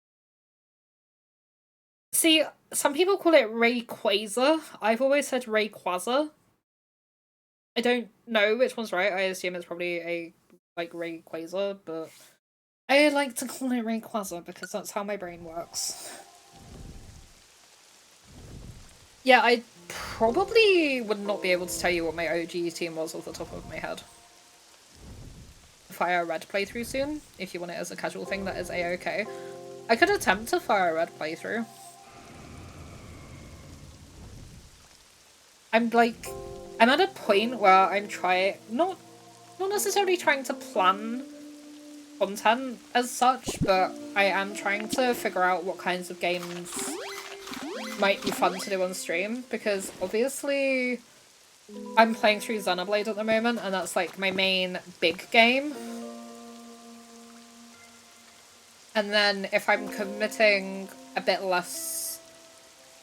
S1: See, some people call it Rayquaza. I've always said Rayquaza. I don't know which one's right. I assume it's probably a like Rayquaza, but I like to call it Rayquaza because that's how my brain works. Yeah, I probably would not be able to tell you what my OG team was off the top of my head. Fire Red playthrough soon, if you want it as a casual thing, that is a-okay. I could attempt a Fire Red playthrough. I'm at a point where I'm not necessarily trying to plan content as such, but I am trying to figure out what kinds of games might be fun to do on stream, because obviously I'm playing through Xenoblade at the moment, and that's like my main big game. And then if I'm committing a bit less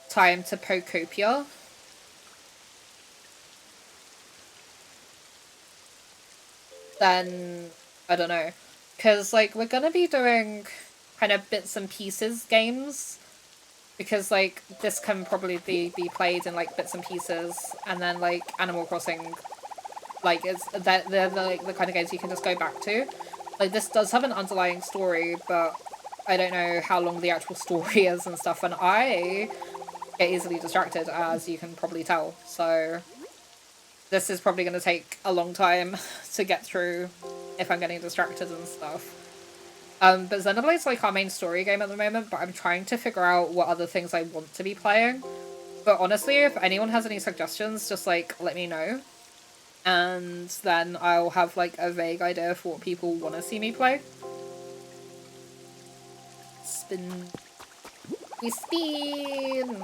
S1: time to Pokopia, then I don't know. Because like we're gonna be doing kind of bits and pieces games, because like this can probably be played in like bits and pieces, and then like Animal Crossing, like they're like the kind of games you can just go back to. Like this does have an underlying story, but I don't know how long the actual story is and stuff, and I get easily distracted, as you can probably tell. So this is probably going to take a long time to get through if I'm getting distracted and stuff. But Xenoblade's like our main story game at the moment, but I'm trying to figure out what other things I want to be playing. But honestly, if anyone has any suggestions, just like let me know. And then I'll have like a vague idea for what people want to see me play. Spin. We spin!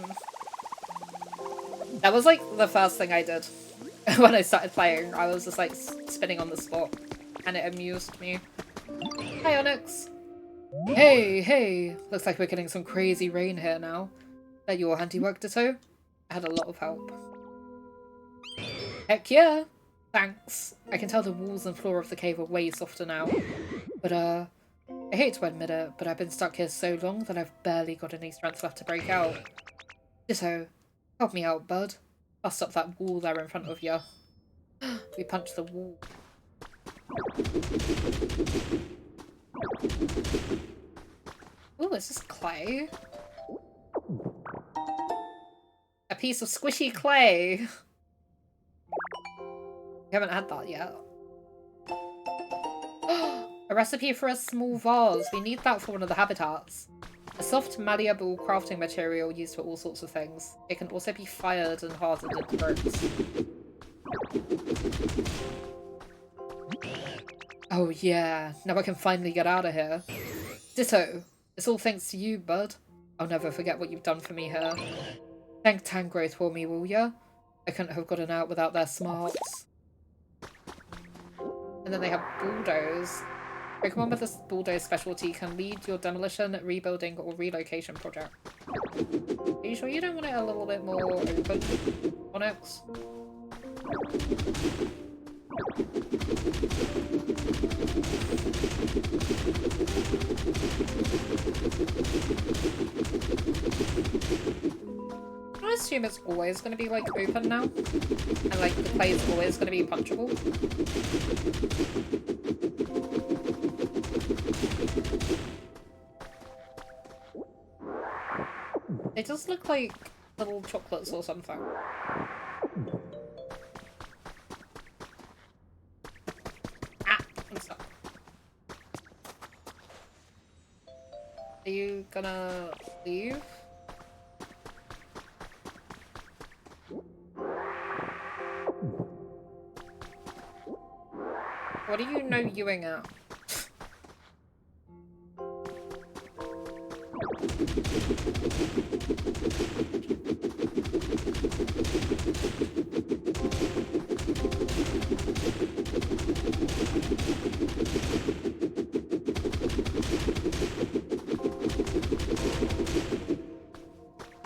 S1: That was like the first thing I did when I started playing. I was just like spinning on the spot, and it amused me. Hi, Onyx! Hey, hey! Looks like we're getting some crazy rain here now. That your handiwork, Ditto? I had a lot of help. Heck yeah! Thanks. I can tell the walls and floor of the cave are way softer now. But, I hate to admit it, but I've been stuck here so long that I've barely got any strength left to break out. Ditto, help me out, bud. Bust up that wall there in front of you. We punched the wall. Ooh, is this clay? A piece of squishy clay! We haven't had that yet. A recipe for a small vase. We need that for one of the habitats. A soft, malleable crafting material used for all sorts of things. It can also be fired and hardened into bricks. Oh yeah, now I can finally get out of here. Ditto. It's all thanks to you, bud. I'll never forget what you've done for me here. Thank Tangrowth for me, will ya? I couldn't have gotten out without their smarts. And then they have bulldoze. Pokemon with this bulldoze specialty can lead your demolition, rebuilding, or relocation project. Are you sure you don't want it a little bit more open, Onyx? I assume it's always going to be like open now, and like the play is always going to be punchable. They just look like little chocolates or something. Ah, I'm stuck. Are you gonna leave? What are you no-youing at?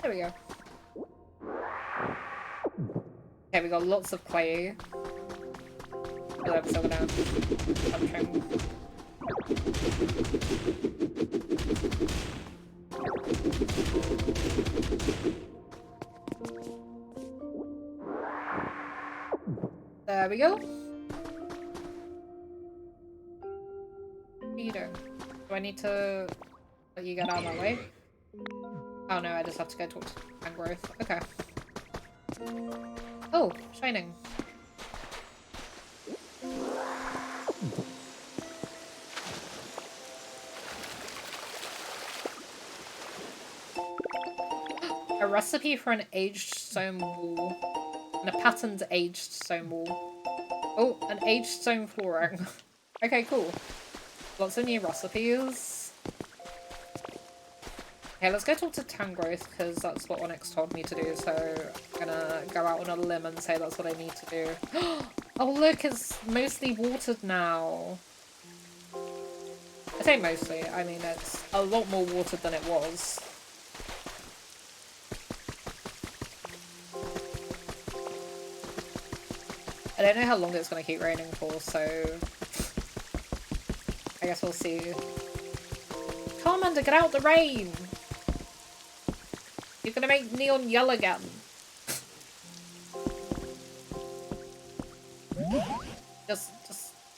S1: There we go. Okay, we got lots of clay. I feel like I'm still gonna trim. There we go. What are you doing? Do I need to let you get out of my way? Oh no, I just have to go talk to Growth. Okay. Oh, shining. A recipe for an aged stone wall. And a patterned aged stone wall. Oh, an aged stone flooring. Okay, cool. Lots of new recipes. Okay, let's go talk to Tangrowth, because that's what Onyx told me to do, so I'm gonna go out on a limb and say that's what I need to do. Oh look, it's mostly watered now. I say mostly, I mean it's a lot more watered than it was. I don't know how long it's gonna keep raining for, so I guess we'll see. Charmander, get out the rain! You're gonna make Neon yell again. Just,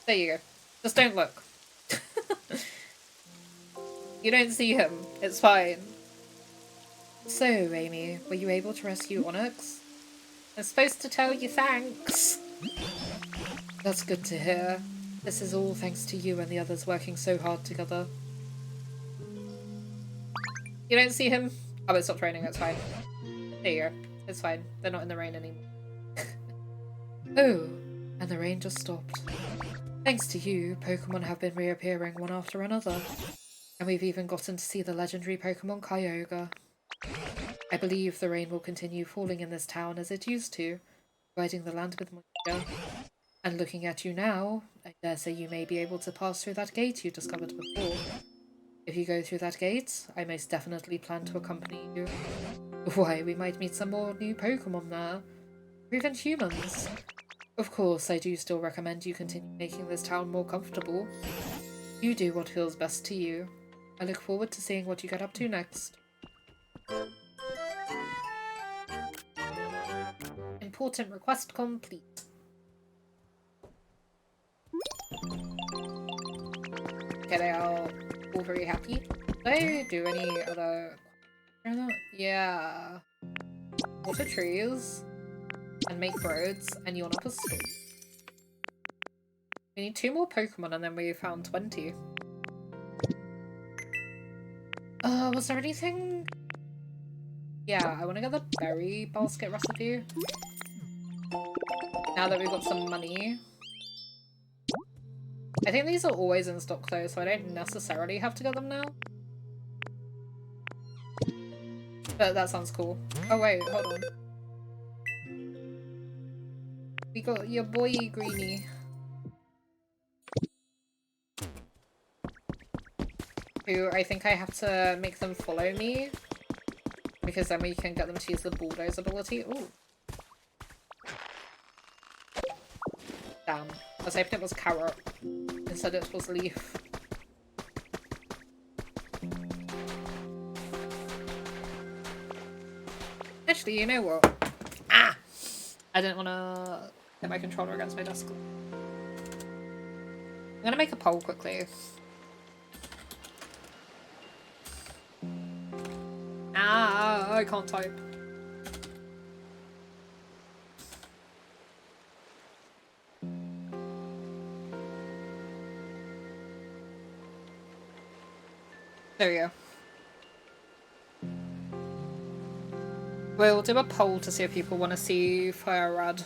S1: there you go. Just don't look. You don't see him. It's fine. So, Amii, were you able to rescue Onyx? I'm supposed to tell you thanks. That's good to hear. This is all thanks to you and the others working so hard together. You don't see him? Oh, it stopped raining, that's fine. There you go. It's fine. They're not in the rain anymore. Oh, and the rain just stopped. Thanks to you, Pokemon have been reappearing one after another. And we've even gotten to see the legendary Pokemon Kyogre. I believe the rain will continue falling in this town as it used to, providing the land with moisture. And looking at you now, I dare say you may be able to pass through that gate you discovered before. If you go through that gate, I most definitely plan to accompany you. Why, we might meet some more new Pokemon there. Or even humans. Of course, I do still recommend you continue making this town more comfortable. You do what feels best to you. I look forward to seeing what you get up to next. Important request complete. Okay, they are all very happy. Did I do any other... Yeah. Water trees. And make roads. And yawn up a store. We need 2 more Pokemon and then we found 20. Was there anything? Yeah, I want to get the berry basket recipe. Now that we've got some money. I think these are always in stock though, so I don't necessarily have to get them now. But that sounds cool. Oh wait, hold on. We got your boy Greenie. Who I think I have to make them follow me. Because then we can get them to use the bulldoze ability. Ooh. Damn. I was hoping it was carrot. Instead it was leaf. Actually, you know what? Ah! I didn't want to hit my controller against my desk. I'm gonna make a poll quickly. Ah, I can't type. There we go. We'll do a poll to see if people want to see Fire Rad.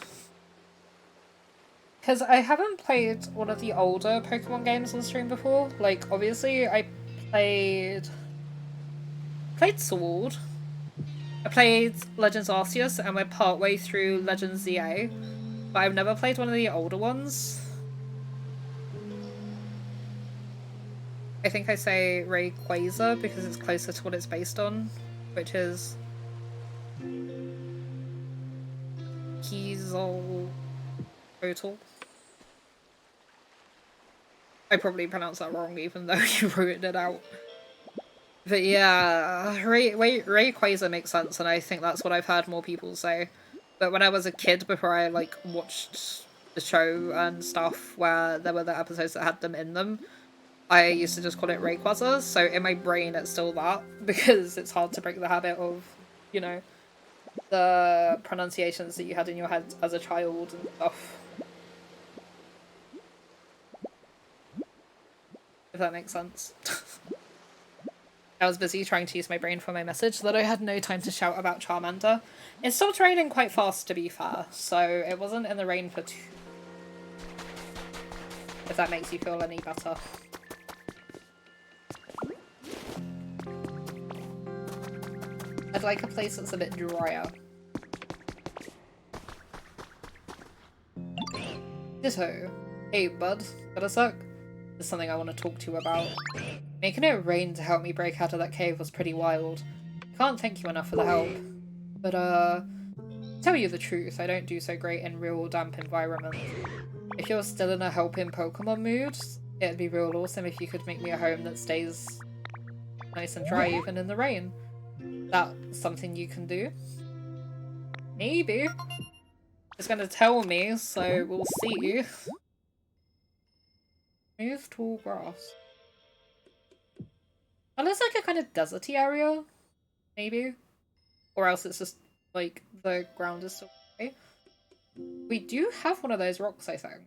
S1: Because I haven't played one of the older Pokemon games on stream before. Like, obviously, I played Sword. I played Legends Arceus, and we're partway through Legends ZA. But I've never played one of the older ones. I think I say Rayquaza because it's closer to what it's based on, which is Quetzalcoatl. I probably pronounced that wrong even though you wrote it out. But yeah, Rayquaza makes sense, and I think that's what I've heard more people say. But when I was a kid, before I like watched the show and stuff where there were the episodes that had them in them, I used to just call it Rayquaza, so in my brain it's still that, because it's hard to break the habit of, you know, the pronunciations that you had in your head as a child and stuff. If that makes sense. I was busy trying to use my brain for my message that I had no time to shout about Charmander. It stopped raining quite fast, to be fair, so it wasn't in the rain for too... If that makes you feel any better. I'd like a place that's a bit drier. Ditto. Hey bud, got a sec? There's something I want to talk to you about. Making it rain to help me break out of that cave was pretty wild. I can't thank you enough for the help. But tell you the truth, I don't do so great in real damp environments. If you're still in a helping Pokemon mood, it'd be real awesome if you could make me a home that stays nice and dry even in the rain. That's something you can do? Maybe. It's gonna tell me, so we'll see. Move tall grass. That looks like a kind of deserty area, maybe. Or else it's just, like, the ground is still okay. We do have one of those rocks, I think.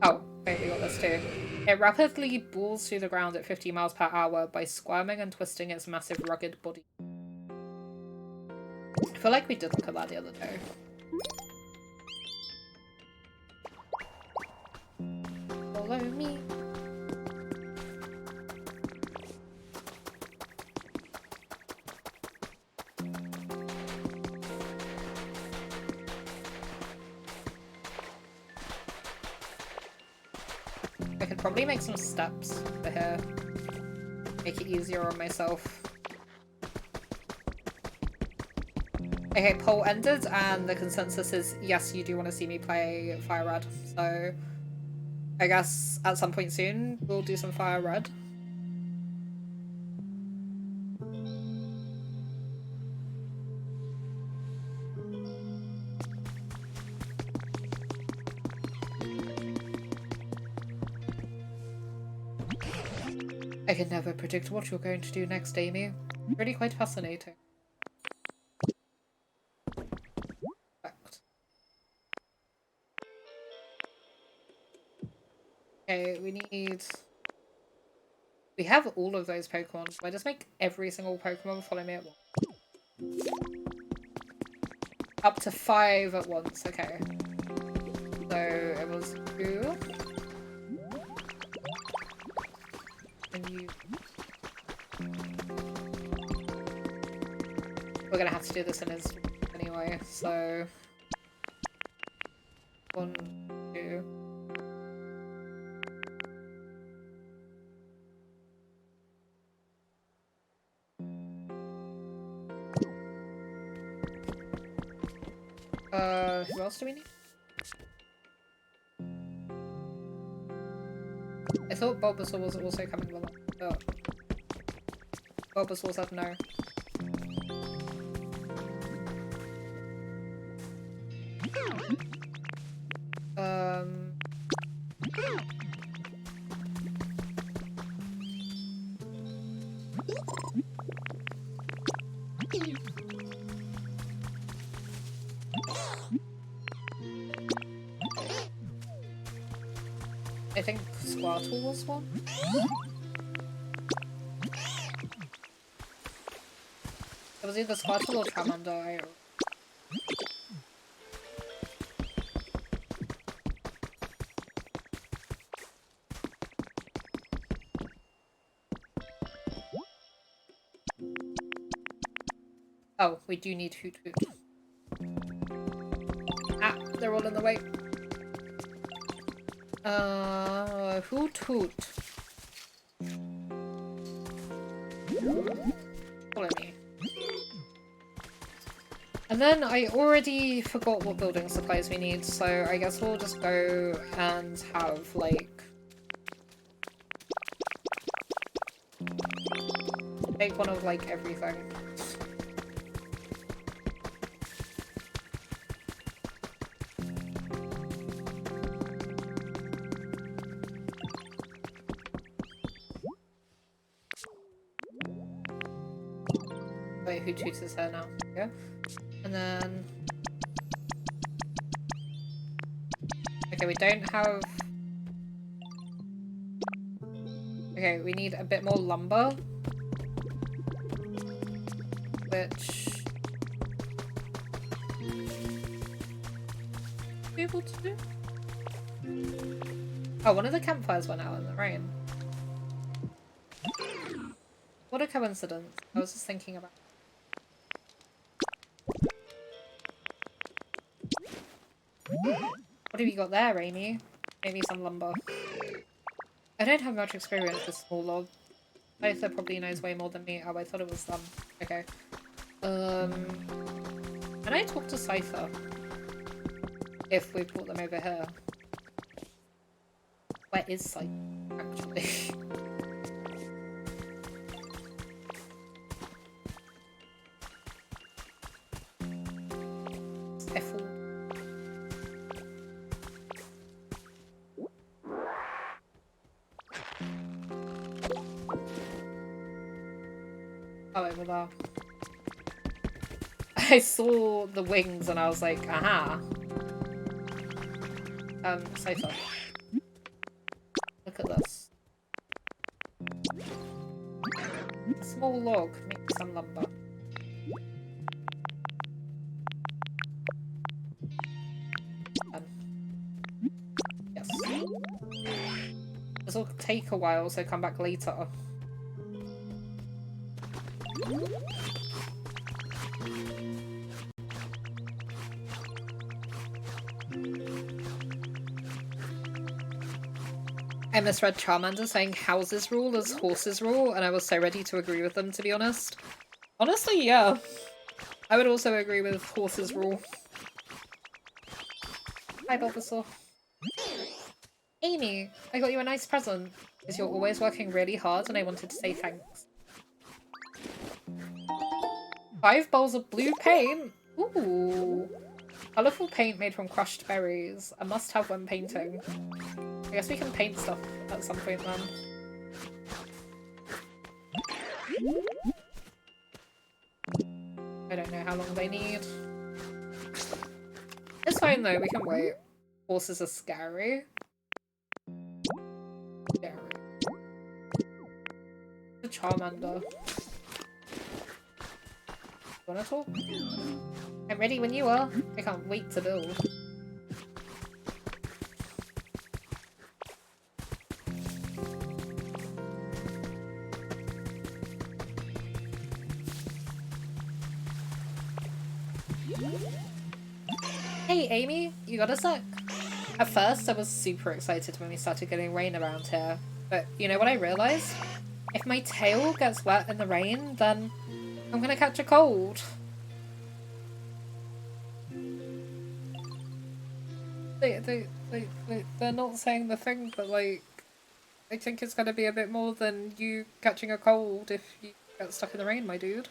S1: Oh, okay, we got this too. It rapidly bores through the ground at 50 miles per hour by squirming and twisting its massive rugged body. I feel like we did look at that the other day. Follow me. I could probably make some steps for here. Make it easier on myself. Okay, poll ended, and the consensus is yes, you do want to see me play Fire Red. So I guess at some point soon we'll do some Fire Red. I can never predict what you're going to do next, Amii. Really quite fascinating. Okay, we have all of those Pokemon, so I just make every single Pokemon follow me at once. Up to 5 at once, okay. So it was 2. And you... We're gonna have to do this in his anyway, so... 1, 2... who else do we need? I thought Bulbasaur was also coming along, but Bulbasaur said no. I think Squirtle was one. It was either Squirtle or Charmander. Oh, we do need Hoot Hoot. Ah, they're all in the way. Hoot Hoot. Follow me. And then I already forgot what building supplies we need, so I guess we'll just go and have, like... take one of, like, everything. Wait, who chooses her now? Yeah. And then... okay, we don't have... okay, we need a bit more lumber. Which... be able to do? Oh, one of the campfires went out in the rain. What a coincidence. I was just thinking about... what have you got there, Amy? Maybe some lumber. I don't have much experience with small log. Scyther probably knows way more than me. Oh, I thought it was them. Okay. Can I talk to Scyther? If we brought them over here. Where is Scyther, actually? F4. Oh, over there. I saw the wings and I was like, aha. Safer. Look at this. A small log makes some lumber. Yes. This will take a while, so come back later. I misread Charmander saying houses rule as horses rule, and I was so ready to agree with them, to be honest. Honestly, yeah. I would also agree with horses rule. Hi, Bulbasaur. Amy, I got you a nice present, because you're always working really hard, and I wanted to say thanks. 5 bowls of blue paint? Ooh. Colourful paint made from crushed berries. A must-have when painting. I guess we can paint stuff at some point then. I don't know how long they need. It's fine though, we can wait. Horses are scary. Scary. The Charmander. Wanna talk? I'm ready when you are. I can't wait to build. Hey Amy, you got a sec? At first I was super excited when we started getting rain around here, but you know what I realised? If my tail gets wet in the rain, then I'm gonna catch a cold. They're not saying the thing, but like, I think it's gonna be a bit more than you catching a cold if you get stuck in the rain, my dude.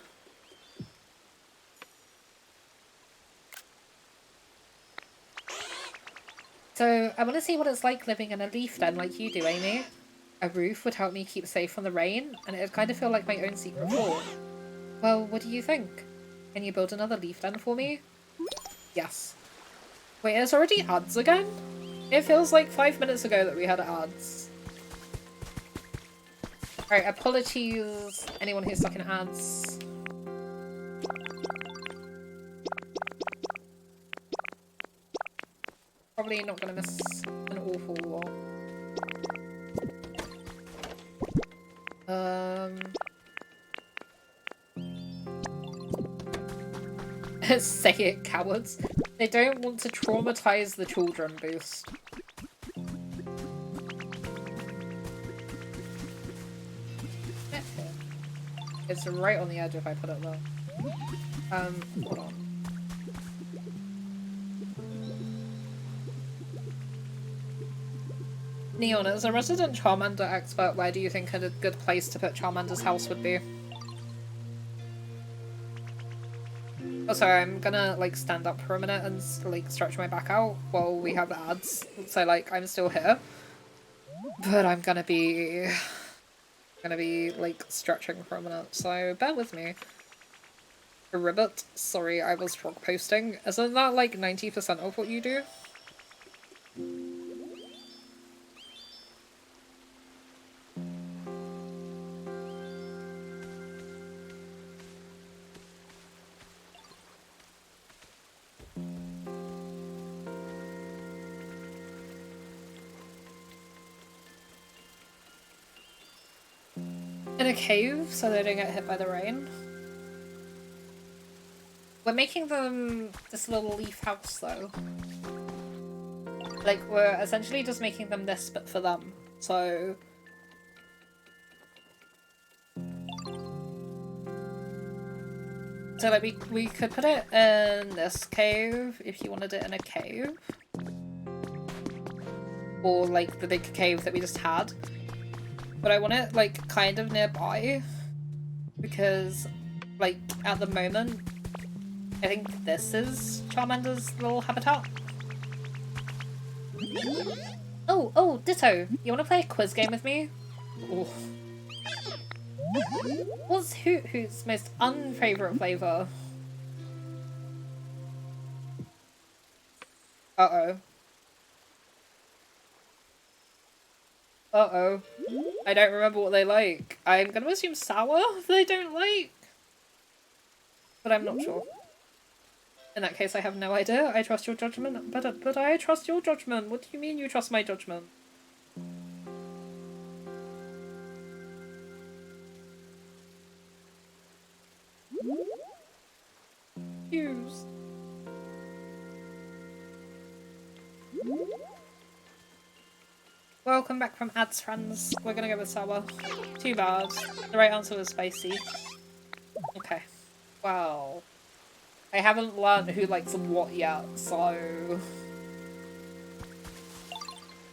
S1: So, I want to see what it's like living in a leaf den like you do, Amy. A roof would help me keep safe from the rain, and it'd kind of feel like my own secret fort. Well, what do you think? Can you build another leaf den for me? Yes. Wait, there's already ads again? It feels like 5 minutes ago that we had ads. Alright, apologies anyone who's stuck in ads. Probably not gonna miss an awful lot. Say it, cowards. They don't want to traumatize the children boost. It's right on the edge if I put it there. Hold on. Neon, as a resident Charmander expert, where do you think a good place to put Charmander's house would be? Oh, sorry, I'm gonna, like, stand up for a minute and, like, stretch my back out while we have ads. So, like, I'm still here. But I'm gonna be, like, stretching for a minute, so bear with me. Ribbit, sorry, I was frog posting. Isn't that, like, 90% of what you do? In a cave, so they don't get hit by the rain. We're making them this little leaf house, though. Like, we're essentially just making them this, but for them. So... So, like, we could put it in this cave, if you wanted it in a cave. Or, like, the big cave that we just had. But I want it, like, kind of nearby, because, like, at the moment, I think this is Charmander's little habitat. Oh, Ditto! You want to play a quiz game with me? Ooh. What's Hoot's most unfavourite flavour? Uh-oh. Uh-oh. I don't remember what they like. I'm gonna assume sour they don't like. But I'm not sure. In that case, I have no idea. I trust your judgment, but I trust your judgment. What do you mean you trust my judgment? Use. Welcome back from ads, friends. We're gonna go with sour. Too bad. The right answer was spicy. Okay. Well, I haven't learned who likes what yet, so...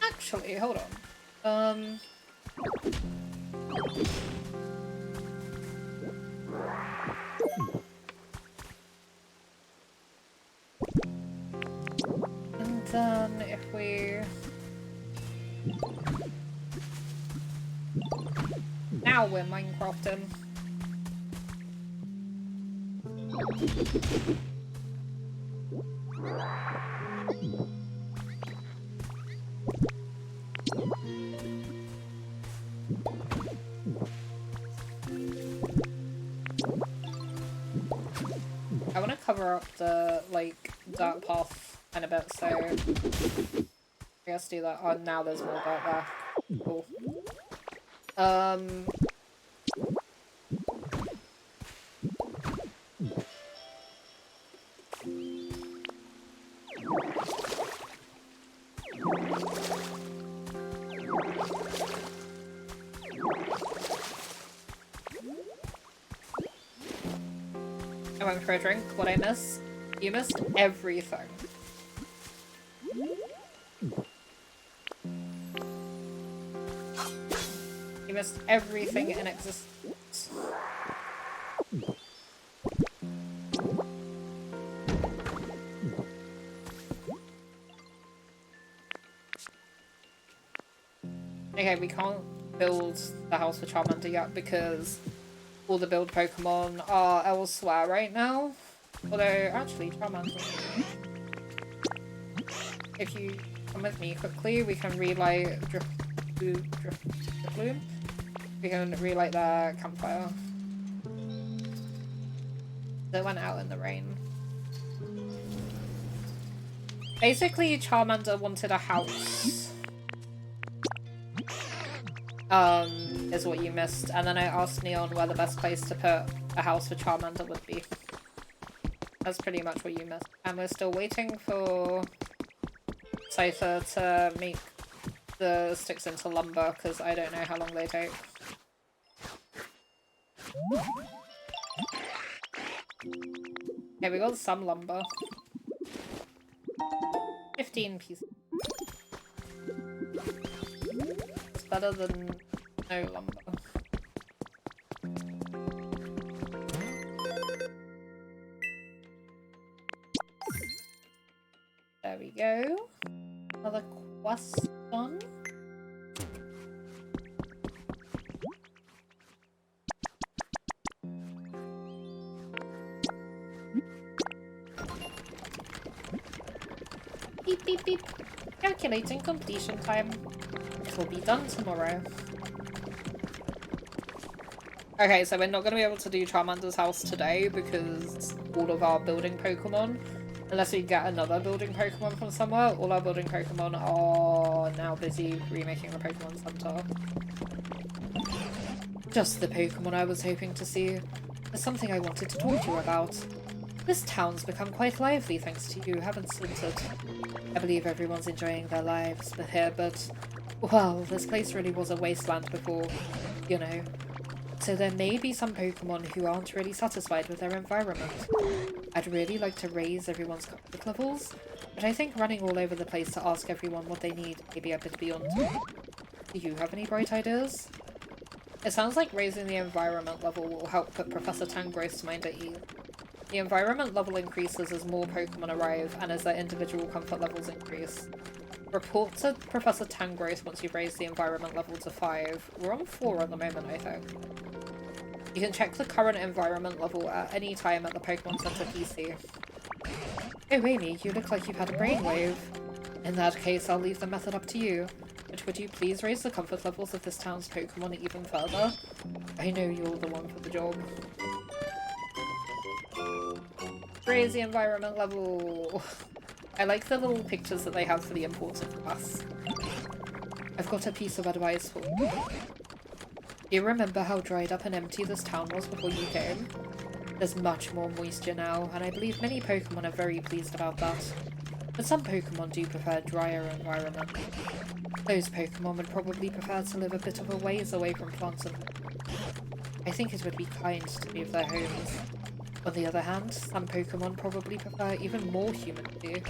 S1: Actually, hold on. And then if we... Now we're Minecrafting. I want to cover up the, like, dirt path in a bit, so I guess do that. Oh, now there's more dirt there. Cool. I went for a drink. What'd I miss? You missed everything. You missed everything in existence. Okay, we can't build the house for Charmander yet because all the build Pokemon are elsewhere right now. Although, actually, Charmander. If you come with me quickly, we can relight Drifloon. We can relight their campfire. They went out in the rain. Basically, Charmander wanted a house. Is what you missed. And then I asked Neon where the best place to put a house for Charmander would be. That's pretty much what you missed. And we're still waiting for Cypher to make the sticks into lumber, because I don't know how long they take. Okay, we got some lumber. 15 pieces. It's better than no lumber. There we go. Another quest done. Beep beep beep. Calculating completion time. It will be done tomorrow. Okay, so we're not going to be able to do Charmander's house today because all of our building Pokemon, unless we get another building Pokemon from somewhere, all our building Pokemon are now busy remaking the Pokemon Center. Just the Pokemon I was hoping to see. There's something I wanted to talk to you about. This town's become quite lively thanks to you, haven't it? I believe everyone's enjoying their lives here, but, well, this place really was a wasteland before, you know. So there may be some Pokemon who aren't really satisfied with their environment. I'd really like to raise everyone's comfort levels, but I think running all over the place to ask everyone what they need may be a bit beyond. Do you have any bright ideas? It sounds like raising the environment level will help put Professor Tangroth's mind at ease. The environment level increases as more Pokemon arrive and as their individual comfort levels increase. Report to Professor Tangroth once you've raised the environment level to 5. We're on 4 at the moment, I think. You can check the current environment level at any time at the Pokemon Center PC. Oh, Amy, you look like you've had a brainwave. In that case, I'll leave the method up to you. But would you please raise the comfort levels of this town's Pokemon even further? I know you're the one for the job. Raise the environment level. I like the little pictures that they have for the important class. I've got a piece of advice for you. Do you remember how dried up and empty this town was before you came? There's much more moisture now, and I believe many Pokemon are very pleased about that. But some Pokemon do prefer a drier environment. Those Pokemon would probably prefer to live a bit of a ways away from plants and... I think it would be kind to leave their homes. On the other hand, some Pokemon probably prefer even more humidity.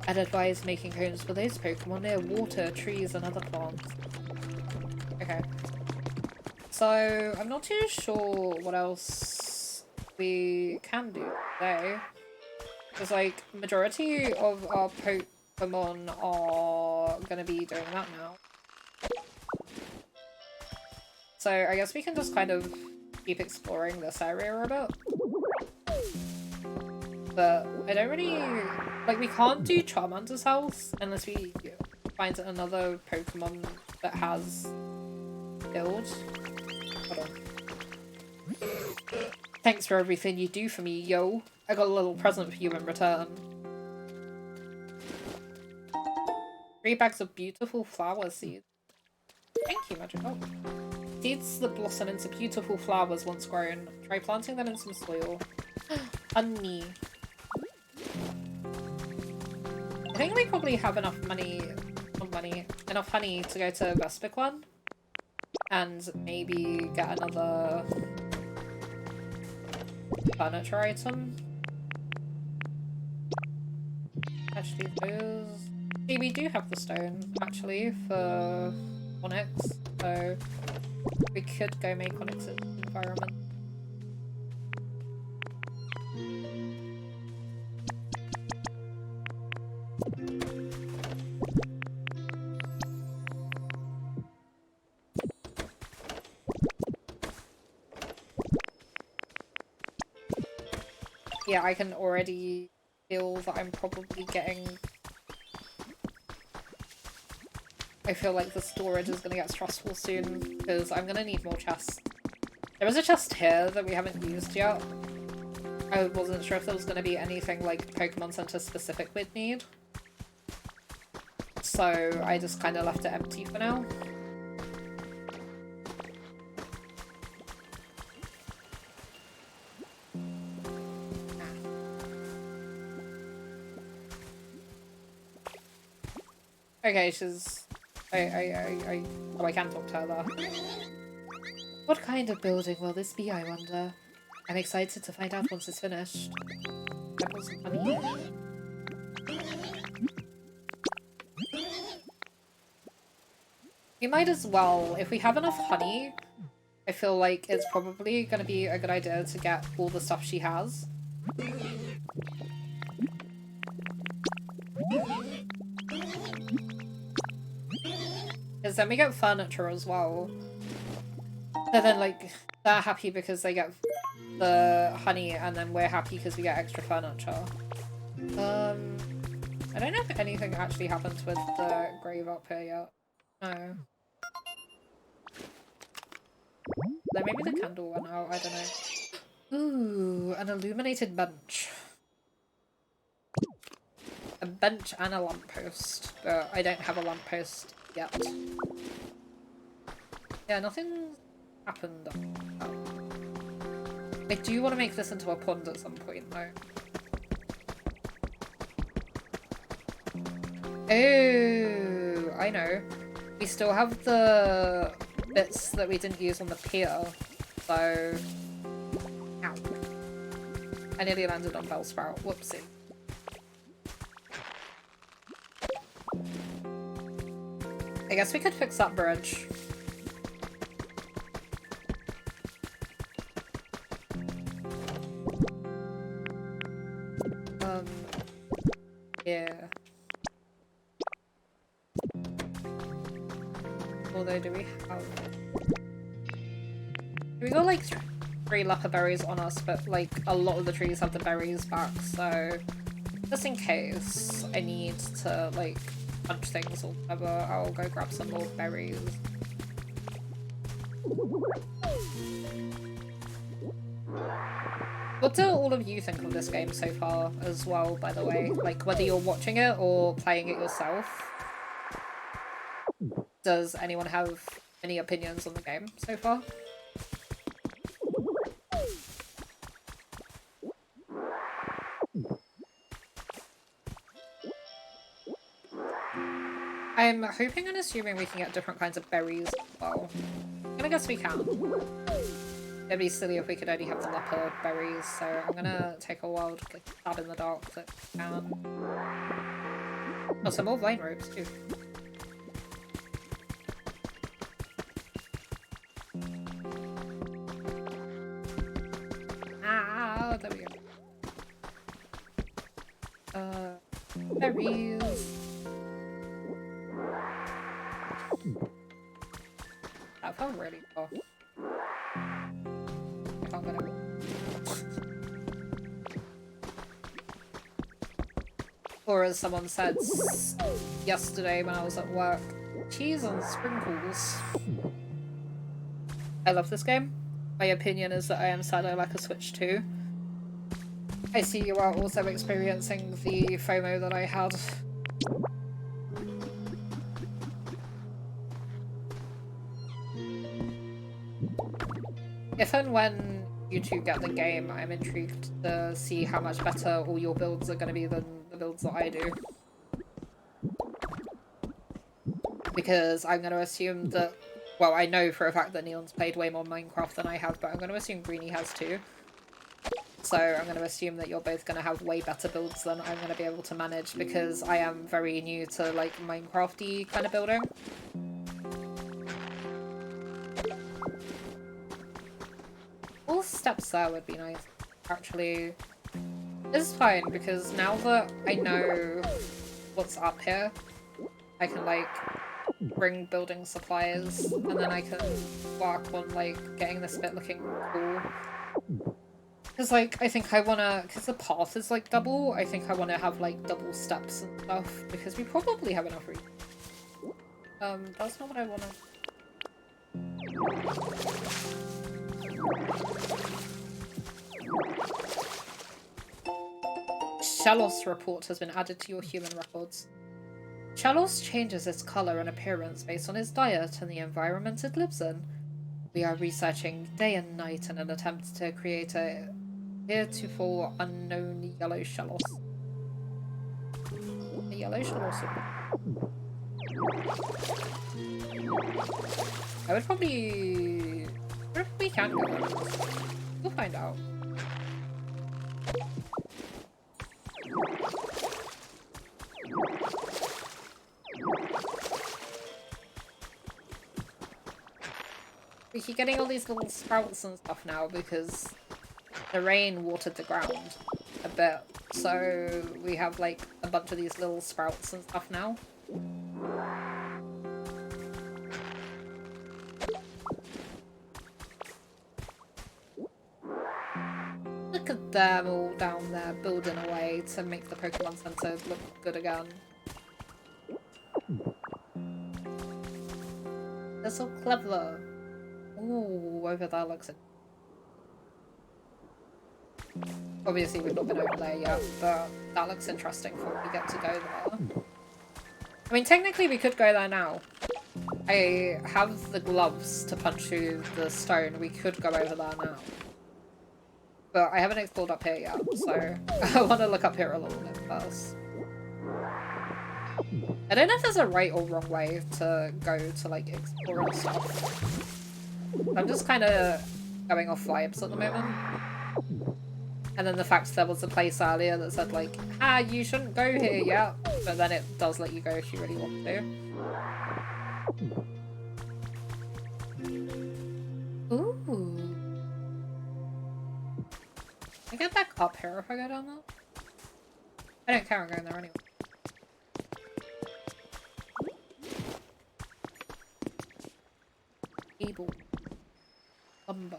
S1: I'd advise making homes for those Pokemon near water, trees, and other plants. Okay. So, I'm not too sure what else we can do today. Because, like, majority of our Pokemon are gonna be doing that now. So, I guess we can just kind of keep exploring this area a bit. But I don't really... Like, we can't do Charmander's house unless we find another Pokemon that has build. Hold on. Thanks for everything you do for me, yo. I got a little present for you in return. 3 bags of beautiful flower seeds. Thank you, Magical. Seeds that blossom into beautiful flowers once grown. Try planting them in some soil. Amii. I think we probably have enough enough honey to go to Vespiquen and maybe get another furniture item. Actually, those... See, we do have the stone, actually, for Onyx, so we could go make Onyx's environment. Yeah, I can already feel that I'm probably getting... I feel like the storage is gonna get stressful soon, because I'm gonna need more chests. There is a chest here that we haven't used yet. I wasn't sure if there was gonna be anything like Pokemon Center specific we'd need. So I just kind of left it empty for now. Okay, she's... Oh, I can talk to her there. What kind of building will this be, I wonder? I'm excited to find out once it's finished. That was funny. We might as well, if we have enough honey, I feel like it's probably going to be a good idea to get all the stuff she has. Because then we get furniture as well. So then, like, they're happy because they get the honey, and then we're happy because we get extra furniture. I don't know if anything actually happens with the grave up here yet. No. Then maybe the candle went out, I don't know. Ooh, an illuminated bench. A bench and a lamppost, but I don't have a lamppost yet. Yeah, nothing's happened. I do want to make this into a pond at some point, though. Oh, I know. We still have the bits that we didn't use on the pier, so... Ow. I nearly landed on Bellsprout. Whoopsie. I guess we could fix that bridge. Yeah. Although, do we have... We got like 3 leper berries on us, but like a lot of the trees have the berries back, so just in case I need to like punch things or whatever, I'll go grab some more berries. What do all of you think of this game so far as well, by the way? Like, whether you're watching it or playing it yourself? Does anyone have any opinions on the game so far? I'm hoping and assuming we can get different kinds of berries as well. I'm gonna guess we can. It'd be silly if we could only have the leopard berries, so I'm gonna take a wild stab in the dark that can. Oh, some more vine ropes too. Ah, there we go. Berries. That felt really cool. I can't get it. Or as someone said yesterday when I was at work, cheese and sprinkles. I love this game. My opinion is that I am sad I lack a Switch 2. I see you are also experiencing the FOMO that I had. If and when you two get the game, I'm intrigued to see how much better all your builds are going to be than the builds that I do. Because I'm going to assume that, well, I know for a fact that Neon's played way more Minecraft than I have, but I'm going to assume Greenie has too. So I'm going to assume that you're both going to have way better builds than I'm going to be able to manage, because I am very new to, like, Minecraft-y kind of building. All steps there would be nice. Actually, this is fine, because now that I know what's up here, I can, like, bring building supplies, and then I can work on, like, getting this bit looking cool. Because, like, I think I wanna, because the path is, like, double, I think I wanna have, like, double steps and stuff, because we probably have enough room. That's not what I wanna... Shalos report has been added to your human records. Shalos changes its color and appearance based on its diet and the environment it lives in. We are researching day and night in an attempt to create a heretofore unknown yellow Shalos. A yellow Shalos. I would probably... I wonder if we can go there. We'll find out. We keep getting all these little sprouts and stuff now because the rain watered the ground a bit. So we have like a bunch of these little sprouts and stuff now. Look at them all down there building away to make the Pokemon Center look good again. They're so clever. Ooh, over there looks it. Obviously we've not been over there yet, but that looks interesting for when we get to go there. I mean, technically we could go there now. I have the gloves to punch through the stone. We could go over there now. But I haven't explored up here yet, so I want to look up here a little bit first. I don't know if there's a right or wrong way to go to, like, explore and stuff. I'm just kind of going off vibes at the moment. And then the fact there was a place earlier that said, like, ah, you shouldn't go here yet. But then it does let you go if you really want to. Ooh. Can I get back up here if I go down there? I don't care, I'm going there anyway. Able. Lumber.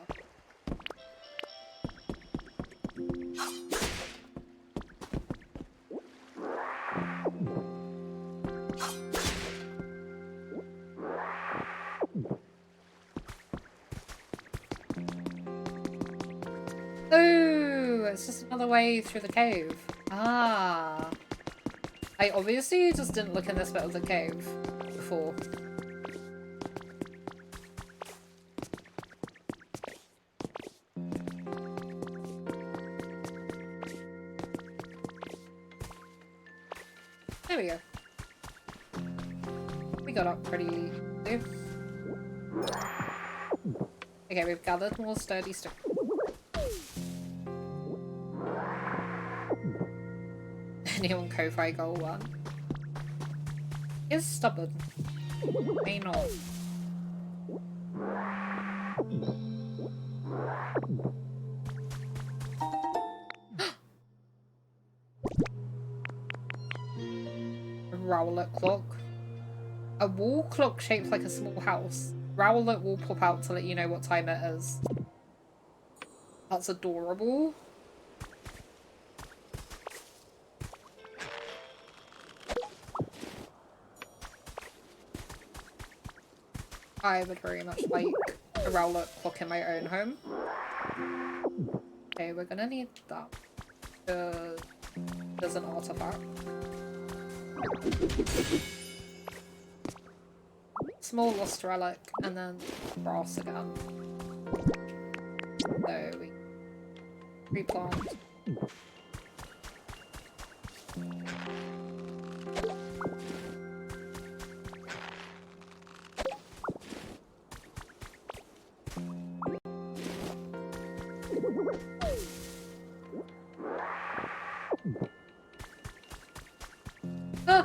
S1: Oh, it's just another way through the cave. Ah. I obviously just didn't look in this bit of the cave before. There we go. We got up pretty easy. Okay, we've gathered more sturdy stuff. Anyone Ko-Fi goal 1? Is stubborn. May not. A Rowlet clock. A wall clock shaped like a small house. Rowlet will pop out to let you know what time it is. That's adorable. I would very much like a Rowlet clock in my own home. Okay, we're gonna need that. There's an artifact. Small lost relic, and then grass again. So we replant. Ah!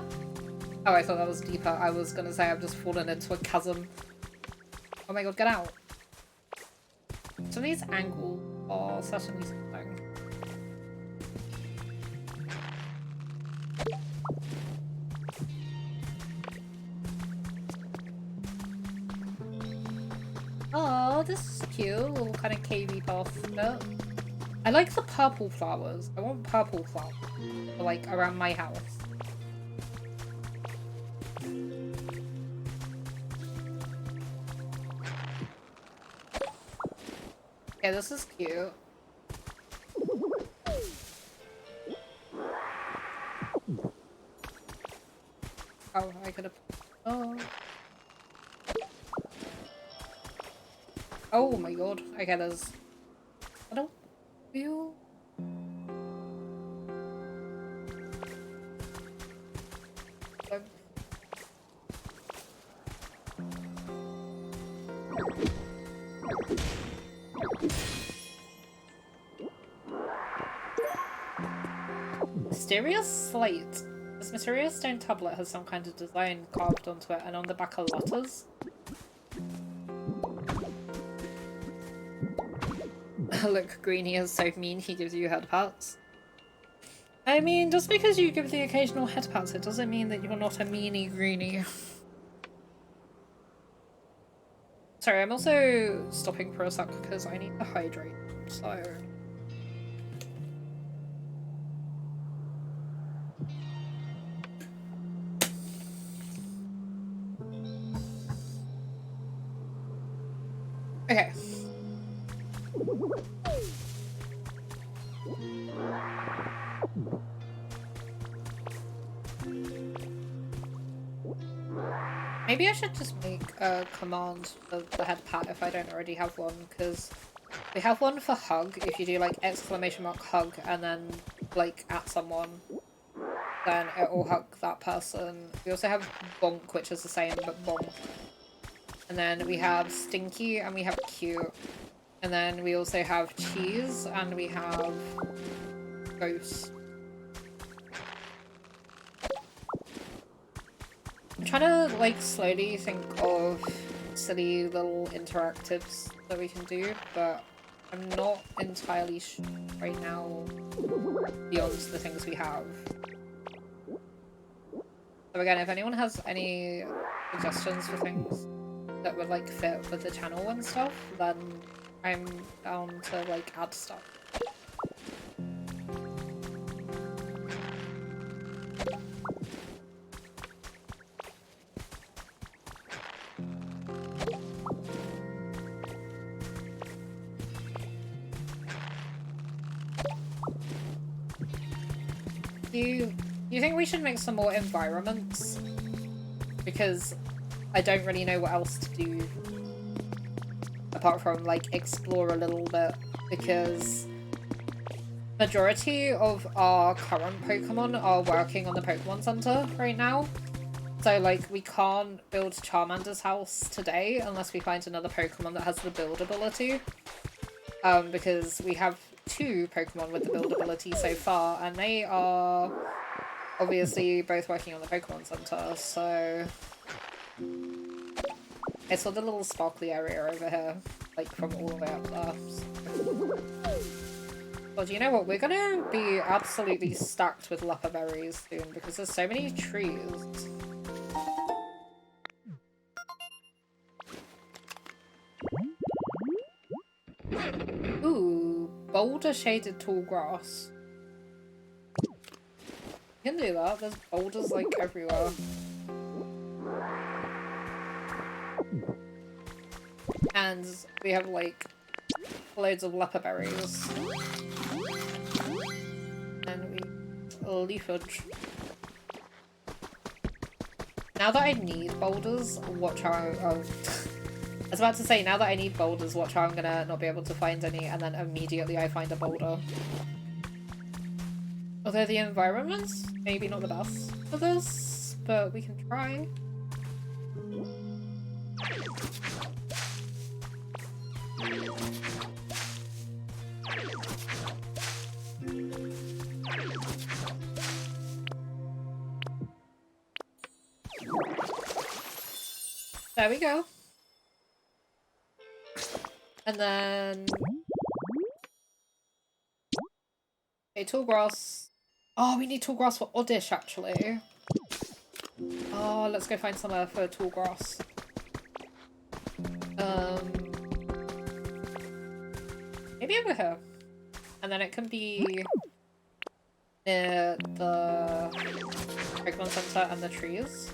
S1: Oh, I thought that was deeper. I was gonna say I've just fallen into a chasm. Oh my god, get out. Some of these angles are certainly something. Oh, this is cute. A little kind of cavey path bit. I like the purple flowers. I want purple flowers. Like, around my house. Yeah, this is cute. Oh, I could have... Oh. Oh my god. Okay, there's... I don't feel... mysterious slate. This mysterious stone tablet has some kind of design carved onto it, and on the back are letters. Look, Greenie is so mean he gives you head pats. I mean, just because you give the occasional head pats, it doesn't mean that you're not a meanie Greenie. Sorry, I'm also stopping for a sec because I need to hydrate, so... Okay. Maybe I should just make a command for the head pat if I don't already have one, because we have one for hug. If you do like exclamation mark hug and then like at someone, then it will hug that person. We also have bonk, which is the same but bonk. And then we have stinky and we have cute. And then we also have cheese and we have ghost. I'm trying to like slowly think of silly little interactives that we can do, but I'm not entirely sure right now beyond the things we have. So again, if anyone has any suggestions for things that would like fit with the channel and stuff, then I'm down to like add stuff. Do you think we should make some more environments? Because I don't really know what else to do apart from like explore a little bit, because majority of our current Pokemon are working on the Pokemon Center right now. So like we can't build Charmander's house today unless we find another Pokemon that has the build ability. Because we have 2 Pokemon with the build ability so far, and they are obviously both working on the Pokemon Center, so... I saw the little sparkly area over here, like from all the way up there. Well, do you know what? We're gonna be absolutely stacked with leper berries soon because there's so many trees. Ooh, boulder shaded tall grass. You can do that, there's boulders like everywhere. And we have like loads of leper berries. And we leafage. Now that I need boulders, watch how I was about to say, now that I need boulders, watch how I'm gonna not be able to find any, and then immediately I find a boulder. Although the environment's maybe not the best for this, but we can try. There we go. And then... okay, tall grass. Oh, we need tall grass for Oddish, actually. Oh, let's go find somewhere for tall grass. Maybe over here. And then it can be near the Pokemon Center and the trees.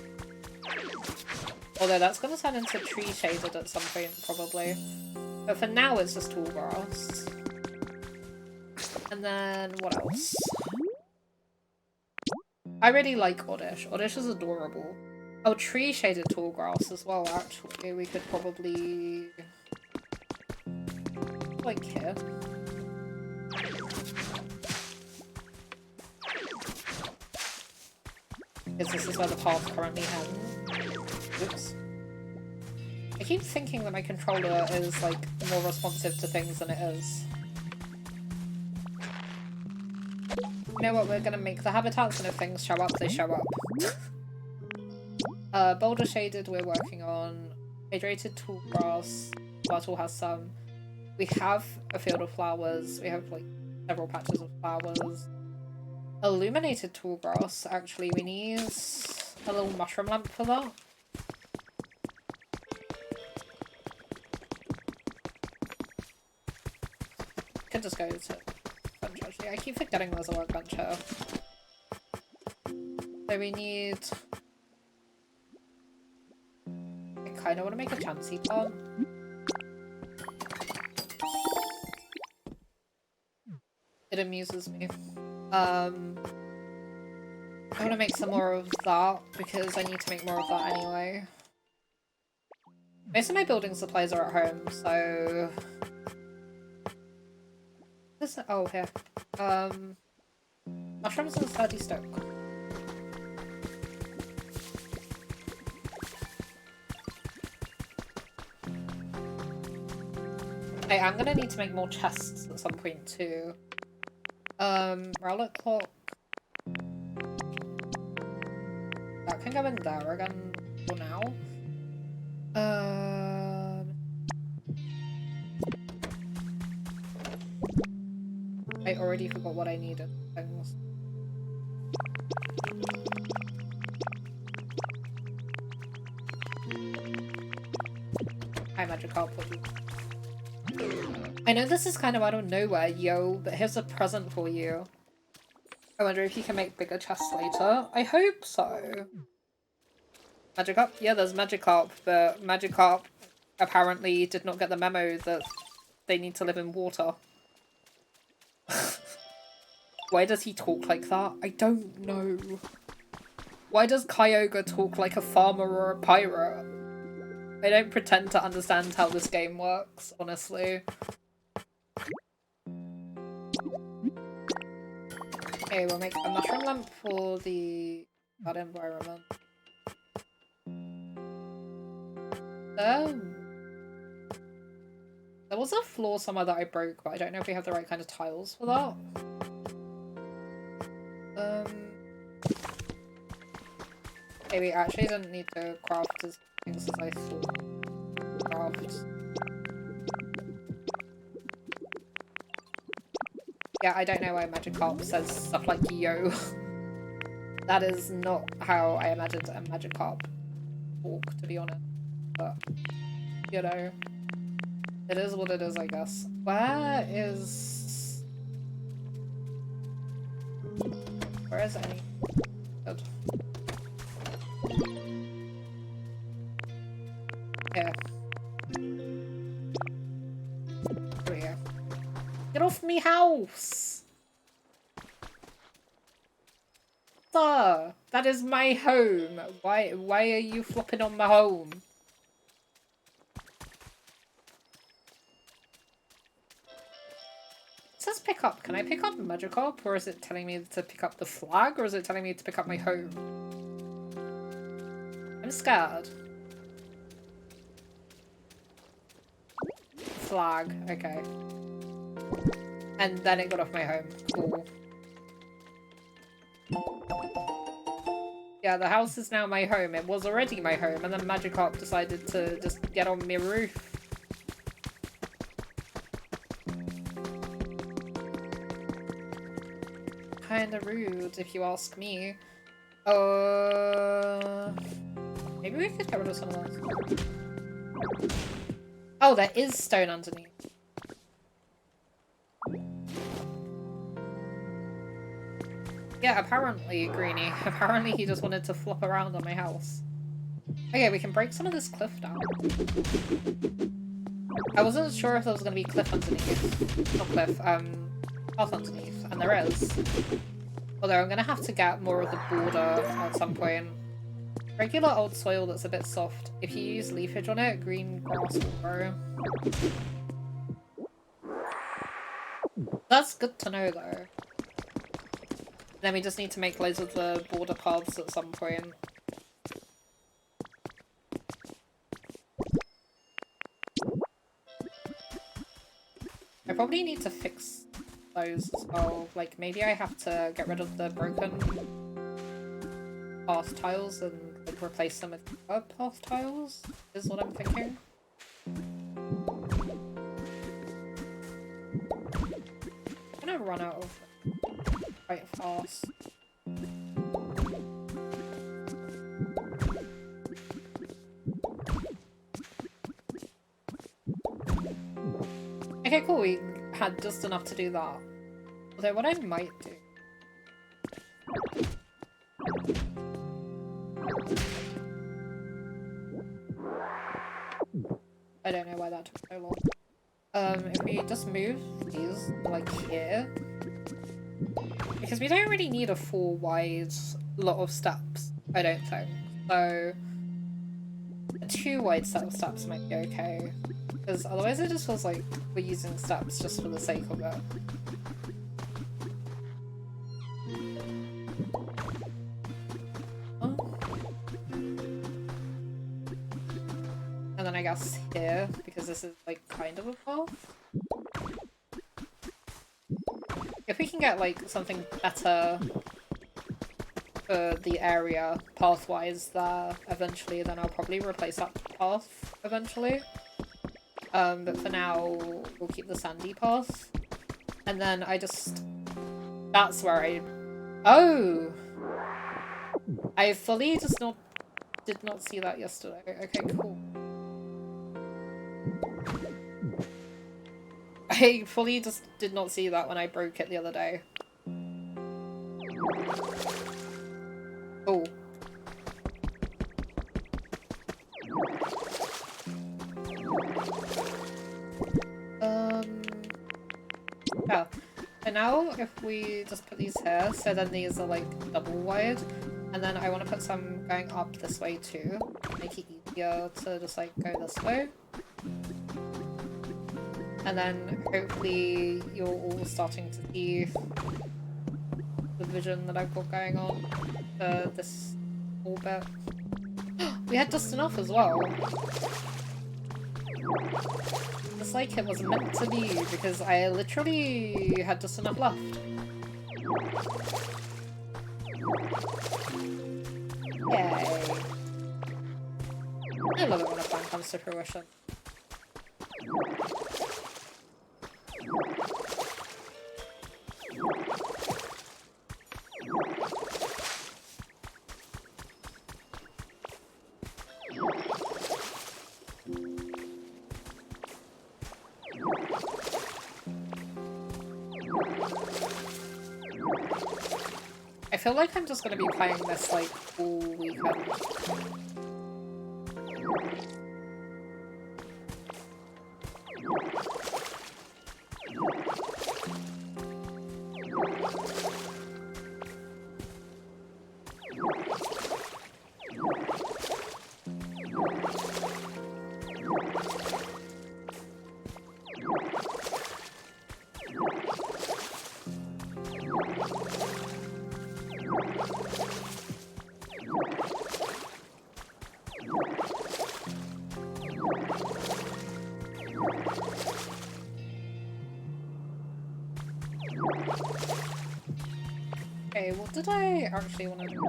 S1: Although that's going to turn into tree shaded at some point, probably. But for now, it's just tall grass. And then, what else? I really like Oddish. Oddish is adorable. Oh, tree shaded tall grass as well, actually. We could probably... like here. Because this is where the path currently ends. Oops. I keep thinking that my controller is, like, more responsive to things than it is. You know what, we're gonna make the habitats, and if things show up, they show up. Boulder shaded we're working on. Hydrated tall grass. Bartle has some. We have a field of flowers. We have like several patches of flowers. Illuminated tall grass, actually, we need a little mushroom lamp for that. Could just go to workbench, actually. I keep forgetting there's a workbench here. So we need... I kind of want to make a chancy plant. It amuses me. I want to make some more of that because I need to make more of that anyway. Most of my building supplies are at home, so... Oh, here. Mushrooms and sturdy stoke. I am gonna need to make more chests at some point too. Rowlet clock. That can go in there again for now. I already forgot what I needed. Things. Hi, Magikarp. I know this is kind of out of nowhere, yo, but here's a present for you. I wonder if you can make bigger chests later. I hope so. Magikarp? Yeah, there's Magikarp, but Magikarp apparently did not get the memo that they need to live in water. Why does he talk like that? I don't know. Why does Kyogre talk like a farmer or a pirate? I don't pretend to understand how this game works, honestly. Okay, we'll make a mushroom lamp for the bad environment. There was a floor somewhere that I broke, but I don't know if we have the right kind of tiles for that. Okay, we actually didn't need to craft as things as I thought. Craft. Yeah, I don't know why Magikarp says stuff like yo. That is not how I imagined a Magikarp talk, to be honest. But, you know, it is what it is, I guess. Where is any? Good. Yeah. There we go. Get off me house! Sir, that is my home. Why are you flopping on my home? It says pick up. Can I pick up Magikarp, or is it telling me to pick up the flag, or is it telling me to pick up my home? I'm scared. Flag, okay. And then it got off my home. Cool. Yeah, the house is now my home. It was already my home, and then Magikarp decided to just get on my roof. Kinda rude, if you ask me. Maybe we could get rid of some of those. Oh, there is stone underneath. Yeah, apparently, Greenie. Apparently he just wanted to flop around on my house. Okay, we can break some of this cliff down. I wasn't sure if there was going to be cliff underneath. Not cliff, path underneath. And there is. Although I'm going to have to get more of the border at some point. Regular old soil that's a bit soft. If you use leafage on it, green grass will grow. That's good to know, though. Then we just need to make loads of the border paths at some point. I probably need to fix those as well. Like, maybe I have to get rid of the broken path tiles and like, replace them with path tiles, is what I'm thinking. I'm gonna run out of quite fast. Okay, cool, we had just enough to do that. Although what I might do... I don't know why that took so long. If we just move these, like, here... Because we don't really need a full wide lot of steps, I don't think. So... a 2 wide set of steps might be okay. Because otherwise it just feels like we're using steps just for the sake of it. Oh. And then I guess here, because this is like kind of a path. If we can get like something better for the area path-wise there eventually, then I'll probably replace that path eventually. But for now, we'll keep the sandy path. And then I just... That's where I... Oh! I fully just did not see that yesterday. Okay, cool. I fully just did not see that when I broke it the other day. Oh. Yeah. So now if we just put these here, so then these are like double wide, and then I want to put some going up this way too, make it easier to just like go this way. And then hopefully you're all starting to see the vision that I've got going on for this whole bit. We had just enough as well. It's like it was meant to be, because I literally had just enough left. Yay. I love it when a plan comes to fruition. I feel like I'm just gonna be playing this like all weekend. Okay, what did I actually want to do?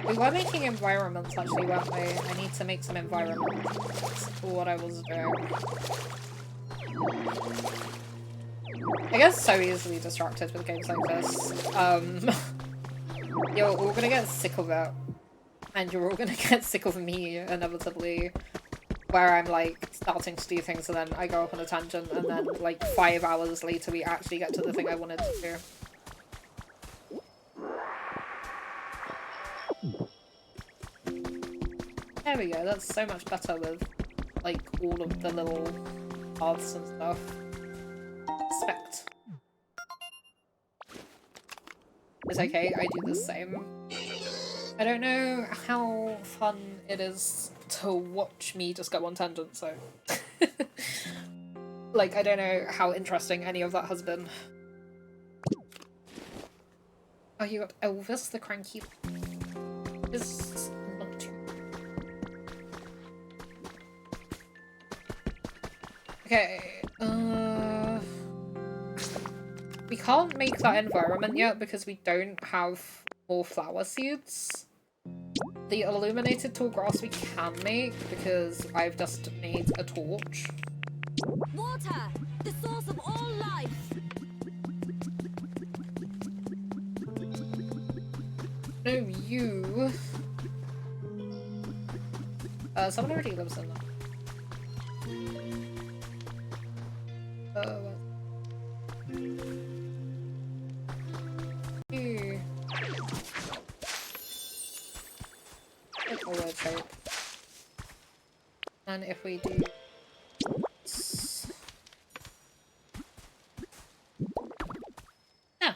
S1: We were making environments actually, weren't we? I need to make some environments for what I was doing. I get so easily distracted with games like this. You're all gonna get sick of it. And you're all gonna get sick of me, inevitably. Where I'm like starting to do things and then I go off on a tangent and then like 5 hours later we actually get to the thing I wanted to do. There we go, that's so much better with like all of the little paths and stuff. Respect. It's okay, I do the same. I don't know how fun it is to watch me just go on tangent, so... like, I don't know how interesting any of that has been. Oh, you got Elvis the Cranky. Is not too... Okay, can't make that environment yet because we don't have more flower seeds. The illuminated tall grass we can make because I've just made a torch.
S2: Water, the source of all life.
S1: No, you. Someone already lives in there. You. Take a word shape. And if we do. Yeah.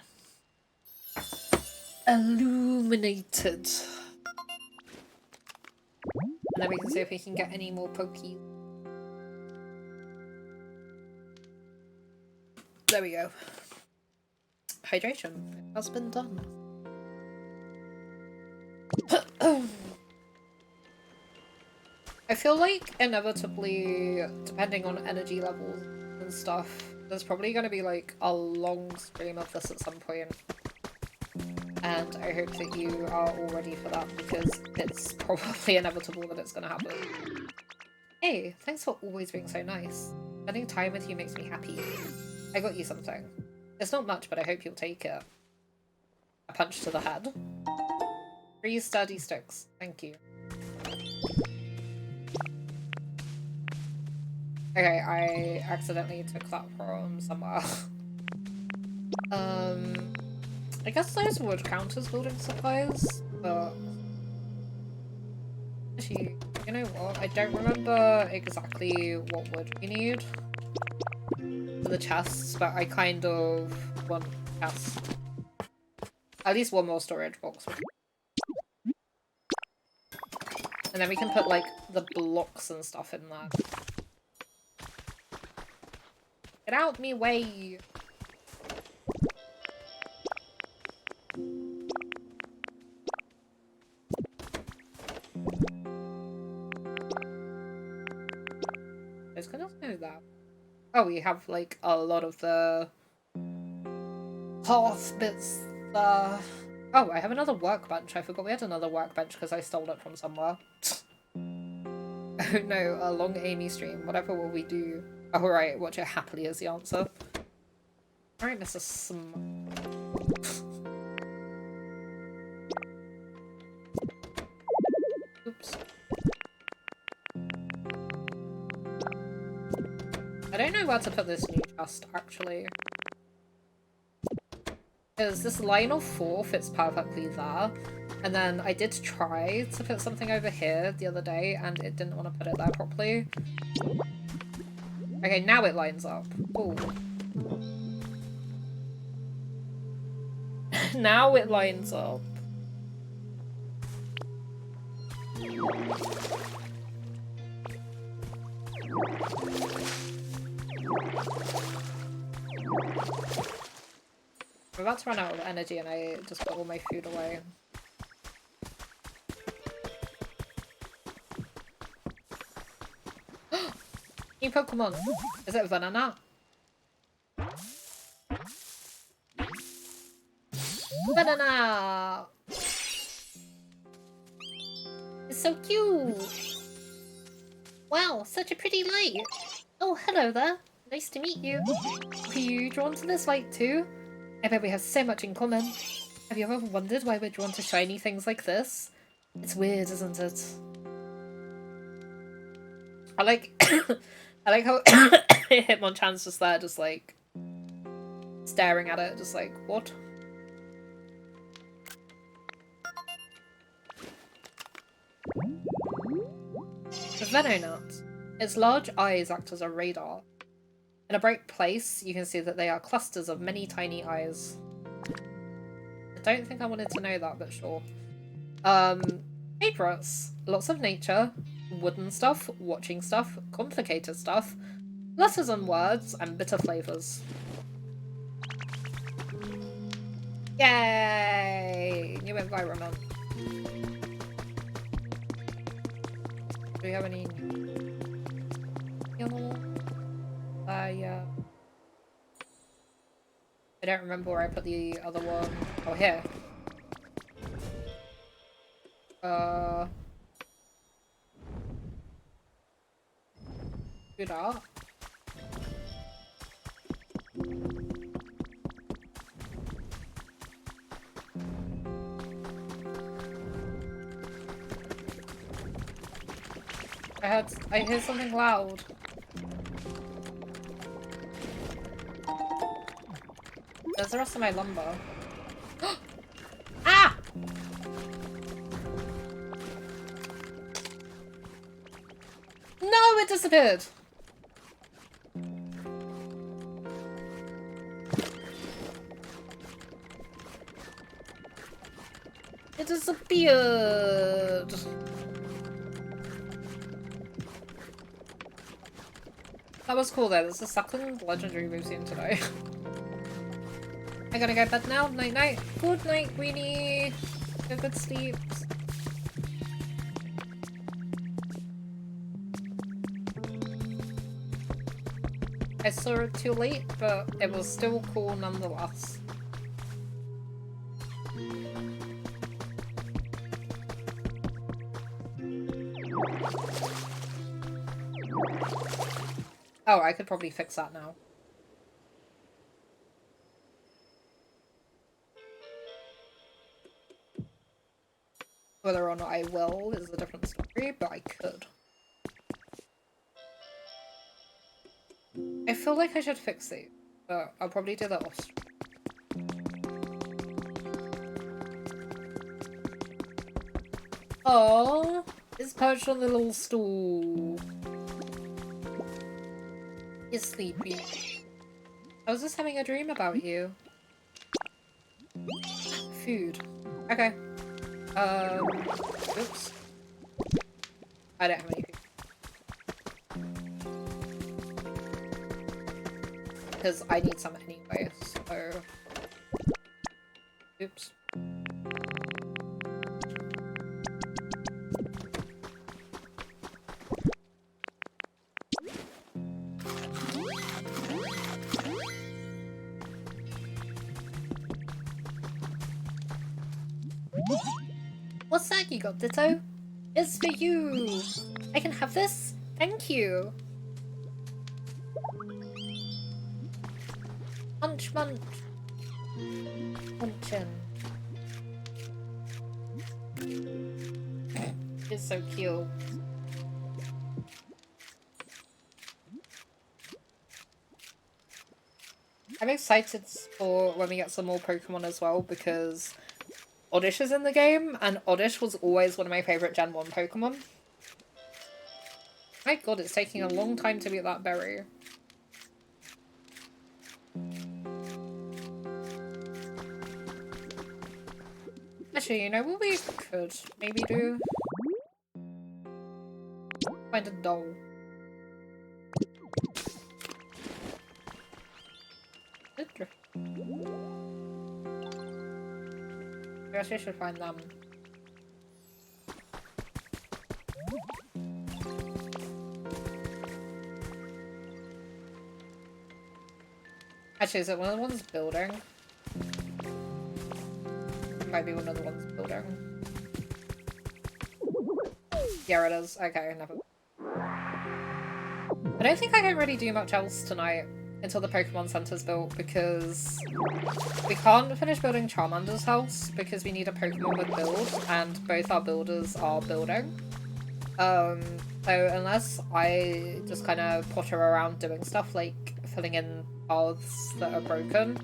S1: Illuminated. And then we can see if we can get any more Poké. There we go. Hydration has been done. I feel like inevitably, depending on energy levels and stuff, there's probably going to be like a long stream of this at some point. And I hope that you are all ready for that because it's probably inevitable that it's going to happen. Hey, thanks for always being so nice. Spending time with you makes me happy. I got you something. It's not much, but I hope you'll take it. A punch to the head. 3 sturdy sticks. Thank you. Okay, I accidentally took that from somewhere. I guess those would count as building supplies, but... Actually, you know what? I don't remember exactly what wood we need for the chests, but I kind of want chests. At least one more storage box. And then we can put, like, the blocks and stuff in there. Get out me way! I was gonna know that. Oh, we have, like, a lot of the hearth bits there. Oh, I have another workbench. I forgot we had another workbench because I stole it from somewhere. Oh no, a long Amii stream. Whatever will we do? Oh right, watch it happily is the answer. Alright, Mr. Oops. I don't know where to put this new chest, actually. Because this line of 4 fits perfectly there. And then I did try to put something over here the other day, and it didn't want to put it there properly. Okay, now it lines up. Ooh. Now it lines up. I'm about to run out of energy and I just put all my food away. New Pokemon! Is it Banana? Banana! It's so cute! Wow, such a pretty light! Oh, hello there! Nice to meet you! Are you drawn to this light too? I bet we have so much in common. Have you ever wondered why we're drawn to shiny things like this? It's weird, isn't it? I like I like how Hitmonchan's just there, just like staring at it, just like, what? The Venonat. Its large eyes act as a radar. In a bright place, you can see that they are clusters of many tiny eyes. I don't think I wanted to know that, but sure. Favorites. Lots of nature, wooden stuff, watching stuff, complicated stuff, letters and words, and bitter flavours. Yay! New environment. Do we have any yellow? Yeah. I don't remember where I put the other one. Oh, here. Do that. I hear something loud. There's the rest of my lumber. Ah! No, it disappeared! It disappeared! That was cool though, there's a second legendary museum today. I gotta go to bed now. Night night. Good night, Greenie. Have good sleep. I saw it too late, but it was still cool nonetheless. Oh, I could probably fix that now. Whether or not I will is a different story, but I could. I feel like I should fix it, but I'll probably do that off stream. Oh, it's perched on the little stool. He's sleepy. I was just having a dream about you. Food. Okay. Oops. I don't have any food. Because I need some anyway, so... Oops. What's that you got, Ditto? It's for you! I can have this? Thank you! Munch, munch! Munchin. It's so cute. I'm excited for when we get some more Pokemon as well, because Oddish is in the game, and Oddish was always one of my favourite Gen 1 Pokemon. My god, it's taking a long time to beat that berry. Actually, you know what we could maybe do? Find a doll. I guess we should find them. Actually, is it one of the ones building? It might be one of the ones building. Yeah, it is. Okay, never. I don't think I can really do much else tonight until the Pokemon Center's built, because we can't finish building Charmander's house because we need a Pokemon with build, and both our builders are building. So unless I just kind of potter around doing stuff like filling in paths that are broken,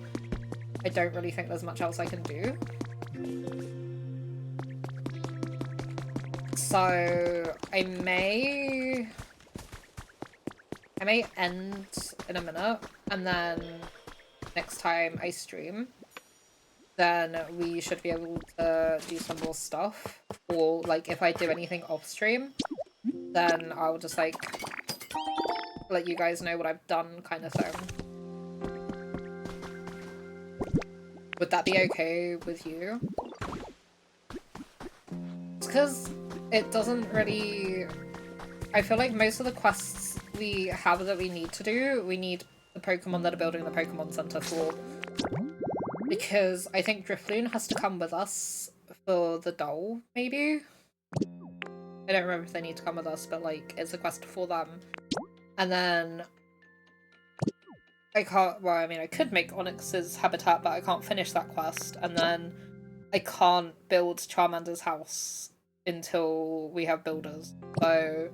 S1: I don't really think there's much else I can do. So I may end in a minute, and then next time I stream, then we should be able to do some more stuff. Or, like, if I do anything off stream, then I'll just, like, let you guys know what I've done, kind of thing. Would that be okay with you? It's because it doesn't really... I feel like most of the quests we have that we need to do, we need the Pokemon that are building the Pokemon Center for. because I think Drifloon has to come with us for the doll, maybe? I don't remember if they need to come with us, but like, it's a quest for them. And then I can't, well, I mean, I could make Onyx's habitat, but I can't finish that quest. And then I can't build Charmander's house until we have builders. So,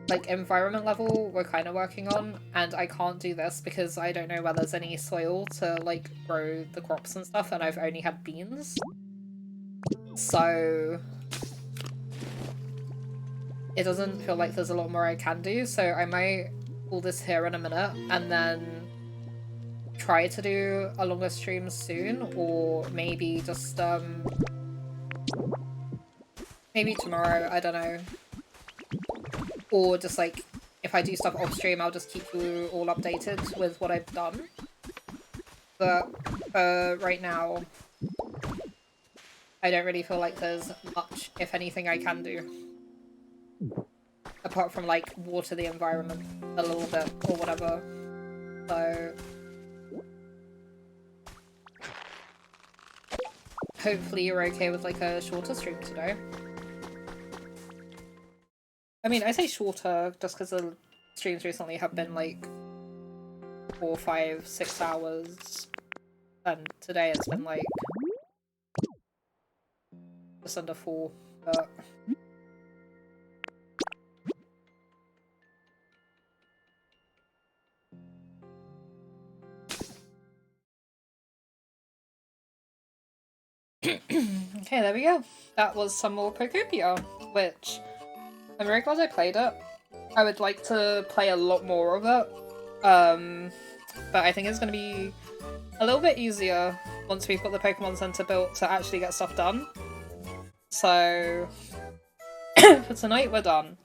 S1: like, environment level, we're kind of working on, and I can't do this because I don't know where there's any soil to, like, grow the crops and stuff, and I've only had beans. So it doesn't feel like there's a lot more I can do, so I might pull this here in a minute, and then try to do a longer stream soon, or maybe just, maybe tomorrow, I don't know. Or just, like, if I do stuff off stream, I'll just keep you all updated with what I've done. But, right now, I don't really feel like there's much, if anything, I can do. Apart from, like, water the environment a little bit, or whatever. So hopefully you're okay with, like, a shorter stream today. I mean, I say shorter just because the streams recently have been, like, 4, 5, 6 hours. And today it's been, like, just under 4, but... Okay, there we go. That was some more Pokopia, which I'm very glad I played it. I would like to play a lot more of it, but I think it's going to be a little bit easier once we've got the Pokemon Center built to actually get stuff done. So, for tonight we're done.